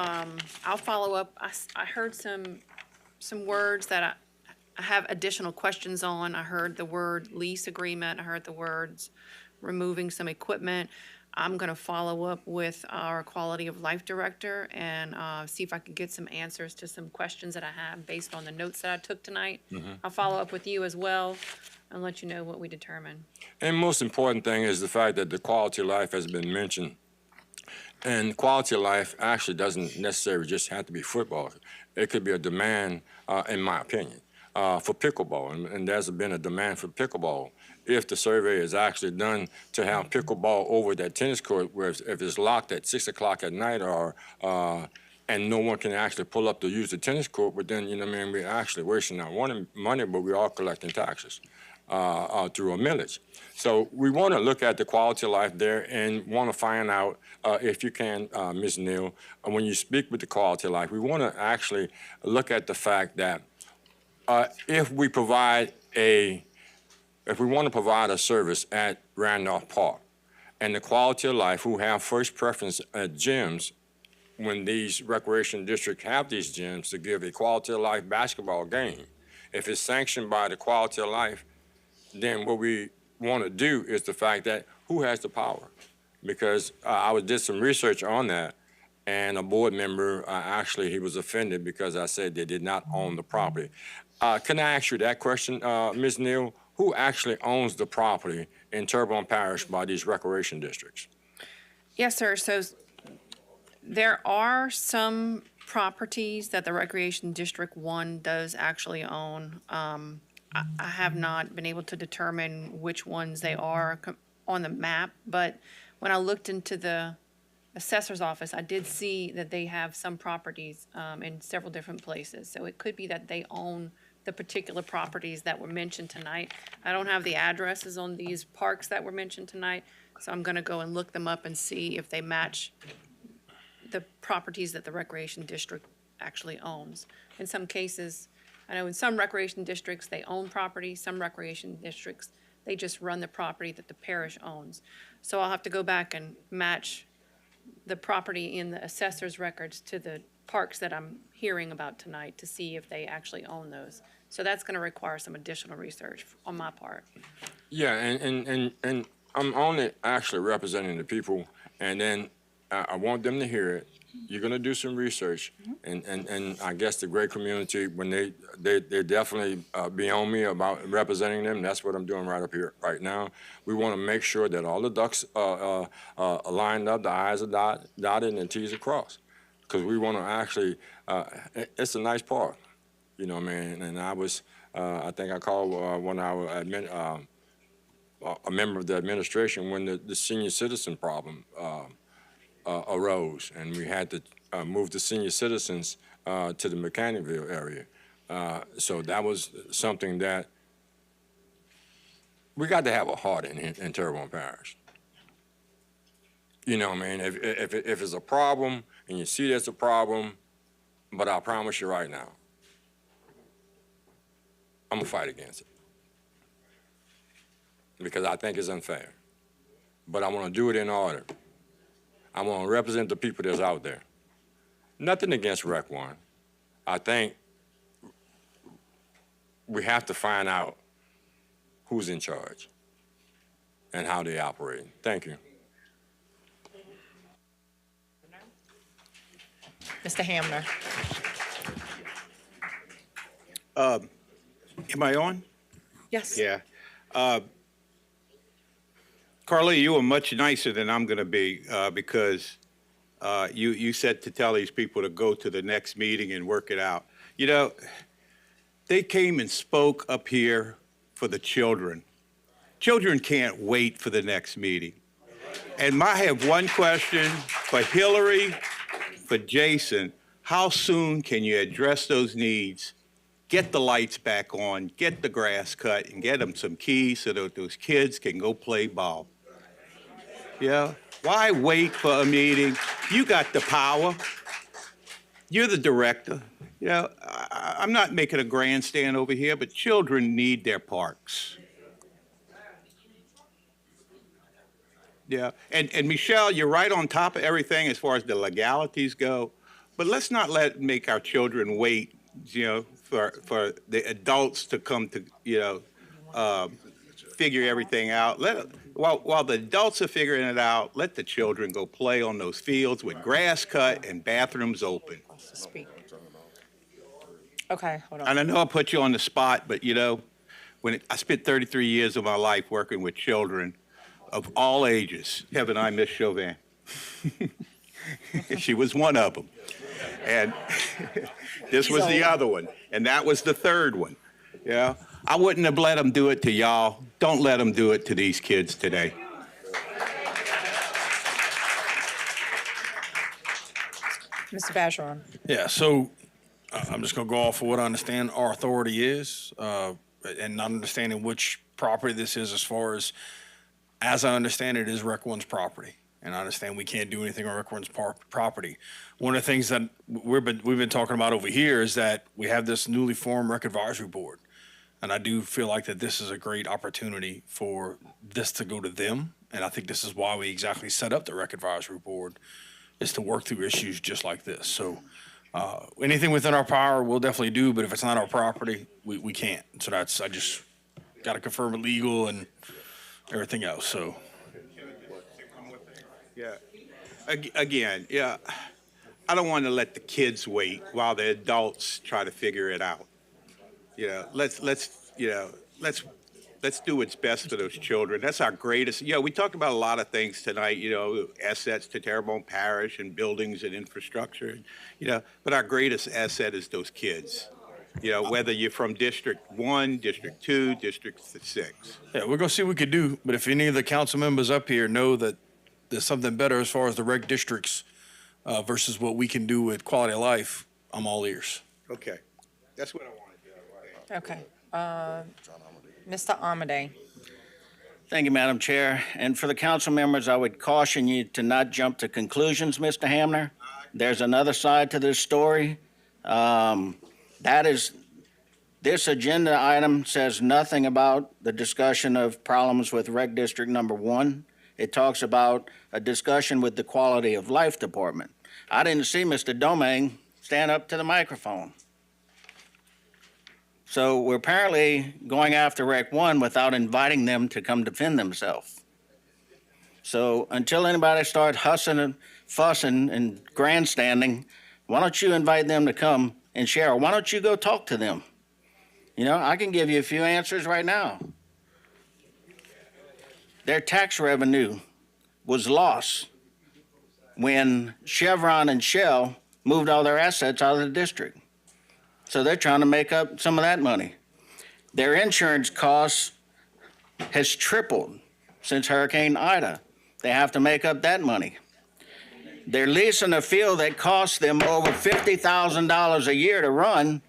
I'll follow up. I heard some words that I have additional questions on. I heard the word lease agreement. I heard the words removing some equipment. I'm going to follow up with our quality of life director and see if I can get some answers to some questions that I have based on the notes that I took tonight. I'll follow up with you as well and let you know what we determine. And most important thing is the fact that the quality of life has been mentioned. And quality of life actually doesn't necessarily just have to be football. It could be a demand, in my opinion, for pickleball. And there's been a demand for pickleball. If the survey is actually done to have pickleball over that tennis court, where if it's locked at 6 o'clock at night or and no one can actually pull up to use the tennis court, but then, we're actually wasting our money, but we're all collecting taxes through a millage. So we want to look at the quality of life there and want to find out, if you can, Ms. Neal, when you speak with the quality of life, we want to actually look at the fact that if we want to provide a service at Randolph Park, and the quality of life who have first preference at gyms, when these recreation districts have these gyms to give a quality of life basketball game, if it's sanctioned by the quality of life, then what we want to do is the fact that who has the power? Because I did some research on that, and a board member, actually, he was offended because I said they did not own the property. Can I ask you that question, Ms. Neal? Who actually owns the property in Terrebonne Parish by these recreation districts? Yes, sir. So there are some properties that the Recreation District 1 does actually own. I have not been able to determine which ones they are on the map, but when I looked into the assessor's office, I did see that they have some properties in several different places. So it could be that they own the particular properties that were mentioned tonight. I don't have the addresses on these parks that were mentioned tonight, so I'm going to go and look them up and see if they match the properties that the Recreation District actually owns. In some cases, I know in some recreation districts, they own property. Some recreation districts, They just run the property that the parish owns. So I'll have to go back and match the property in the assessor's records to the parks that I'm hearing about tonight to see if they actually own those. So that's going to require some additional research on my part. Yeah, and I'm only actually representing the people, and then I want them to hear it. You're gonna do some research, and I guess the great community, when they definitely be on me about representing them. That's what I'm doing right up here, right now. We wanna make sure that all the ducks are lined up, the I's are dotted, and the T's are crossed. Because we wanna actually, it's a nice park, you know what I mean? And I think I called one of our a member of the administration when the senior citizen problem arose, and we had to move the senior citizens to the Mechanicsville area. So that was something that we got to have a heart in Terrebonne Parish. You know what I mean? If it's a problem and you see there's a problem, but I promise you right now, I'm gonna fight against it. Because I think it's unfair. But I want to do it in order. I want to represent the people that's out there. Nothing against Rec 1. I think we have to find out who's in charge and how they operate. Thank you. Mr. Hamner. Am I on? Yes. Yeah. Carly, you were much nicer than I'm going to be because you said to tell these people to go to the next meeting and work it out. You know, they came and spoke up here for the children. Children can't wait for the next meeting. And I have one question for Hillary, for Jason. How soon can you address those needs, get the lights back on, get the grass cut, and get them some keys so that those kids can go play ball? Yeah, why wait for a meeting? You got the power. You're the director. You know, I'm not making a grandstand over here, but children need their parks. Yeah, and Michelle, you're right on top of everything as far as the legalities go, but let's not make our children wait, you know, for the adults to come to, you know, figure everything out. While the adults are figuring it out, let the children go play on those fields with grass cut and bathrooms open. Speak. Okay, hold on. And I know I put you on the spot, but you know, I spent 33 years of my life working with children of all ages. Haven't I, Miss Chauvin? She was one of them. And this was the other one. And that was the third one. Yeah. I wouldn't have let them do it to y'all. Don't let them do it to these kids today. Mr. Basharon. Yeah, so I'm just going to go off of what I understand our authority is and not understanding which property this is as I understand it, is Rec 1's property. And I understand we can't do anything on Rec 1's property. One of the things that we've been talking about over here is that we have this newly formed Rec Advisory Board. And I do feel like that this is a great opportunity for this to go to them. And I think this is why we exactly set up the Rec Advisory Board, is to work through issues just like this. So anything within our power, we'll definitely do, but if it's not our property, we can't. So I just got to confirm it legal and everything else, so. Yeah. Again, yeah, I don't want to let the kids wait while the adults try to figure it out. You know, let's do what's best for those children. That's our greatest. Yeah, we talked about a lot of things tonight. You know, assets to Terrebonne Parish and buildings and infrastructure. You know, but our greatest asset is those kids. You know, whether you're from District 1, District 2, District 6. Yeah, we're going to see what we can do, but if any of the council members up here know that there's something better as far as the rec districts versus what we can do with quality of life, I'm all ears. Okay, that's what I want to do. Okay. Mr. Amade. Thank you, Madam Chair. And for the council members, I would caution you to not jump to conclusions, Mr. Hamner. There's another side to this story. That is This agenda item says nothing about the discussion of problems with Rec District Number 1. It talks about a discussion with the Quality of Life Department. I didn't see Mr. Domingue stand up to the microphone. So we're apparently going after Rec 1 without inviting them to come defend themselves. So until anybody starts hussing and fussing and grandstanding, why don't you invite them to come and share? Or why don't you go talk to them? You know, I can give you a few answers right now. Their tax revenue was lost when Chevron and Shell moved all their assets out of the district. So they're trying to make up some of that money. Their insurance costs has tripled since Hurricane Ida. They have to make up that money. They're leasing a field that costs them over $50,000 a year to run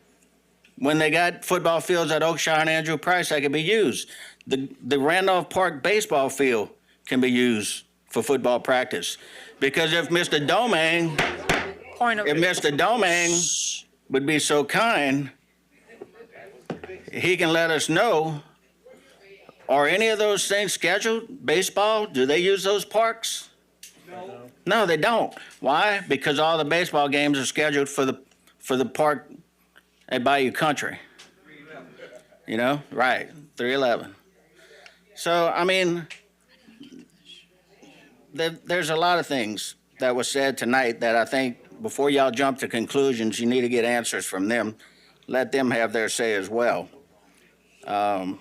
when they got football fields at Oakshire and Andrew Price that can be used. The Randolph Park baseball field can be used for football practice. Because if Mr. Domingue would be so kind, he can let us know, are any of those things scheduled? Baseball, do they use those parks? No, they don't. Why? Because all the baseball games are scheduled for the park at Bayou Country. You know, right, 311. So, I mean, there's a lot of things that was said tonight that I think before y'all jump to conclusions, you need to get answers from them. Let them have their say as well. And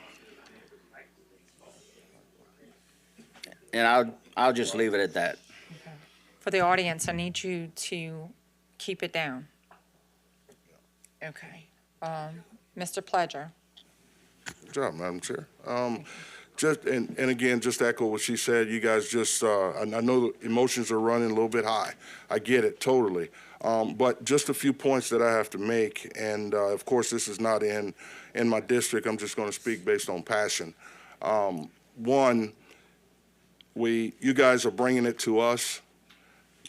I'll just leave it at that. For the audience, I need you to keep it down. Okay. Mr. Pledger. Good job, Madam Chair. And again, just to echo what she said, you guys just, I know the emotions are running a little bit high. I get it totally. But just a few points that I have to make, and of course, this is not in my district. I'm just going to speak based on passion. One, you guys are bringing it to us.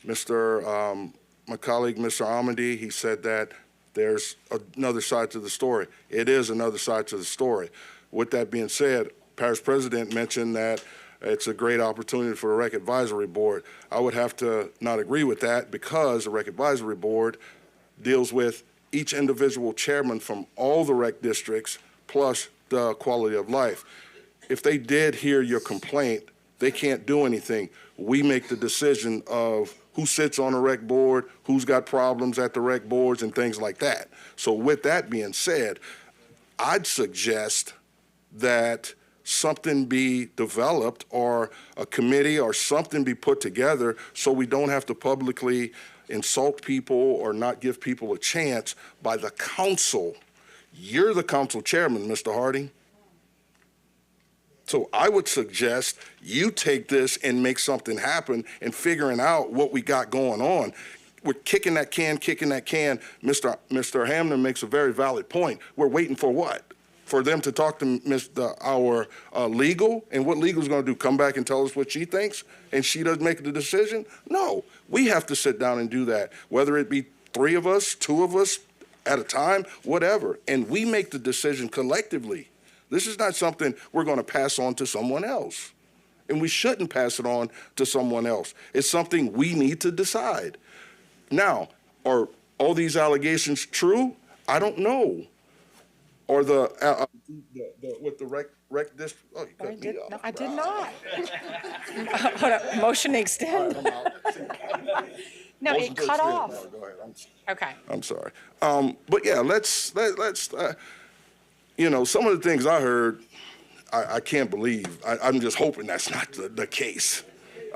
My colleague, Mr. Amity, he said that there's another side to the story. It is another side to the story. With that being said, Parish President mentioned that it's a great opportunity for a Rec Advisory Board. I would have to not agree with that because the Rec Advisory Board deals with each individual chairman from all the rec districts plus the quality of life. If they did hear your complaint, they can't do anything. We make the decision of who sits on a rec board, who's got problems at the rec boards, and things like that. So with that being said, I'd suggest that something be developed or a committee or something be put together so we don't have to publicly insult people or not give people a chance by the council. You're the council chairman, Mr. Harding. So I would suggest you take this and make something happen and figuring out what we got going on. We're kicking that can. Mr. Hamden makes a very valid point. We're waiting for what? For them to talk to our legal, and what legal's going to do? Come back and tell us what she thinks, and she doesn't make the decision? No, we have to sit down and do that, whether it be 3 of us, 2 of us at a time, whatever, and we make the decision collectively. This is not something we're going to pass on to someone else, and we shouldn't pass it on to someone else. It's something we need to decide. Now, are all these allegations true? I don't know. Or with the rec district. Oh, you cut me off. No, I did not. Hold on. Motion to extend. No, it cut off. No, go ahead. Okay. I'm sorry. But yeah, let's you know, some of the things I heard, I can't believe. I'm just hoping that's not the case.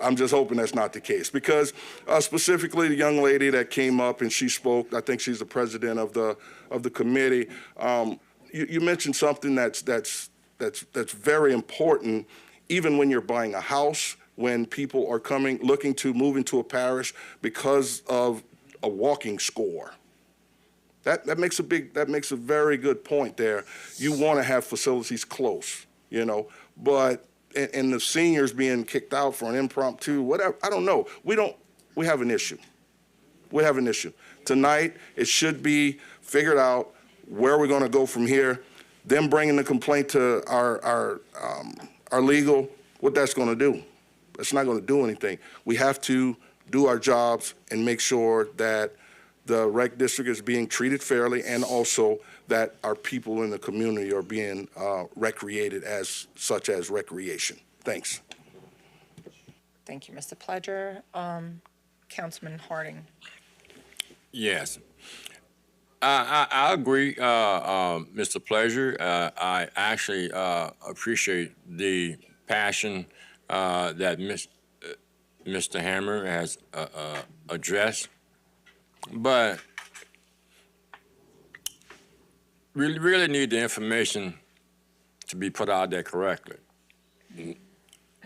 I'm just hoping that's not the case because specifically the young lady that came up and she spoke, I think she's the president of the committee. You mentioned something that's very important, even when you're buying a house, when people are looking to move into a parish because of a walking score. That makes a very good point there. You want to have facilities close, you know, but and the seniors being kicked out for an impromptu, whatever, I don't know. We have an issue. We have an issue. Tonight, it should be figured out where are we going to go from here? Them bringing the complaint to our legal, what that's going to do? It's not going to do anything. We have to do our jobs and make sure that the rec district is being treated fairly, and also that our people in the community are being recreated as such as recreation. Thanks. Thank you, Mr. Pledger. Councilman Harding. Yes. I agree, Mr. Pleasure. I actually appreciate the passion that Mr. Hammer has addressed, but we really need the information to be put out there correctly.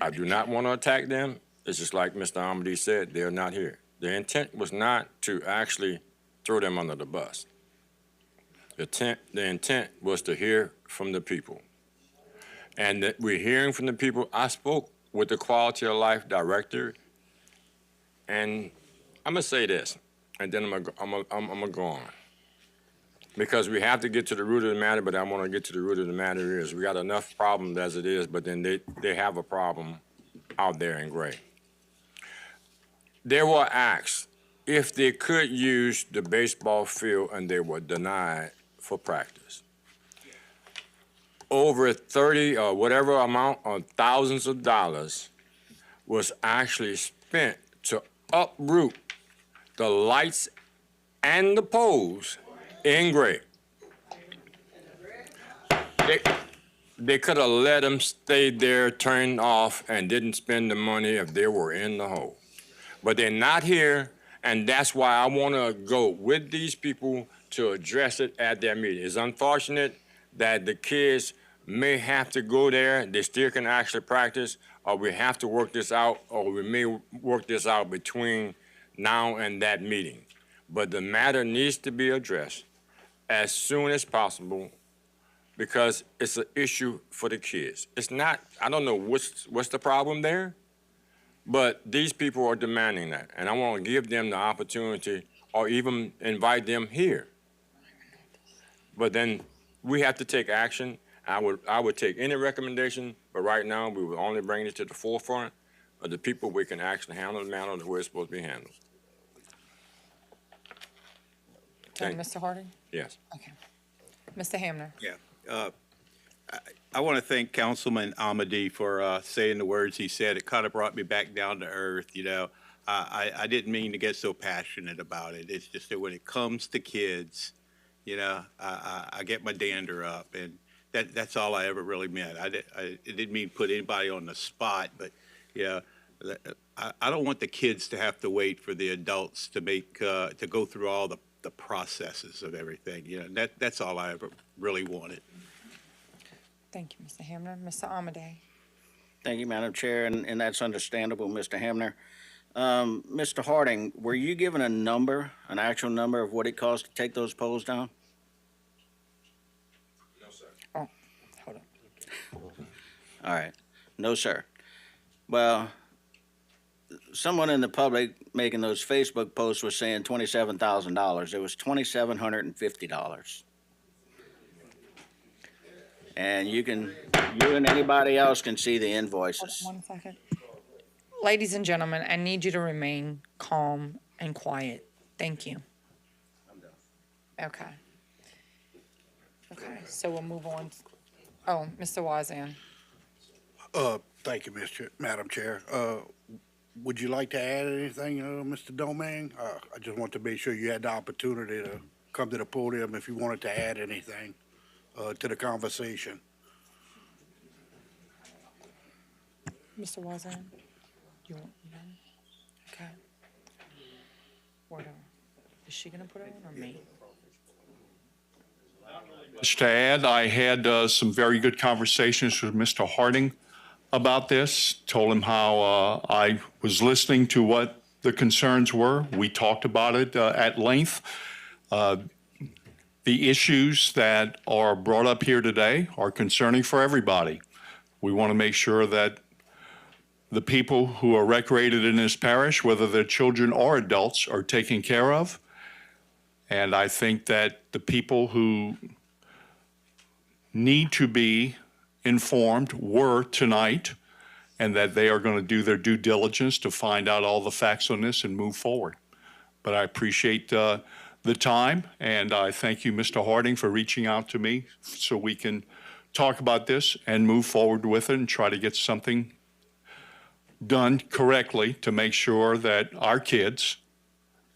I do not want to attack them. It's just like Mr. Amity said, they're not here. The intent was not to actually throw them under the bus. The intent was to hear from the people. And that we're hearing from the people. I spoke with the Quality of Life Director, and I'm gonna say this, and then I'm gonna go on. Because we have to get to the root of the matter, but I wanna get to the root of the matter is we got enough problems as it is, but then they have a problem out there in Gray. They were asked if they could use the baseball field, and they were denied for practice. Over 30 or whatever amount of thousands of dollars was actually spent to uproot the lights and the poles in Gray. They could have let them stay there, turned off, and didn't spend the money if they were in the hole. But they're not here, and that's why I want to go with these people to address it at their meeting. It's unfortunate that the kids may have to go there. They still can actually practice, or we have to work this out, or we may work this out between now and that meeting. But the matter needs to be addressed as soon as possible, because it's an issue for the kids. It's not, I don't know what's the problem there, but these people are demanding that, and I want to give them the opportunity or even invite them here. But then we have to take action. I would take any recommendation, but right now we will only bring it to the forefront of the people we can actually handle the matter the way it's supposed to be handled. Mr. Harding? Yes. Okay. Mr. Hamner? Yeah. I want to thank Councilman Amity for saying the words he said. It kind of brought me back down to earth, you know. I didn't mean to get so passionate about it. It's just that when it comes to kids, you know, I get my dander up, and that's all I ever really meant. I didn't mean put anybody on the spot, but yeah, I don't want the kids to have to wait for the adults to go through all the processes of everything. You know, that's all I ever really wanted. Thank you, Mr. Hamner. Mr. Amadei? Thank you, Madam Chair, and that's understandable, Mr. Hamner. Mr. Harding, were you given a number, an actual number of what it costs to take those poles down? No, sir. Oh, hold on. All right. No, sir. Well, someone in the public making those Facebook posts was saying $27,000. It was $2,750. And you and anybody else can see the invoices. One second. Ladies and gentlemen, I need you to remain calm and quiet. Thank you. I'm done. Okay. Okay, so we'll move on. Oh, Mr. Wazan. Thank you, Madam Chair. Would you like to add anything, Mr. Domingue? I just want to make sure you had the opportunity to come to the podium if you wanted to add anything to the conversation. Mr. Wazan? You want, okay. What, is she gonna put it on or me? Just to add, I had some very good conversations with Mr. Harding about this, told him how I was listening to what the concerns were. We talked about it at length. The issues that are brought up here today are concerning for everybody. We want to make sure that the people who are recreated in this parish, whether they're children or adults, are taken care of. And I think that the people who need to be informed were tonight, and that they are going to do their due diligence to find out all the facts on this and move forward. But I appreciate the time, and I thank you, Mr. Harding, for reaching out to me so we can talk about this and move forward with it and try to get something done correctly to make sure that our kids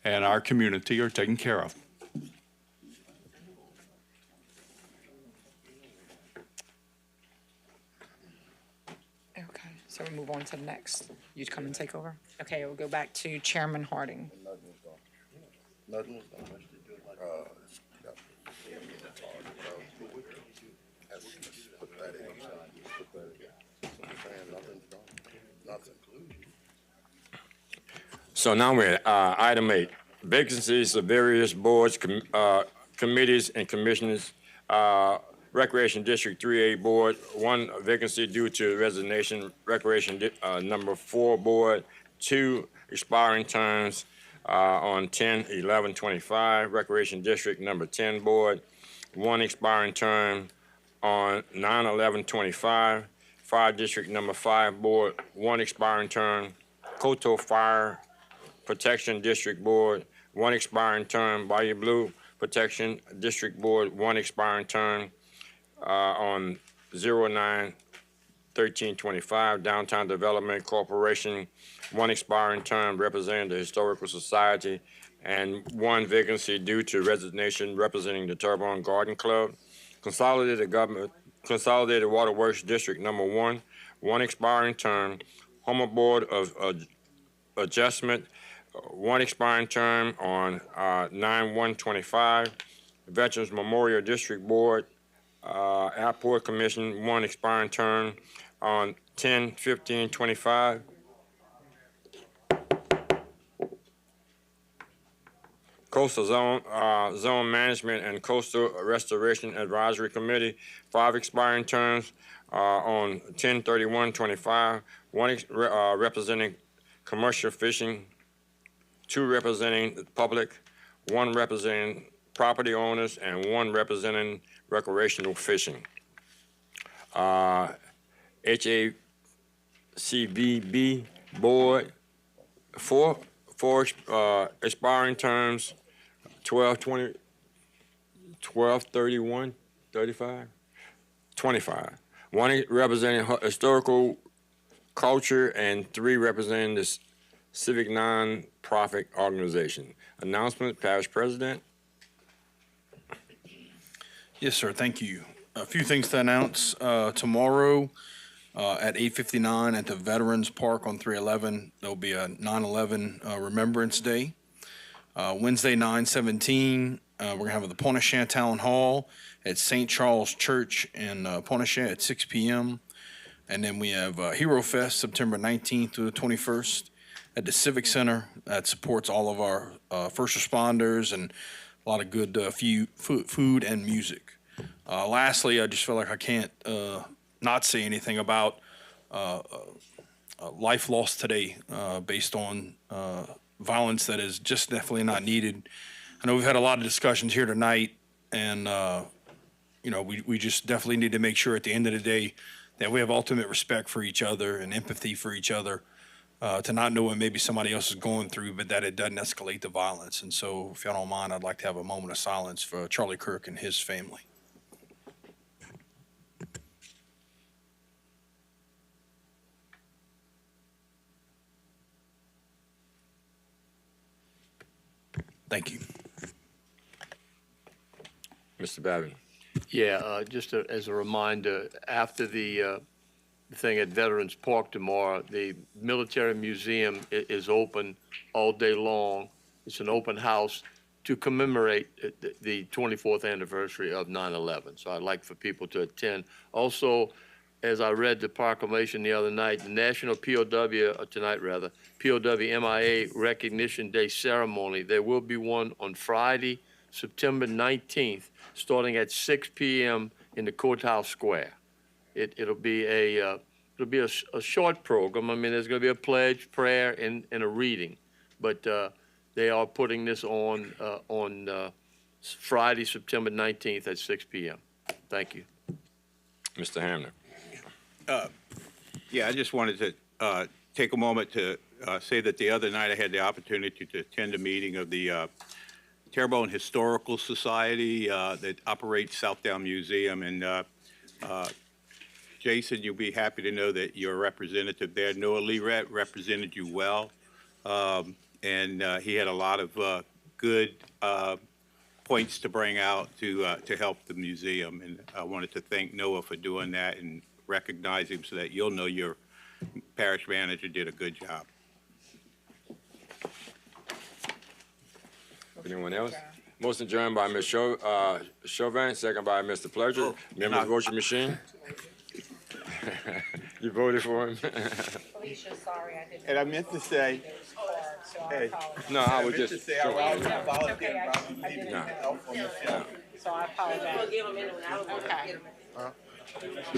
and our community are taken care of. Okay, so we move on to the next. You come and take over? Okay, we'll go back to Chairman Harding. So now we're at item 8, vacancies of various boards, committees, and commissioners. Recreation District 3A Board, 1 vacancy due to resignation. Recreation number 4 Board, 2 expiring terms on 10/11/25. Recreation District number 10 Board, 1 expiring term on 9/11/25. Fire District number 5 Board, 1 expiring term. Coteau Fire Protection District Board, 1 expiring term. Bayou Blue Protection District Board, 1 expiring term on 09/13/25. Downtown Development Corporation, 1 expiring term representing the Historical Society, and 1 vacancy due to resignation representing the Terrebonne Garden Club. Consolidated Waterworks District number 1, 1 expiring term. Homer Board of Adjustment, 1 expiring term on 9/1/25. Veterans Memorial District Board, Airport Commission, 1 expiring term on 10/15/25. Coastal Zone Management and Coastal Restoration Advisory Committee, 5 expiring terms on 10/31/25. 1 representing commercial fishing, 2 representing the public, 1 representing property owners, and 1 representing recreational fishing. HACVB Board, 4 expiring terms, 12/31/35, 25. 1 representing historical culture, and 3 representing the civic non-profit organization. Announcement, Parish President. Yes, sir. Thank you. A few things to announce. Tomorrow at 8:59 at the Veterans Park on 311, there'll be a 9/11 Remembrance Day. Wednesday, 9/17, we're going to have the Pointe-au-Champ Town Hall at St. Charles Church in Pointe-au-Champ at 6 p.m. And then we have Hero Fest, September 19th through the 21st at the Civic Center. That supports all of our first responders and a lot of good food and music. Lastly, I just feel like I can't not say anything about life lost today based on violence that is just definitely not needed. I know we've had a lot of discussions here tonight, and we just definitely need to make sure at the end of the day that we have ultimate respect for each other and empathy for each other, to not know what maybe somebody else is going through, but that it doesn't escalate the violence. And so, if y'all don't mind, I'd like to have a moment of silence for Charlie Kirk and his family. Thank you. Mr. Babin. Yeah, just as a reminder, after the thing at Veterans Park tomorrow, the Military Museum is open all day long. It's an open house to commemorate the 24th anniversary of 9/11. So I'd like for people to attend. Also, as I read the proclamation the other night, the National POW MIA Recognition Day ceremony, there will be one on Friday, September 19th, starting at 6 p.m. in the Courthouse Square. It'll be a short program. I mean, there's going to be a pledge, prayer, and a reading. But they are putting this on Friday, September 19th at 6 p.m. Thank you. Mr. Hamner. Yeah, I just wanted to take a moment to say that the other night I had the opportunity to attend a meeting of the Terrebonne Historical Society that operates Southdown Museum. And Jason, you'll be happy to know that your representative there, Noah Lee, represented you well. And he had a lot of good points to bring out to help the museum. And I wanted to thank Noah for doing that and recognize him so that you'll know your parish manager did a good job. Anyone else? Motion adjourned by Ms. Chauvin, second by Mr. Pleasure. Members, vote your machine. You voted for him? Felicia, sorry, I didn't. And I meant to say, hey, No, I was meant just to say I showing you. volunteered to No. help on this. So I apologize. Okay.